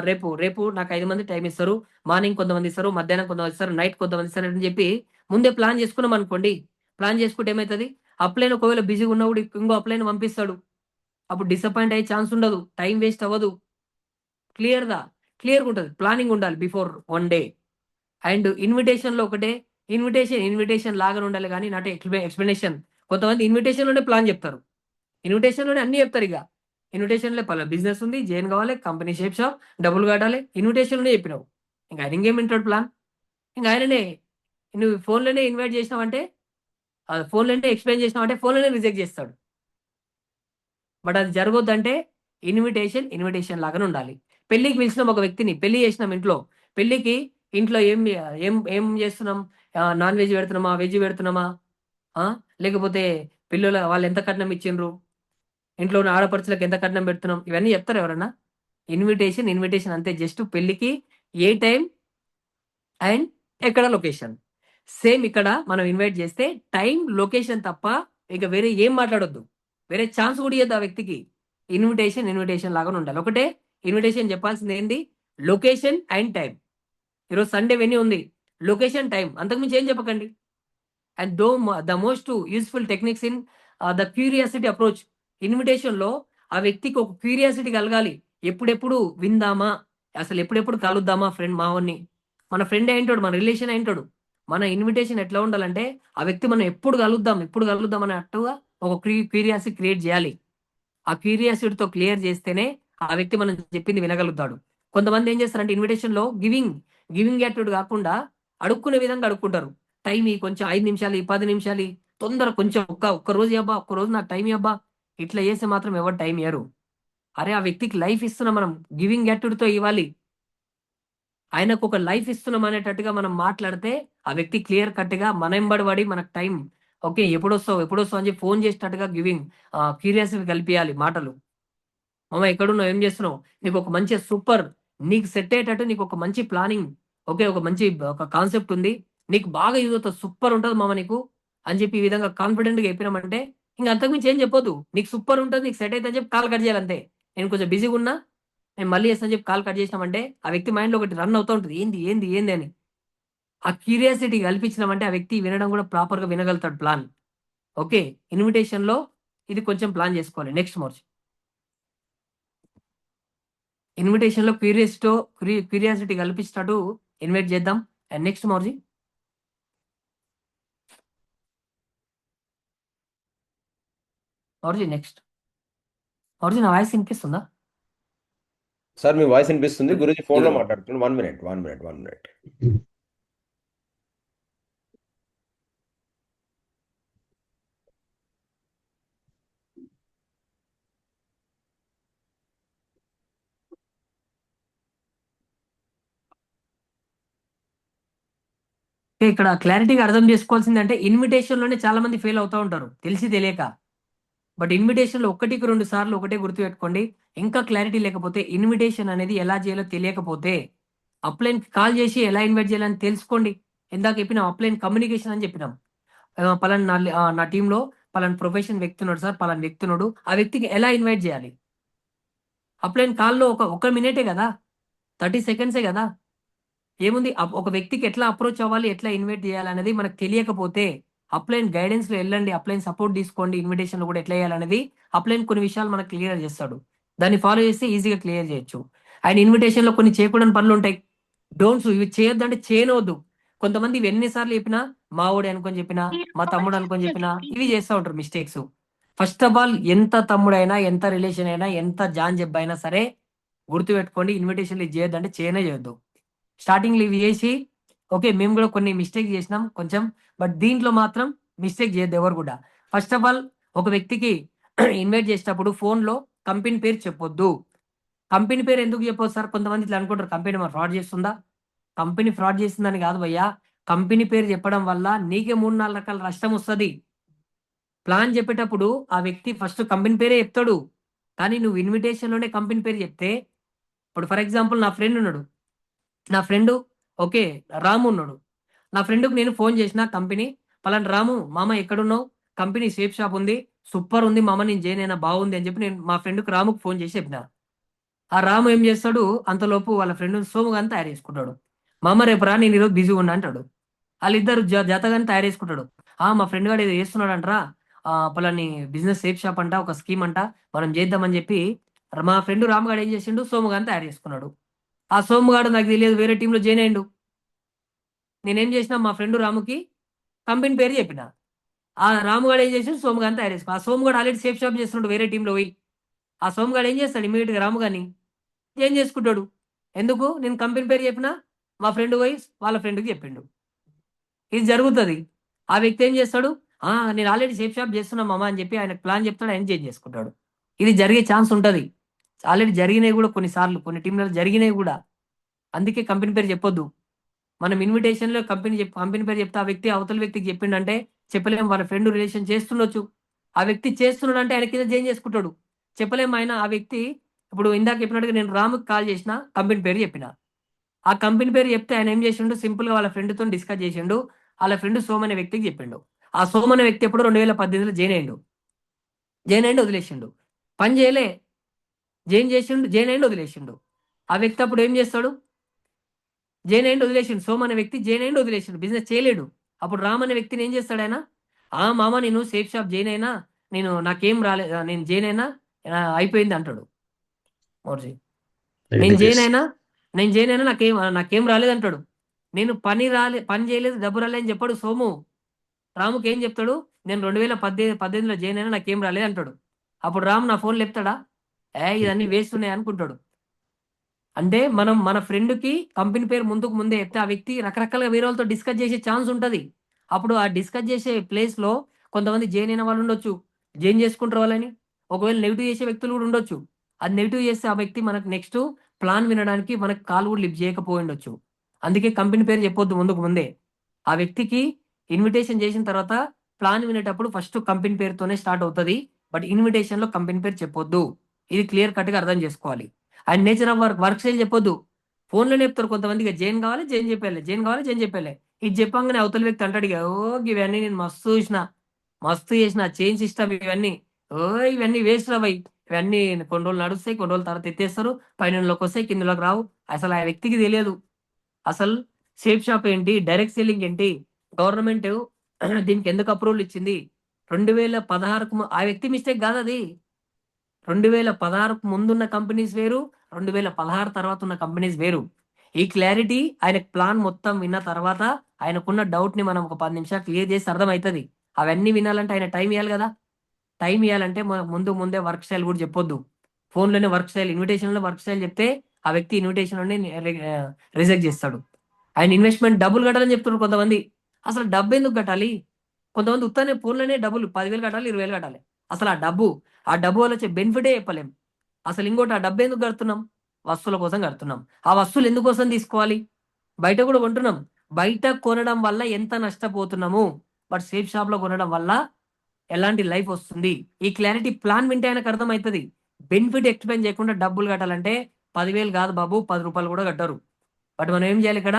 రేపు రేపు నాకు 5 మంది టైం ఇస్తారు, మార్నింగ్ కొంతమంది ఇస్తారు, మధ్యాహ్నం కొంతమంది ఇస్తారు, నైట్ కొంతమంది ఇస్తారు అని చెప్పి ముందే ప్లాన్ చేసుకున్నాం అనుకోండి. ప్లాన్ చేసుకుంటే ఏమవుతుంది, అప్లైన్ ఒకవేళ బిజీగా ఉన్నప్పుడు ఇంకో అప్లైన్ పంపిస్తాడు, అప్పుడు డిసప్పాయింట్ అయ్యే ఛాన్స్ ఉండదు, టైం వేస్ట్ అవ్వదు, క్లియర్గా ఉంటుంది. ప్లానింగ్ ఉండాలి బిఫోర్ 1 day. అండ్ ఇన్విటేషన్ లో ఒకటే, ఇన్విటేషన్ లాగా ఉండాలి కానీ నాట్ ఎక్స్ప్లెనేషన్. కొంతమంది ఇన్విటేషన్ లోనే ప్లాన్ చెప్తారు, ఇన్విటేషన్ లోనే అన్ని చెప్తారు. ఇక ఇన్విటేషన్ లో బిజినెస్ ఉంది, జైన్ కావాలి, కంపెనీ షేప్ షాప్, డబ్బులు కట్టాలి, ఇన్విటేషన్ లోనే చెప్పినావు. ఇంకా ఆయన ఇంకేం వింటాడు ప్లాన్, ఇంకా ఆయననే నువ్వు ఫోన్లోనే ఇన్వైట్ చేసినావంటే, ఫోన్లోనే ఎక్స్ప్లెయిన్ చేసినావంటే ఫోన్లోనే రిజెక్ట్ చేస్తాడు. బట్ అది జరగొద్దంటే ఇన్విటేషన్ లాగానే ఉండాలి. పెళ్లికి పిలిచినాం ఒక వ్యక్తిని, పెళ్లి చేసినాం ఇంట్లో, పెళ్లికి ఇంట్లో ఏం ఏం ఏం చేస్తున్నాం, నాన్ వెజ్ పెడుతున్నామా, వెజ్ పెడుతున్నామా, లేకపోతే పిల్లల వాళ్ళు ఎంత కట్నం ఇచ్చిండ్రు, ఇంట్లో ఉన్న ఆడపడుచులకు ఎంత కట్నం పెడుతున్నాం, ఇవన్నీ చెప్తారు ఎవరన్నా. ఇన్విటేషన్ అంతే, జస్ట్ పెళ్లికి ఏ టైం అండ్ ఎక్కడ లొకేషన్. సేమ్ ఇక్కడ మనం ఇన్వైట్ చేస్తే టైం, లొకేషన్ తప్ప ఇక వేరే ఏం మాట్లాడొద్దు, వేరే ఛాన్స్ కూడా ఇవ్వద్దు ఆ వ్యక్తికి. ఇన్విటేషన్ లాగా ఉండాలి. ఒకటే ఇన్విటేషన్ చెప్పాల్సింది ఏంటి, లొకేషన్ అండ్ టైం. ఈరోజు సండే వెన్యూ ఉంది, లొకేషన్ టైం, అంతకుమించి ఏం చెప్పకండి. And the most useful techniques in the curiosity approach. Invitation లో ఆ వ్యక్తికి ఒక క్యూరియాసిటీ కలగాలి, ఎప్పుడెప్పుడు విందామా, అసలు ఎప్పుడెప్పుడు కలుద్దామా ఫ్రెండ్ మావన్ని, మన ఫ్రెండ్ ఏంటాడు, మన రిలేషన్ ఏంటాడు. మన ఇన్విటేషన్ ఎట్లా ఉండాలంటే ఆ వ్యక్తి మనం ఎప్పుడు కలుద్దాం అన్నట్టుగా ఒక క్యూరియాసిటీ క్రియేట్ చేయాలి. ఆ క్యూరియాసిటీతో క్లియర్ చేస్తేనే ఆ వ్యక్తి మనం చెప్పింది వినగలుగుతాడు. కొంతమంది ఏం చేస్తారంటే ఇన్విటేషన్ లో గివింగ్ యాటిట్యూడ్ కాకుండా అడుక్కునే విధంగా అడుక్కుంటారు. టైం కొంచెం 5 నిమిషాలు, 10 నిమిషాలు, తొందర కొంచెం ఒక్క రోజు అబ్బా, ఒక్క రోజు నాకు టైం అబ్బా, ఇట్లా చేస్తే మాత్రం ఎవరు టైం ఇయ్యరు. అరే ఆ వ్యక్తికి లైఫ్ ఇస్తున్నాం మనం, గివింగ్ యాటిట్యూడ్ తో ఇవ్వాలి. ఆయనకు ఒక లైఫ్ ఇస్తున్నాం అనేటట్టుగా మనం మాట్లాడితే ఆ వ్యక్తి క్లియర్ కట్గా మన ఎంబడి పడి మనకు టైం ఓకే ఎప్పుడొస్తావు అని చెప్పి ఫోన్ చేసేటట్టుగా గివింగ్ క్యూరియాసిటీ కల్పించాలి మాటలు. మామ ఎక్కడున్నావు, ఏం చేస్తున్నావు, నీకు ఒక మంచి సూపర్, నీకు సెట్ అయ్యేటట్టు నీకు ఒక మంచి ప్లానింగ్, ఓకే ఒక మంచి ఒక కాన్సెప్ట్ ఉంది, నీకు బాగా యూజ్ అవుతుంది, సూపర్ ఉంటుంది మామ నీకు అని చెప్పి ఈ విధంగా కాన్ఫిడెంట్గా చెప్పినామంటే ఇంకా అంతకుమించి ఏం చెప్పొద్దు. నీకు సూపర్ ఉంటుంది, నీకు సెట్ అయితే అని చెప్పి కాల్ కట్ చేయాలి అంతే. నేను కొంచెం బిజీగా ఉన్నా, నేను మళ్ళీ చేస్తాను చెప్పి కాల్ కట్ చేసినామంటే ఆ వ్యక్తి మైండ్లో ఒకటి రన్ అవుతూ ఉంటుంది, ఏంది ఏంది ఏంది అని. ఆ క్యూరియాసిటీ కల్పించినామంటే ఆ వ్యక్తి వినడం కూడా ప్రాపర్గా వినగలుగుతాడు ప్లాన్. ఓకే, ఇన్విటేషన్లో ఇది కొంచెం ప్లాన్ చేసుకోవాలి. నెక్స్ట్ మోర్చి ఇన్విటేషన్లో క్యూరియాసిటీ కల్పించినట్టు ఇన్వైట్ చేద్దాం. అండ్ నెక్స్ట్ మోర్జీ నెక్స్ట్ మోర్జీ నా వాయిస్ వినిపిస్తుందా? సార్ మీ వాయిస్ వినిపిస్తుంది. గురూజీ ఫోన్ లో మాట్లాడుతున్నాను. 1 minute. ఇక్కడ క్లారిటీగా అర్థం చేసుకోవాల్సిందంటే ఇన్విటేషన్ లోనే చాలా మంది ఫెయిల్ అవుతూ ఉంటారు తెలిసి తెలియక. బట్ ఇన్విటేషన్ లో 1-2 సార్లు ఒకటే గుర్తుపెట్టుకోండి. ఇంకా క్లారిటీ లేకపోతే ఇన్విటేషన్ అనేది ఎలా చేయాలో తెలియకపోతే అప్లైన్ కాల్ చేసి ఎలా ఇన్వైట్ చేయాలని తెలుసుకోండి. ఇందాక చెప్పినాం అప్లైన్ కమ్యూనికేషన్ అని చెప్పినాం. పలానా నా టీంలో పలానా ప్రొఫెషన్ వ్యక్తి ఉన్నాడు సార్, పలానా వ్యక్తి ఉన్నాడు, ఆ వ్యక్తికి ఎలా ఇన్వైట్ చేయాలి. అప్లైన్ కాల్లో ఒక మినిటే కదా, 30 సెకండ్సే కదా, ఏముంది. ఒక వ్యక్తికి ఎట్లా అప్రోచ్ అవ్వాలి, ఎట్లా ఇన్వైట్ చేయాలి అనేది మనకు తెలియకపోతే అప్లైన్ గైడెన్స్ లో వెళ్ళండి, అప్లైన్ సపోర్ట్ తీసుకోండి. ఇన్విటేషన్ లో కూడా ఎట్లా చేయాలనేది అప్లైన్ కొన్ని విషయాలు మనకు క్లియర్ చేస్తాడు. దాన్ని ఫాలో చేస్తే ఈజీగా క్లియర్ చేయొచ్చు. అండ్ ఇన్విటేషన్ లో కొన్ని చేయకూడని పనులు ఉంటాయి, డోంట్స్. ఇవి చేయొద్దు అంటే చేయనవద్దు. కొంతమంది ఇవి ఎన్నిసార్లు చెప్పినా మా ఓడి అనుకొని చెప్పినా, మా తమ్ముడు అనుకొని చెప్పినా ఇవి చేస్తూ ఉంటారు మిస్టేక్స్. ఫస్ట్ ఆఫ్ ఆల్ ఎంత తమ్ముడైనా, ఎంత రిలేషన్ అయినా, ఎంత జాన్ జబ్బు అయినా సరే గుర్తుపెట్టుకోండి, ఇన్విటేషన్లు ఇది చేయొద్దు అంటే చేయనే చేయొద్దు. స్టార్టింగ్లో ఇవి చేసి ఓకే మేము కూడా కొన్ని మిస్టేక్ చేసినాం కొంచెం, బట్ దీంట్లో మాత్రం మిస్టేక్ చేయొద్దు ఎవరు కూడా. ఫస్ట్ ఆఫ్ ఆల్ ఒక వ్యక్తికి ఇన్వైట్ చేసేటప్పుడు ఫోన్లో కంపెనీ పేరు చెప్పొద్దు. కంపెనీ పేరు ఎందుకు చెప్పొద్దు సార్? కొంతమంది ఇట్లా అనుకుంటారు, కంపెనీ మరి ఫ్రాడ్ చేస్తుందా. కంపెనీ ఫ్రాడ్ చేస్తుందని కాదు భయ్యా, కంపెనీ పేరు చెప్పడం వల్ల నీకే 3-4 రకాల నష్టం వస్తుంది. ప్లాన్ చెప్పేటప్పుడు ఆ వ్యక్తి ఫస్ట్ కంపెనీ పేరే చెప్తాడు, కానీ నువ్వు ఇన్విటేషన్లోనే కంపెనీ పేరు చెప్తే, ఇప్పుడు ఫర్ ఎగ్జాంపుల్ నా ఫ్రెండ్ ఉన్నాడు, నా ఫ్రెండ్ ఓకే రాము ఉన్నాడు. నా ఫ్రెండ్కి నేను ఫోన్ చేసిన కంపెనీ, పలానా రాము మామ ఎక్కడున్నావు, కంపెనీ షేప్ షాప్ ఉంది, సూపర్ ఉంది మామ, నేను జాయిన్ అయినా బాగుంది అని చెప్పి నేను మా ఫ్రెండ్కి రాముకు ఫోన్ చేసి చెప్పిన. ఆ రాము ఏం చేస్తాడు, అంతలోపు వాళ్ళ ఫ్రెండ్ సోముగాని తయారు చేసుకుంటాడు. మామ రేపు రా, నేను ఈరోజు బిజీగా ఉన్నా అంటాడు. వాళ్ళిద్దరు జతగాని తయారు చేసుకుంటాడు. మా ఫ్రెండ్ గారు ఏదో చేస్తున్నాడు అంటారా, పలాని బిజినెస్ షేప్ షాప్ అంట, ఒక స్కీమ్ అంట, మనం చేద్దామని చెప్పి మా ఫ్రెండ్ రాముగాడు ఏం చేసిండు, సోముగాని తయారు చేసుకున్నాడు. ఆ సోముగాడు నాకు తెలియదు వేరే టీంలో జాయిన్ అయ్యిండు. నేనేం చేసిన, మా ఫ్రెండ్ రాముకి కంపెనీ పేరు చెప్పిన. ఆ రాముగాడు ఏం చేసి సోముగాని తయారు చేసుకో. ఆ సోముగాడు ఆల్రెడీ సేఫ్ షాప్ చేస్తున్నాడు వేరే టీంలో పోయి. ఆ సోముగాడు ఏం చేస్తాడు, ఇమీడియట్గా రాముగాని ఏం చేసుకుంటాడు. ఎందుకు, నేను కంపెనీ పేరు చెప్పినా, మా ఫ్రెండ్ పోయి వాళ్ళ ఫ్రెండ్కి చెప్పిండు. ఇది జరుగుతుంది. ఆ వ్యక్తి ఏం చేస్తాడు, నేను ఆల్రెడీ సేఫ్ షాప్ చేస్తున్నా మామ అని చెప్పి ఆయన ప్లాన్ చెప్తాడు, ఆయన చేంజ్ చేసుకుంటాడు. ఇది జరిగే ఛాన్స్ ఉంటుంది. ఆల్రెడీ జరిగినాయి కూడా కొన్నిసార్లు, కొన్ని టీంలలో జరిగినాయి కూడా. అందుకే కంపెనీ పేరు చెప్పొద్దు. మనం ఇన్విటేషన్లో కంపెనీ పేరు చెప్తే ఆ వ్యక్తి అవతల వ్యక్తికి చెప్పిండంటే చెప్పలేం, వాళ్ళ ఫ్రెండ్ రిలేషన్ చేస్తుండొచ్చు. ఆ వ్యక్తి చేస్తున్నాడు అంటే ఆయన కింద జాయిన్ చేసుకుంటాడు, చెప్పలేము. ఆయన ఆ వ్యక్తి ఇప్పుడు ఇందాక చెప్పినట్టుగా నేను రాముకి కాల్ చేసిన, కంపెనీ పేరు చెప్పిన. ఆ కంపెనీ పేరు చెప్తే ఆయన ఏం చేసిండు, సింపుల్గా వాళ్ళ ఫ్రెండ్తో డిస్కస్ చేసిండు, వాళ్ళ ఫ్రెండ్ సోమ్ అనే వ్యక్తికి చెప్పిండు. ఆ సోమ్ అనే వ్యక్తి ఎప్పుడు 2018లో జాయిన్ అయ్యిండు వదిలేసిండు, పని చేయలే, జాయిన్ అయ్యిండు వదిలేసిండు. ఆ వ్యక్తి అప్పుడు ఏం చేస్తాడు, జాయిన్ అయ్యిండు వదిలేసిండు, సోమ్ అనే వ్యక్తి జాయిన్ అయ్యిండు వదిలేసిండు, బిజినెస్ చేయలేడు. అప్పుడు రామ్ అనే వ్యక్తిని ఏం చేస్తాడు ఆయన, మామ నేను సేఫ్ షాప్ జాయిన్ అయినా, నాకేం రాలేదు, నేను జాయిన్ అయినా అయిపోయింది అంటాడు. మోర్జీ నేను జాయిన్ అయినా నాకేం రాలేదు అంటాడు. నేను పని చేయలేదు, డబ్బు రాలేదు అని చెప్పాడు సోము. రాముకి ఏం చెప్తాడు, నేను 2018లో జాయిన్ అయినా, నాకేం రాలేదు అంటాడు. అప్పుడు రాము నా ఫోన్ లేపుతాడా, ఇదన్నీ వేస్ట్ ఉన్నాయి అనుకుంటాడు. అంటే మనం మన ఫ్రెండ్కి కంపెనీ పేరు ముందే చెప్తే ఆ వ్యక్తి రకరకాలుగా వేరే వాళ్ళతో డిస్కస్ చేసే ఛాన్స్ ఉంటుంది. అప్పుడు ఆ డిస్కస్ చేసే ప్లేస్లో కొంతమంది జాయిన్ అయిన వాళ్ళు ఉండొచ్చు, జాయిన్ చేసుకుంటారు వాళ్ళని. ఒకవేళ నెగిటివ్ చేసే వ్యక్తులు కూడా ఉండొచ్చు. అది నెగిటివ్ చేస్తే ఆ వ్యక్తి మనకు నెక్స్ట్ ప్లాన్ వినడానికి మనకు కాల్ కూడా లిఫ్ట్ చేయకపోయి ఉండొచ్చు. అందుకే కంపెనీ పేరు చెప్పొద్దు ముందే. ఆ వ్యక్తికి ఇన్విటేషన్ చేసిన తర్వాత ప్లాన్ వినేటప్పుడు ఫస్ట్ కంపెనీ పేరుతోనే స్టార్ట్ అవుతుంది. బట్ ఇన్విటేషన్లో కంపెనీ పేరు చెప్పొద్దు. ఇది క్లియర్ కట్గా అర్థం చేసుకోవాలి. And nature of work style చెప్పొద్దు. ఫోన్లోనే చెప్తారు కొంతమందికి, జైన్ కావాలి జైన్ చెప్పాలి, జైన్ కావాలి జైన్ చెప్పాలి. ఇది చెప్పంగానే అవతల వ్యక్తి అంటాడు, ఓ ఇవన్నీ నేను మస్తు చేసిన చైన్ సిస్టమ్ ఇవన్నీ, ఓ ఇవన్నీ వేస్ట్ రావై, ఇవన్నీ కొన్ని రోజులు నడుస్తాయి, కొన్ని రోజుల తర్వాత ఎత్తేస్తారు, పైనలోకి వస్తాయి కిందలోకి రావు. అసలు ఆ వ్యక్తికి తెలియదు అసలు సేఫ్ షాప్ ఏంటి, డైరెక్ట్ సెల్లింగ్ ఏంటి, గవర్నమెంట్ దీనికి ఎందుకు అప్రూవల్ ఇచ్చింది. 2016 ఆ వ్యక్తి మిస్టేక్ కాదు అది. 2016 ముందున్న కంపెనీస్ వేరు, 2016 తర్వాత ఉన్న కంపెనీస్ వేరు. ఈ క్లారిటీ ఆయన ప్లాన్ మొత్తం విన్న తర్వాత ఆయనకున్న డౌట్ ని మనం ఒక 10 నిమిషాలు క్లియర్ చేసి అర్థమవుతుంది. అవన్నీ వినాలంటే ఆయన టైం ఇవ్వాలి కదా. టైం ఇవ్వాలంటే ముందే వర్క్ స్టైల్ కూడా చెప్పొద్దు. ఫోన్లోనే వర్క్ స్టైల్, ఇన్విటేషన్లో వర్క్ స్టైల్ చెప్తే ఆ వ్యక్తి ఇన్విటేషన్లోనే రిజెక్ట్ చేస్తాడు. ఆయన ఇన్వెస్ట్మెంట్ డబ్బులు కట్టాలని చెప్తున్నారు కొంతమంది. అసలు డబ్బు ఎందుకు కట్టాలి? కొంతమంది ఉత్తానే ఫోన్లోనే డబ్బులు 10,000 కట్టాలి, 20,000 కట్టాలి. అసలు ఆ డబ్బు వల్ల వచ్చే బెనిఫిటే చెప్పలేం. అసలు ఇంకోటి, ఆ డబ్బు ఎందుకు కడుతున్నాం? వస్తువుల కోసం కడుతున్నాం. ఆ వస్తువులు ఎందుకోసం తీసుకోవాలి? బయట కూడా కొంటున్నాం. బయట కొనడం వల్ల ఎంత నష్టపోతున్నాము, బట్ సేఫ్ షాప్ లో కొనడం వల్ల ఎలాంటి లైఫ్ వస్తుంది. ఈ క్లారిటీ ప్లాన్ వింటే ఆయనకు అర్థమవుతుంది. బెనిఫిట్ ఎక్స్ప్లెయిన్ చేయకుండా డబ్బులు కట్టాలంటే 10,000 కాదు బాబు, 10 రూపాయలు కూడా కట్టరు. బట్ మనం ఏం చేయాలి ఇక్కడ?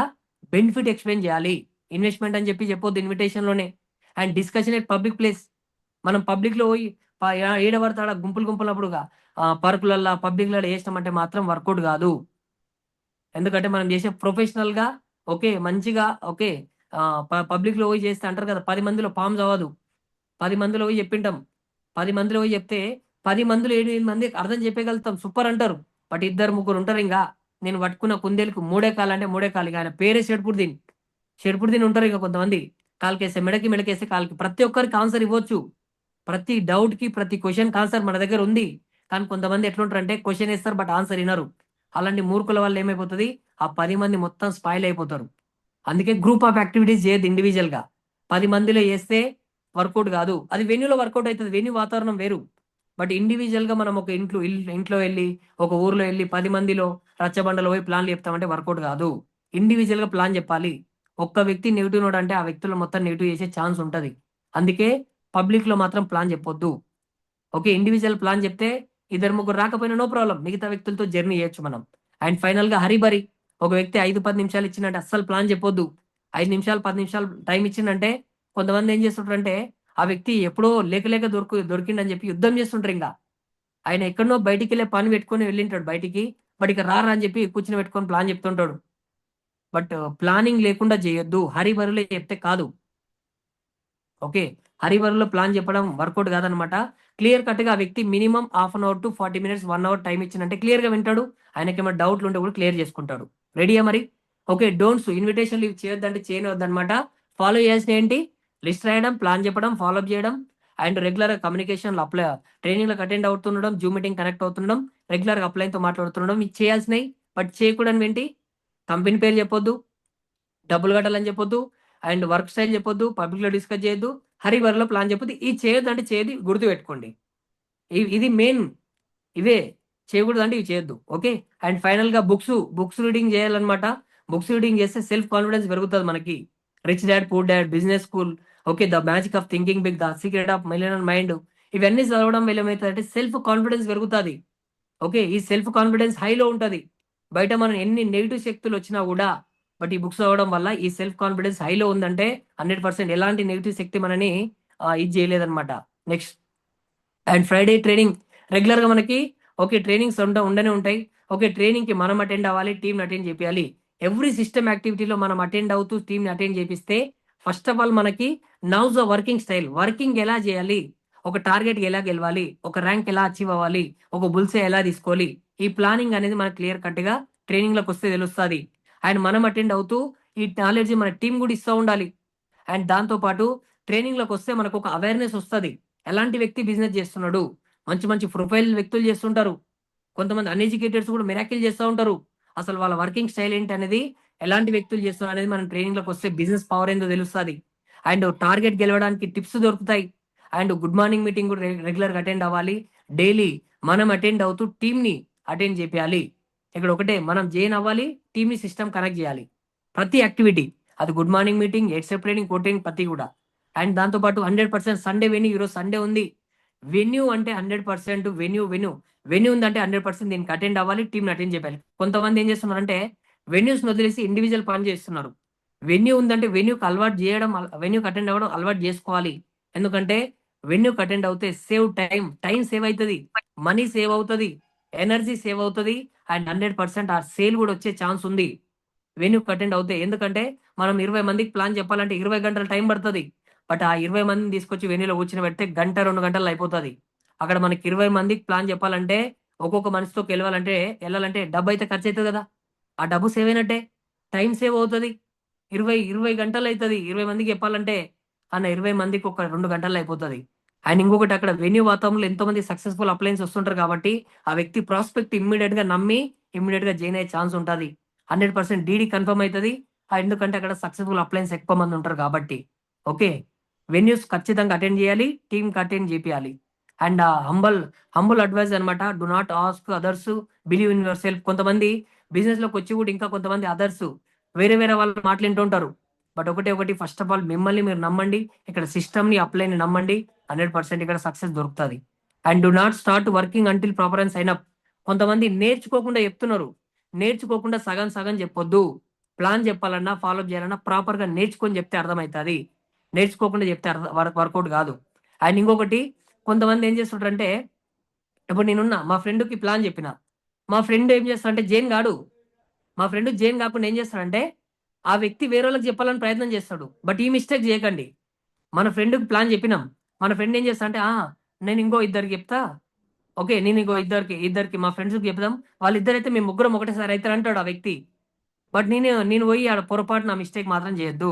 బెనిఫిట్ ఎక్స్ప్లెయిన్ చేయాలి. ఇన్వెస్ట్మెంట్ అని చెప్పొద్దు ఇన్విటేషన్లోనే. And discussion at public place. మనం పబ్లిక్లో పోయి ఏడబడతాడ గుంపులప్పుడుగా పార్కులల్లో పబ్లిక్లలో వేసినామంటే మాత్రం వర్కౌట్ కాదు. ఎందుకంటే మనం చేసే ప్రొఫెషనల్గా ఓకే మంచిగా ఓకే పబ్లిక్లో పోయి చేస్తే అంటారు కదా, 10 మందిలో పాము అవ్వదు. 10 మందిలో పోయి చెప్పింటాం. 10 మందిలో పోయి చెప్తే 10 మందిలో 7 మంది అర్థం చెప్పగలుగుతాం, సూపర్ అంటారు. బట్ 2-3 ఉంటారు ఇంకా, నేను పట్టుకున్న కుందేలకు 3 కాలు అంటే 3 కాలు. ఆయన పేరే షెడ్పుడిదిన్ ఉంటారు. ఇక కొంతమంది కాలుకేస్తే మెడకేస్తే కాలుకి. ప్రతి ఒక్కరికి ఆన్సర్ ఇవ్వచ్చు. ప్రతి డౌట్కి ప్రతి క్వశ్చన్కి ఆన్సర్ మన దగ్గర ఉంది. కానీ కొంతమంది ఎట్లుంటారంటే క్వశ్చన్ వేస్తారు బట్ ఆన్సర్ వినరు. అలాంటి మూర్ఖుల వల్ల ఏమైపోతుంది, ఆ 10 మంది మొత్తం స్పాయిల్ అయిపోతారు. అందుకే గ్రూప్ ఆఫ్ యాక్టివిటీస్ చేయదు ఇండివిజువల్గా. 10 మందిలో చేస్తే వర్కౌట్ కాదు. అది వెన్యూలో వర్కౌట్ అవుతుంది, వెన్యూ వాతావరణం వేరు. బట్ ఇండివిజువల్గా మనం ఒక ఇంట్లో వెళ్ళి, ఒక ఊర్లో వెళ్ళి 10 మందిలో రచ్చబండలో పోయి ప్లాన్లు చెప్తామంటే వర్కౌట్ కాదు. ఇండివిజువల్గా ప్లాన్ చెప్పాలి. ఒక్క వ్యక్తి నెగిటివ్ నోట్ అంటే ఆ వ్యక్తులు మొత్తం నెగిటివ్ చేసే ఛాన్స్ ఉంటుంది. అందుకే పబ్లిక్లో మాత్రం ప్లాన్ చెప్పొద్దు. ఓకే, ఇండివిజువల్ ప్లాన్ చెప్తే 2-3 రాకపోయినా నో ప్రాబ్లం, మిగతా వ్యక్తులతో జర్నీ చేయొచ్చు మనం. అండ్ ఫైనల్గా హరిబరి. ఒక వ్యక్తి 5-10 నిమిషాలు ఇచ్చిందంటే అస్సలు ప్లాన్ చెప్పొద్దు. 5 నిమిషాలు 10 నిమిషాలు టైం ఇచ్చిందంటే కొంతమంది ఏం చేస్తుంటారంటే ఆ వ్యక్తి ఎప్పుడో లేక దొరికిండని చెప్పి యుద్ధం చేస్తుంటారు. ఇంకా ఆయన ఎక్కడనో బయటికి వెళ్ళే పని పెట్టుకొని వెళ్ళింటాడు బయటికి, బట్ ఇక రారా అని చెప్పి కూర్చుని పెట్టుకొని ప్లాన్ చెప్తుంటాడు. బట్ ప్లానింగ్ లేకుండా చేయొద్దు, హరిబరిలో చెప్తే కాదు. ఓకే, హరిబరిలో ప్లాన్ చెప్పడం వర్కౌట్ కాదనమాట. క్లియర్ కట్గా ఆ వ్యక్తి మినిమం 30 నిమిషాలు to 40 minutes 1 hour టైం ఇచ్చిందంటే క్లియర్గా వింటాడు. ఆయనకి ఏమైనా డౌట్లు ఉంటే కూడా క్లియర్ చేసుకుంటాడు. రెడీయా మరి? ఓకే, డోంట్స్ ఇన్విటేషన్ లీవ్ చేయొద్దంటే చేయనవద్దనమాట. ఫాలో చేయాల్సిన ఏంటి? లిస్ట్ రాయడం, ప్లాన్ చెప్పడం, ఫాలోఅప్ చేయడం, అండ్ రెగ్యులర్ కమ్యూనికేషన్లో అప్లై, ట్రైనింగ్లకు అటెండ్ అవుతుండడం, జూమ్ మీటింగ్ కనెక్ట్ అవుతుండడం, రెగ్యులర్గా అప్లైన్తో మాట్లాడుతుండడం, ఇది చేయాల్సినవి. బట్ చేయకూడదు ఏంటి? కంపెనీ పేరు చెప్పొద్దు, డబ్బులు కట్టాలని చెప్పొద్దు, అండ్ వర్క్ స్టైల్ చెప్పొద్దు, పబ్లిక్లో డిస్కస్ చేయొద్దు, హరిబరిలో ప్లాన్ చెప్పొద్దు. ఇది చేయొద్దు అంటే చేయదు, గుర్తు పెట్టుకోండి. ఇది మెయిన్. ఇవే చేయకూడదు అంటే ఇవి చేయొద్దు. ఓకే, అండ్ ఫైనల్గా బుక్స్ రీడింగ్ చేయాలన్నమాట. బుక్స్ రీడింగ్ చేస్తే సెల్ఫ్ కాన్ఫిడెన్స్ పెరుగుతుంది మనకి. Rich dad poor dad, business school, okay, the magic of thinking big, the secret of millionaire mind, ఇవన్నీ చదవడం వల్ల ఏమవుతుందంటే సెల్ఫ్ కాన్ఫిడెన్స్ పెరుగుతుంది. ఓకే, ఈ సెల్ఫ్ కాన్ఫిడెన్స్ హైలో ఉంటుంది. బయట మనం ఎన్ని నెగిటివ్ శక్తులు వచ్చినా కూడా, బట్ ఈ బుక్స్ చదవడం వల్ల ఈ సెల్ఫ్ కాన్ఫిడెన్స్ హైలో ఉందంటే 100% ఎలాంటి నెగిటివ్ శక్తి మనని ఇది చేయలేదన్నమాట. నెక్స్ట్, అండ్ ఫ్రైడే ట్రైనింగ్ రెగ్యులర్గా మనకి ఓకే ట్రైనింగ్స్ ఉండనే ఉంటాయి. ఓకే, ట్రైనింగ్కి మనం అటెండ్ అవ్వాలి, టీంని అటెండ్ చేయాలి. ఎవ్రీ సిస్టమ్ యాక్టివిటీలో మనం అటెండ్ అవుతూ టీంని అటెండ్ చేపిస్తే ఫస్ట్ ఆఫ్ ఆల్ మనకి నౌస్ ద వర్కింగ్ స్టైల్, వర్కింగ్ ఎలా చేయాలి, ఒక టార్గెట్ ఎలా గెలవాలి, ఒక ర్యాంక్ ఎలా అచీవ్ అవ్వాలి, ఒక బుల్సే ఎలా తీసుకోవాలి, ఈ ప్లానింగ్ అనేది మనకు క్లియర్ కట్గా ట్రైనింగ్లోకి వస్తే తెలుస్తుంది. అండ్ మనం అటెండ్ అవుతూ ఈ నాలెడ్జ్ మన టీం కూడా ఇస్తూ ఉండాలి. అండ్ దాంతోపాటు ట్రైనింగ్లోకి వస్తే మనకు ఒక అవేర్నెస్ వస్తుంది, ఎలాంటి వ్యక్తి బిజినెస్ చేస్తున్నాడు. మంచి ప్రొఫైల్ వ్యక్తులు చేస్తుంటారు, కొంతమంది అన్ఎడ్యుకేటెడ్స్ కూడా మిరాకిల్ చేస్తూ ఉంటారు. అసలు వాళ్ళ వర్కింగ్ స్టైల్ ఏంటి అనేది, ఎలాంటి వ్యక్తులు చేస్తున్నారు అనేది మనం ట్రైనింగ్లోకి వస్తే బిజినెస్ పవర్ ఏందో తెలుస్తుంది. అండ్ టార్గెట్ గెలవడానికి టిప్స్ దొరుకుతాయి. అండ్ గుడ్ మార్నింగ్ మీటింగ్ కూడా రెగ్యులర్గా అటెండ్ అవ్వాలి. డైలీ మనం అటెండ్ అవుతూ టీంని అటెండ్ చేయాలి. ఇక్కడ ఒకటే, మనం జైన్ అవ్వాలి, టీమ్ని సిస్టమ్ కనెక్ట్ చేయాలి. ప్రతి యాక్టివిటీ, అది good morning meeting, eight training, code training, ప్రతి కూడా. అండ్ దాంతోపాటు 100% సండే వెన్యూ, ఈరోజు సండే ఉంది. వెన్యూ అంటే 100% వెన్యూ ఉందంటే 100% దీనికి అటెండ్ అవ్వాలి, టీంని అటెండ్ చేయాలి. కొంతమంది ఏం చేస్తున్నారంటే వెన్యూస్ వదిలేసి ఇండివిజువల్ పని చేస్తున్నారు. వెన్యూ ఉందంటే వెన్యూకి అలవాటు చేయడం, వెన్యూకి అటెండ్ అవ్వడం అలవాటు చేసుకోవాలి. ఎందుకంటే వెన్యూకి అటెండ్ అవుతే సేవ్ టైం సేవ్ అవుతుంది, మనీ సేవ్ అవుతుంది, ఎనర్జీ సేవ్ అవుతుంది. అండ్ 100% ఆ సేల్ కూడా వచ్చే ఛాన్స్ ఉంది వెన్యూకి అటెండ్ అవుతే. ఎందుకంటే మనం 20 మందికి ప్లాన్ చెప్పాలంటే 20 గంటల టైం పడుతుంది. బట్ ఆ 20 మందిని తీసుకొచ్చి వెన్యూలో కూర్చొని పెడితే గంట 2 గంటలు అయిపోతుంది. అక్కడ మనకి 20 మందికి ప్లాన్ చెప్పాలంటే, ఒక్కొక్క మనిషితో వెళ్ళాలంటే డబ్బు అయితే ఖర్చు అవుతుంది కదా. ఆ డబ్బు సేవ్ అయినట్టే, టైం సేవ్ అవుతుంది. 20 గంటలు అవుతుంది 20 మందికి చెప్పాలంటే. అన్న 20 మందికి ఒక 2 గంటలు అయిపోతుంది. అండ్ ఇంకొకటి, అక్కడ వెన్యూ వాతావరణంలో ఎంతో మంది సక్సెస్ఫుల్ అప్లయన్స్ వస్తుంటారు కాబట్టి ఆ వ్యక్తి ప్రాస్పెక్ట్ ఇమ్మీడియట్ గా నమ్మి ఇమ్మీడియట్ గా జాయిన్ అయ్యే ఛాన్స్ ఉంటుంది. 100% డీడీ కన్ఫర్మ్ అవుతుంది. ఎందుకంటే అక్కడ సక్సెస్ఫుల్ అప్లయన్స్ ఎక్కువ మంది ఉంటారు కాబట్టి. ఓకే, వెన్యూస్ ఖచ్చితంగా అటెండ్ చేయాలి, టీమ్ అటెండ్ చేయాలి. అండ్ హంబుల్ అడ్వైజ్ అనమాట, do not ask others, believe in your self. కొంతమంది బిజినెస్ లోకి వచ్చి కూడా ఇంకా కొంతమంది అదర్స్ వేరే వాళ్ళు మాట్లాడుతుంటారు. బట్ ఒకటి, ఫస్ట్ ఆఫ్ ఆల్ మిమ్మల్ని మీరు నమ్మండి, ఇక్కడ సిస్టమ్ ని అప్లైని నమ్మండి, 100% ఇక్కడ సక్సెస్ దొరుకుతుంది. And do not start working until proper and sign up. కొంతమంది నేర్చుకోకుండా చెప్తున్నారు. నేర్చుకోకుండా సగం చెప్పొద్దు. ప్లాన్ చెప్పాలన్నా, ఫాలో చేయాలన్నా ప్రాపర్ గా నేర్చుకొని చెప్తే అర్థమవుతుంది. నేర్చుకోకుండా చెప్తే వర్కౌట్ కాదు. అండ్ ఇంకొకటి, కొంతమంది ఏం చేస్తుంటారంటే, ఇప్పుడు నేనున్నా మా ఫ్రెండ్కి ప్లాన్ చెప్పిన, మా ఫ్రెండ్ ఏం చేస్తాడంటే జైన్ కాడు. మా ఫ్రెండ్ జైన్ కాకుండా ఏం చేస్తాడంటే ఆ వ్యక్తి వేరే వాళ్ళకి చెప్పాలని ప్రయత్నం చేస్తాడు. బట్ ఈ మిస్టేక్ చేయకండి. మన ఫ్రెండ్కి ప్లాన్ చెప్పినాం, మన ఫ్రెండ్ ఏం చేస్తా అంటే, నేను ఇంకో ఇద్దరికి చెప్తా, ఓకే నేను ఇంకో ఇద్దరికి మా ఫ్రెండ్స్కి చెప్దాం, వాళ్ళిద్దరైతే మేము ముగ్గురం ఒకటేసారి అవుతారు అంటాడు ఆ వ్యక్తి. బట్ నేను పోయి ఆడ పొరపాటు నా మిస్టేక్ మాత్రం చేయొద్దు.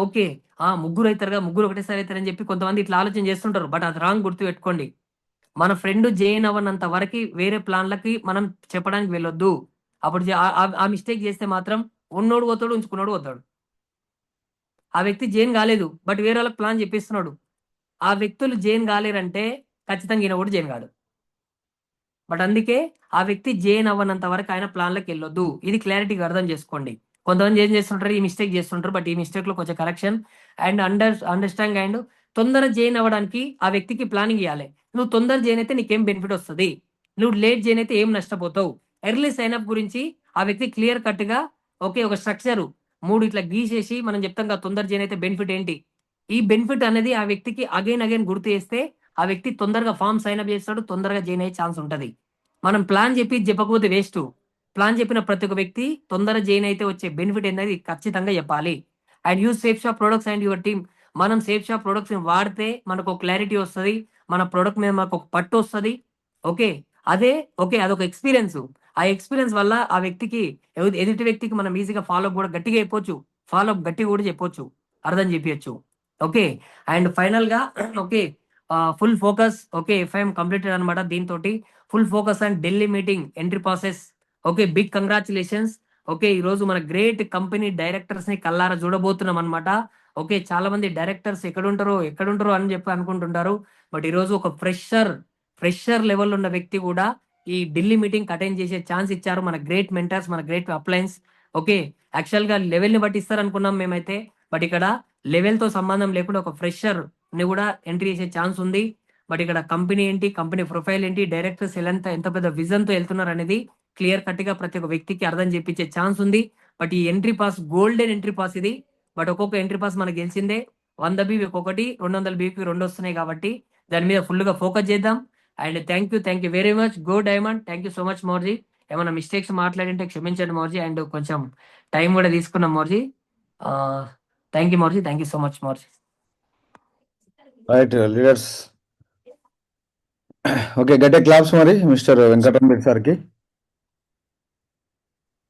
ఓకే, ముగ్గురు అవుతారుగా, ముగ్గురు ఒకటేసారి అవుతారని చెప్పి కొంతమంది ఇట్లా ఆలోచన చేస్తుంటారు. బట్ అది రాంగ్, గుర్తు పెట్టుకోండి. మన ఫ్రెండ్ జైన్ అవ్వనంత వరకు వేరే ప్లాన్లకి మనం చెప్పడానికి వెళ్ళొద్దు. అప్పుడు ఆ మిస్టేక్ చేస్తే మాత్రం ఉన్నోడు పోతాడు, ఉంచుకున్నాడు పోతాడు. ఆ వ్యక్తి జైన్ కాలేదు, బట్ వేరే వాళ్ళకి ప్లాన్ చెప్పిస్తున్నాడు. ఆ వ్యక్తులు జైన్ కాలేరంటే ఖచ్చితంగా ఈయన కూడా జైన్ కాడు. బట్ అందుకే ఆ వ్యక్తి జైన్ అవ్వనంత వరకు ఆయన ప్లాన్లకు వెళ్ళొద్దు. ఇది క్లారిటీగా అర్థం చేసుకోండి. కొంతమంది ఏం చేస్తుంటారు, ఈ మిస్టేక్ చేస్తుంటారు. బట్ ఈ మిస్టేక్ లో కొంచెం కరెక్షన్ అండ్ అండర్స్టాండ్. అండ్ తొందర జైన్ అవ్వడానికి ఆ వ్యక్తికి ప్లానింగ్ ఇవ్వాలి. నువ్వు తొందర జైన్ అయితే నీకేం బెనిఫిట్ వస్తుంది, నువ్వు లేట్ జైన్ అయితే ఏం నష్టపోతావు. ఎర్లీ సైన్అప్ గురించి ఆ వ్యక్తి క్లియర్ కట్ గా ఓకే ఒక స్ట్రక్చర్ 3 ఇట్లా గీసేసి మనం చెప్తాం కదా, తొందర జైన్ అయితే బెనిఫిట్ ఏంటి. ఈ బెనిఫిట్ అనేది ఆ వ్యక్తికి అగైన్ గుర్తు చేస్తే ఆ వ్యక్తి తొందరగా ఫామ్ సైన్అప్ చేస్తాడు, తొందరగా జాయిన్ అయ్యే ఛాన్స్ ఉంటుంది. మనం ప్లాన్ చెప్పకపోతే వేస్ట్. ప్లాన్ చెప్పిన ప్రతి ఒక్క వ్యక్తి తొందర జాయిన్ అయితే వచ్చే బెనిఫిట్ అనేది ఖచ్చితంగా చెప్పాలి. And use safe shop products and your team. మనం సేఫ్ షాప్ ప్రొడక్ట్స్ వాడితే మనకు క్లారిటీ వస్తుంది, మన ప్రొడక్ట్ మీద మనకు ఒక పట్టు వస్తుంది. ఓకే, అదొక ఎక్స్పీరియన్స్. ఆ ఎక్స్పీరియన్స్ వల్ల ఆ వ్యక్తికి, ఎదుటి వ్యక్తికి మనం ఈజీగా ఫాలో కూడా గట్టిగా చెప్పొచ్చు, ఫాలో గట్టిగా కూడా చెప్పొచ్చు, అర్థం చెప్పచ్చు. ఓకే, అండ్ ఫైనల్ గా okay, full focus. Okay, FIM completed అనమాట. దీంతో full focus and Delhi meeting entry process. Okay, big congratulations. Okay, ఈ రోజు మన గ్రేట్ కంపెనీ డైరెక్టర్స్ ని కల్లారా చూడబోతున్నాం అనమాట. ఓకే, చాలా మంది డైరెక్టర్స్ ఎక్కడుంటారో అని చెప్పి అనుకుంటుంటారు. బట్ ఈ రోజు ఒక ఫ్రెషర్ లెవెల్ ఉన్న వ్యక్తి కూడా ఈ ఢిల్లీ మీటింగ్ అటెండ్ చేసే ఛాన్స్ ఇచ్చారు మన గ్రేట్ మెంటర్స్, మన గ్రేట్ అప్లయన్స్. ఓకే, యాక్చువల్ గా లెవెల్ ని బట్టి ఇస్తారు అనుకున్నాం మేమైతే. బట్ ఇక్కడ లెవెల్ తో సంబంధం లేకుండా ఒక ఫ్రెషర్ ని కూడా ఎంట్రీ చేసే ఛాన్స్ ఉంది. బట్ ఇక్కడ కంపెనీ ఏంటి, కంపెనీ ప్రొఫైల్ ఏంటి, డైరెక్టర్స్ ఎంత పెద్ద విజన్ తో వెళ్తున్నారు అనేది క్లియర్ కట్ గా ప్రతి ఒక్క వ్యక్తికి అర్థం చేపించే ఛాన్స్ ఉంది. బట్ ఈ entry pass golden entry pass ఇది. బట్ ఒక్కొక్క ఎంట్రీ పాస్ మనకు గెలిచిందే. 100 బీవీ ఒకటి, 200 బీవీ 2 వస్తున్నాయి కాబట్టి దాని మీద ఫుల్ గా ఫోకస్ చేద్దాం. And thank you very much. Go diamond. Thank you so much మోర్జీ. ఏమైనా మిస్టేక్స్ మాట్లాడింటే క్షమించండి మోర్జీ. అండ్ కొంచెం టైం కూడా తీసుకున్నాం మోర్జీ. థ్యాంక్ యూ మోర్జీ, థ్యాంక్ యూ సో మచ్ మోర్జీ. Right leaders. ఓకే, గట్టే క్లాప్స్ మరి మిస్టర్ వెంకటరామరెడ్డి సార్కి.